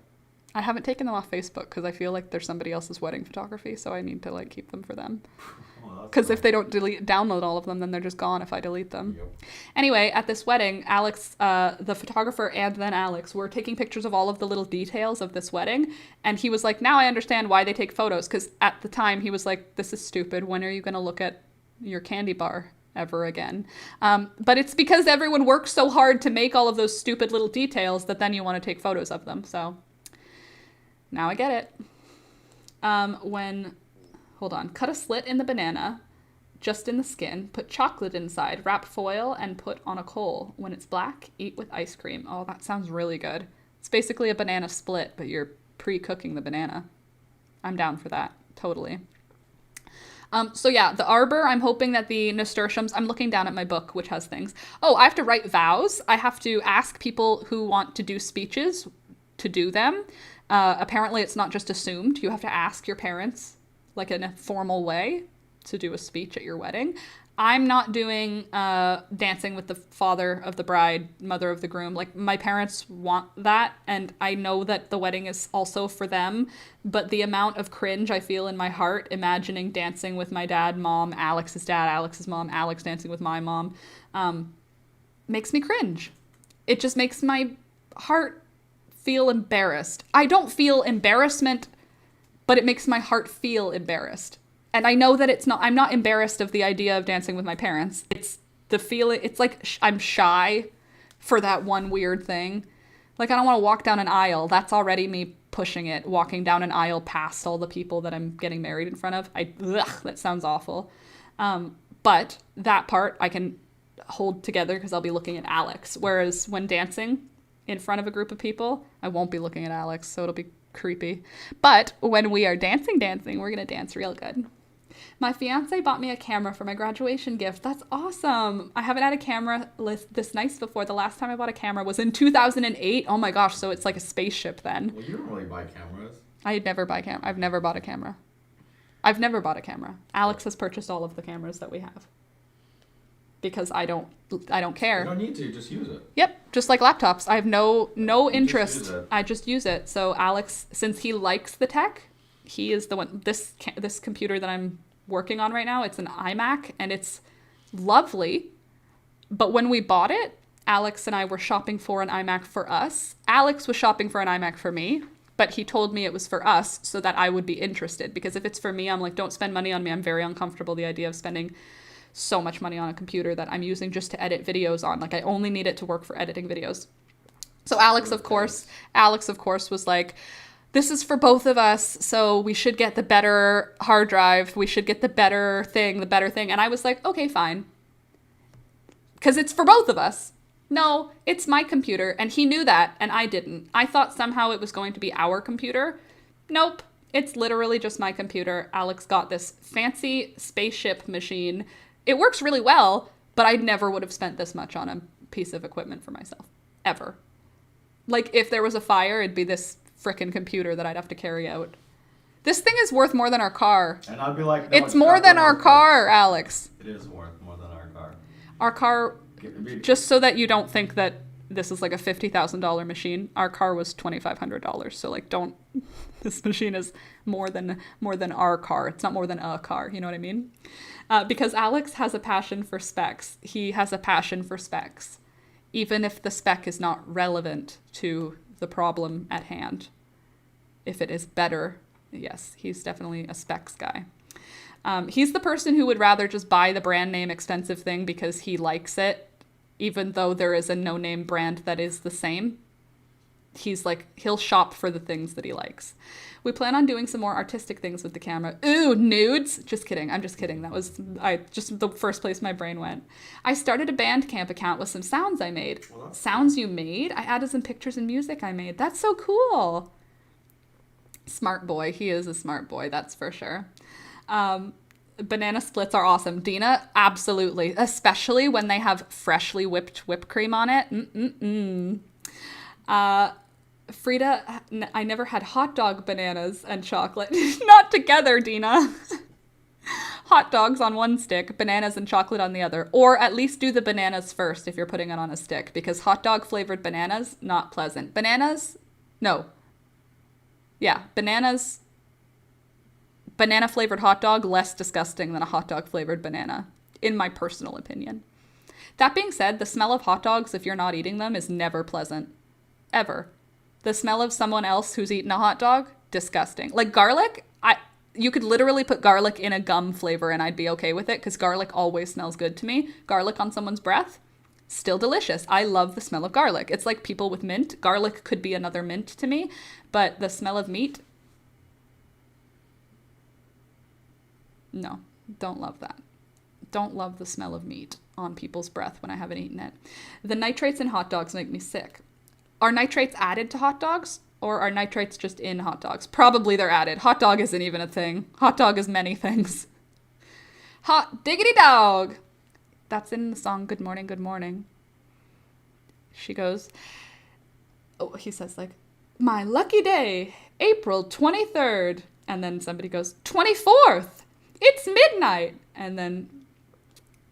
I haven't taken them off Facebook because I feel like there's somebody else's wedding photography, so I need to like keep them for them. Because if they don't download all of them, then they're just gone if I delete them. Yep. Anyway, at this wedding, Alex, the photographer, and then Alex were taking pictures of all of the little details of this wedding. And he was like, now I understand why they take photos. Because at the time, he was like, this is stupid. When are you going to look at your candy bar ever again? But it's because everyone works so hard to make all of those stupid little details that then you want to take photos of them. So now I get it. Hold on, cut a slit in the banana, just in the skin, put chocolate inside, wrap foil, and put on a coal. When it's black, eat with ice cream. Oh, that sounds really good. It's basically a banana split, but you're pre-cooking the banana. I'm down for that, totally. So yeah, the arbor, I'm hoping that the nasturtiums, I'm looking down at my book, which has things. Oh, I have to write vows. I have to ask people who want to do speeches to do them. Apparently it's not just assumed. You have to ask your parents, like in a formal way, to do a speech at your wedding. I'm not doing dancing with the father of the bride, mother of the groom. Like, my parents want that, and I know that the wedding is also for them, but the amount of cringe I feel in my heart imagining dancing with my dad, mom, Alex's dad, Alex's mom, Alex dancing with my mom, makes me cringe. It just makes my heart feel embarrassed. I don't feel embarrassment, but it makes my heart feel embarrassed. And I know that I'm not embarrassed of the idea of dancing with my parents. It's the feeling, it's like I'm shy for that one weird thing. Like, I don't want to walk down an aisle. That's already me pushing it, walking down an aisle past all the people that I'm getting married in front of. That sounds awful. But that part I can hold together because I'll be looking at Alex. Whereas when dancing in front of a group of people, I won't be looking at Alex, so it'll be creepy. But when we are dancing, we're going to dance real good. My fiance bought me a camera for my graduation gift. That's awesome. I haven't had a camera this nice before. The last time I bought a camera was in 2008. Oh my gosh, so it's like a spaceship then. Well, you don't really buy cameras. I've never bought a camera. I've never bought a camera. Alex has purchased all of the cameras that we have. Because I don't care. You don't need to, just use it. Yep, just like laptops. I have no interest. Just use it. I just use it. So Alex, since he likes the tech, he is the one. This computer that I'm working on right now, it's an iMac, and it's lovely. But when we bought it, Alex and I were shopping for an iMac for us. Alex was shopping for an iMac for me, but he told me it was for us so that I would be interested. Because if it's for me, I'm like, don't spend money on me. I'm very uncomfortable the idea of spending so much money on a computer that I'm using just to edit videos on. Like, I only need it to work for editing videos. So Alex, of course, was like, this is for both of us, so we should get the better hard drive. We should get the better thing. And I was like, okay, fine. Because it's for both of us. No, it's my computer, and he knew that, and I didn't. I thought somehow it was going to be our computer. Nope, it's literally just my computer. Alex got this fancy spaceship machine. It works really well, but I never would have spent this much on a piece of equipment for myself. Ever. Like, if there was a fire, it'd be this frickin' computer that I'd have to carry out. This thing is worth more than our car. And I'd be like, no, it's more than our car, Alex. It is worth more than our car. Our car, just so that you don't think that this is like a $50,000 machine. Our car was $2,500. So like, don't, this machine is more than our car. It's not more than a car. You know what I mean? Because Alex has a passion for specs. He has a passion for specs, even if the spec is not relevant to the problem at hand. If it is better, yes, he's definitely a specs guy. He's the person who would rather just buy the brand name expensive thing because he likes it, even though there is a no-name brand that is the same. He's like, he'll shop for the things that he likes. We plan on doing some more artistic things with the camera. Ooh, nudes. Just kidding. I'm just kidding. That was just the first place my brain went. I started a Bandcamp account with some sounds I made. Well, sounds you made? I added some pictures and music I made. That's so cool. Smart boy. He is a smart boy. That's for sure. Banana splits are awesome. Dina, absolutely. Especially when they have freshly whipped whipped cream on it. Frida, I never had hot dog bananas and chocolate. Not together, Dina. Hot dogs on one stick, bananas and chocolate on the other. Or at least do the bananas first if you're putting it on a stick. Because hot dog flavored bananas, not pleasant. Bananas? No. Yeah, bananas. Banana flavored hot dog, less disgusting than a hot dog flavored banana, in my personal opinion. That being said, the smell of hot dogs, if you're not eating them, is never pleasant. Ever. The smell of someone else who's eaten a hot dog, disgusting. Like garlic, you could literally put garlic in a gum flavor and I'd be okay with it because garlic always smells good to me. Garlic on someone's breath, still delicious. I love the smell of garlic. It's like people with mint. Garlic could be another mint to me, but the smell of meat, no, don't love that. Don't love the smell of meat on people's breath when I haven't eaten it. The nitrates in hot dogs make me sick. Are nitrates added to hot dogs or are nitrates just in hot dogs? Probably they're added. Hot dog isn't even a thing. Hot dog is many things. Hot diggity dog. That's in the song Good Morning, Good Morning. She goes, oh, he says like, my lucky day, April 23rd. And then somebody goes, 24th. It's midnight. And then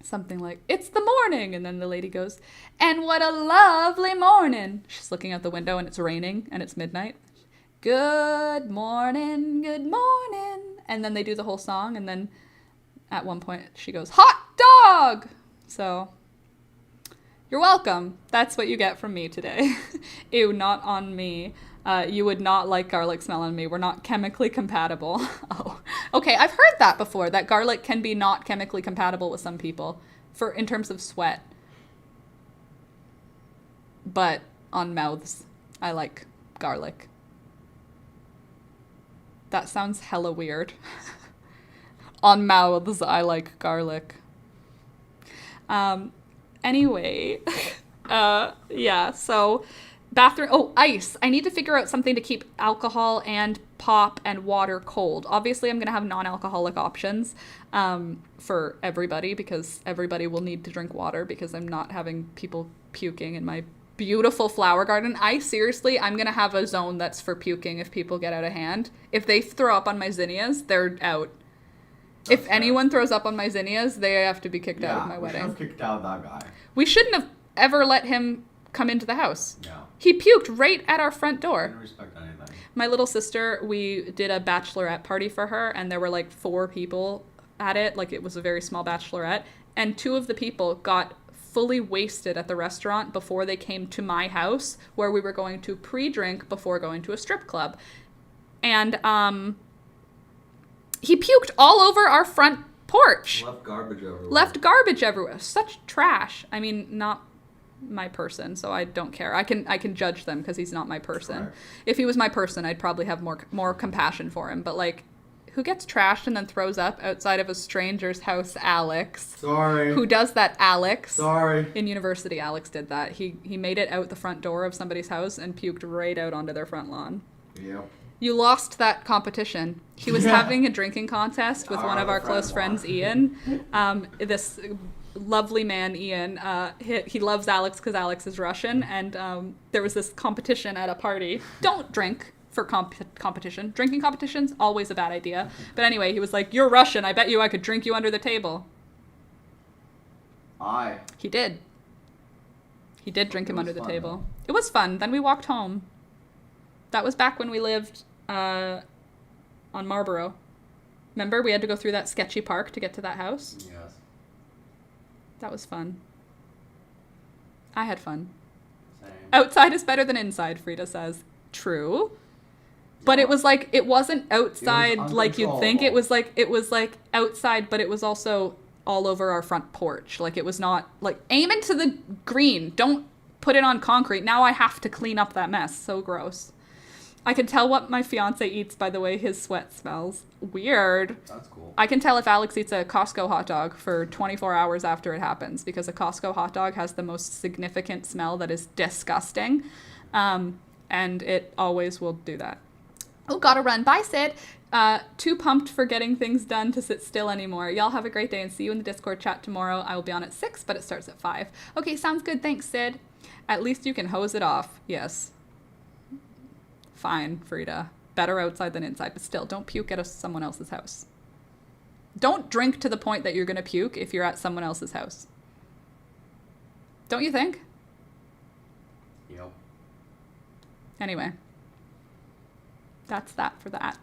something like, it's the morning. And then the lady goes, and what a lovely morning. She's looking out the window and it's raining and it's midnight. Good morning, good morning. And then they do the whole song. And then at one point she goes, hot dog. So you're welcome. That's what you get from me today. Ew, not on me. You would not like garlic smell on me. We're not chemically compatible. Oh, okay. I've heard that before, that garlic can be not chemically compatible with some people in terms of sweat. But on mouths, I like garlic. That sounds hella weird. On mouths, I like garlic. Anyway, yeah, so bathroom, oh, ice. I need to figure out something to keep alcohol and pop and water cold. Obviously, I'm going to have non-alcoholic options for everybody because everybody will need to drink water because I'm not having people puking in my beautiful flower garden. I'm going to have a zone that's for puking if people get out of hand. If they throw up on my zinnias, they're out. If anyone throws up on my zinnias, they have to be kicked out of my wedding. We should have kicked out that guy. We shouldn't have ever let him come into the house. Yeah. He puked right at our front door. I didn't respect anything. My little sister, we did a bachelorette party for her, and there were like 4 people at it. Like, it was a very small bachelorette. And 2 of the people got fully wasted at the restaurant before they came to my house, where we were going to pre-drink before going to a strip club. And, he puked all over our front porch. Left garbage everywhere. Such trash. I mean, not my person, so I don't care. I can judge them because he's not my person. Right. If he was my person, I'd probably have more compassion for him. But like, who gets trashed and then throws up outside of a stranger's house? Alex. Sorry. Who does that? Alex. Sorry. In university, Alex did that. He made it out the front door of somebody's house and puked right out onto their front lawn. Yep. You lost that competition. He was having a drinking contest with one of our close friends, Ian. This lovely man, Ian, he loves Alex because Alex is Russian, and there was this competition at a party. Don't drink for competition. Drinking competitions, always a bad idea. But anyway, he was like, you're Russian, I bet you I could drink you under the table. He did. He did drink him It under was the fun, table. It was fun. Then we walked home. That was back when we lived on Marlborough. Remember, we had to go through that sketchy park to get to that house? Yes. That was fun. I had fun. Same. Outside is better than inside, Frida says. True. But it was like, it wasn't outside like you'd think. It was like outside, but it was also all over our front porch. Like, it was not like, aim into the green. Don't put it on concrete. Now I have to clean up that mess. So gross. I can tell what my fiance eats by the way his sweat smells. Weird. That's cool. I can tell if Alex eats a Costco hot dog for 24 hours after it happens, because a Costco hot dog has the most significant smell that is disgusting. And it always will do that. Oh, gotta run. Bye, Sid. Too pumped for getting things done to sit still anymore. Y'all have a great day and see you in the Discord chat tomorrow. I will be on at 6, but it starts at 5. Okay, sounds good. Thanks, Sid. At least you can hose it off. Yes. Fine, Frida. Better outside than inside, but still, don't puke at someone else's house. Don't drink to the point that you're going to puke if you're at someone else's house. Don't you think? Yep. Anyway. That's that for that.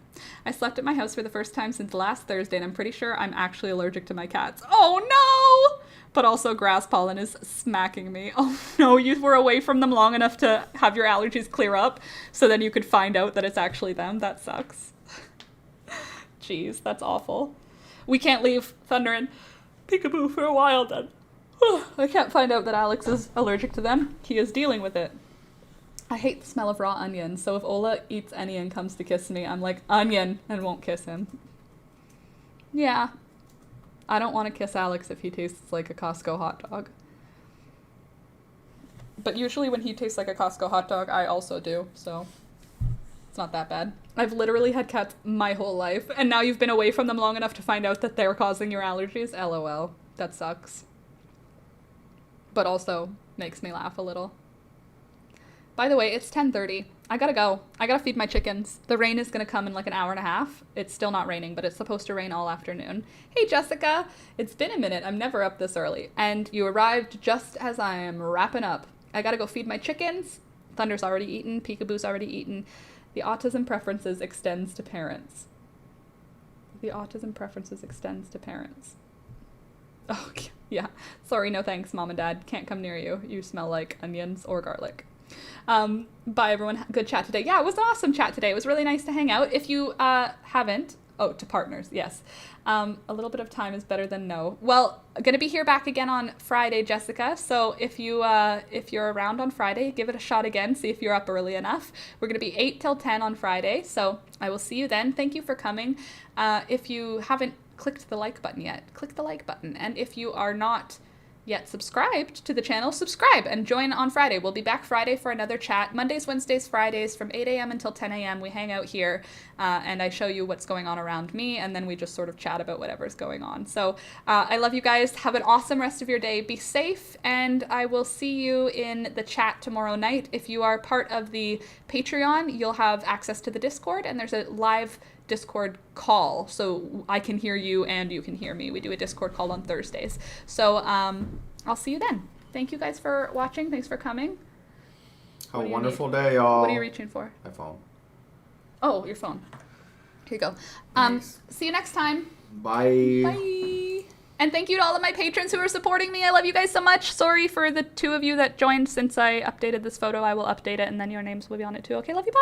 I slept at my house for the first time since last Thursday, and I'm pretty sure I'm actually allergic to my cats. Oh no! But also grass pollen is smacking me. Oh no, you were away from them long enough to have your allergies clear up, so then you could find out that it's actually them. That sucks. Jeez, that's awful. We can't leave Thunder and Peekaboo for a while then. I can't find out that Alex is allergic to them. He is dealing with it. I hate the smell of raw onion, so if Ola eats any and comes to kiss me, I'm like, onion, and won't kiss him. Yeah. I don't want to kiss Alex if he tastes like a Costco hot dog. But usually when he tastes like a Costco hot dog, I also do, so it's not that bad. I've literally had cats my whole life, and now you've been away from them long enough to find out that they're causing your allergies. LOL. That sucks. But also makes me laugh a little. By the way, it's 10:30. I gotta go. I gotta feed my chickens. The rain is gonna come in like an hour and a half. It's still not raining, but it's supposed to rain all afternoon. Hey, Jessica. It's been a minute. I'm never up this early. And you arrived just as I am wrapping up. I gotta go feed my chickens. Thunder's already eaten. Peekaboo's already eaten. The autism preferences extends to parents. The autism preferences extends to parents. Oh, yeah. Sorry, no thanks, Mom and Dad. Can't come near you. You smell like onions or garlic. Bye everyone. Good chat today. Yeah, it was an awesome chat today. It was really nice to hang out. If you haven't, to partners, yes. A little bit of time is better than no. Well, gonna be here back again on Friday, Jessica. So if you're around on Friday, give it a shot again. See if you're up early enough. We're gonna be 8 till 10 on Friday. So I will see you then. Thank you for coming. If you haven't clicked the like button yet, click the like button. And if you are not yet subscribed to the channel, subscribe and join on Friday. We'll be back Friday for another chat. Mondays, Wednesdays, Fridays from 8 a.m. until 10 a.m. We hang out here and I show you what's going on around me, and then we just sort of chat about whatever's going on. So I love you guys. Have an awesome rest of your day. Be safe, and I will see you in the chat tomorrow night. If you are part of the Patreon, you'll have access to the Discord, and there's a live Discord call, so I can hear you and you can hear me. We do a Discord call on Thursdays. So I'll see you then. Thank you guys for watching. Thanks for coming. Have a wonderful day, y'all. What are you reaching for? My phone. Oh, your phone. Here you go. Thanks. See you next time. Bye. Bye. And thank you to all of my patrons who are supporting me. I love you guys so much. Sorry for the 2 of you that joined since I updated this photo. I will update it, and then your names will be on it too. Okay, love you. Bye.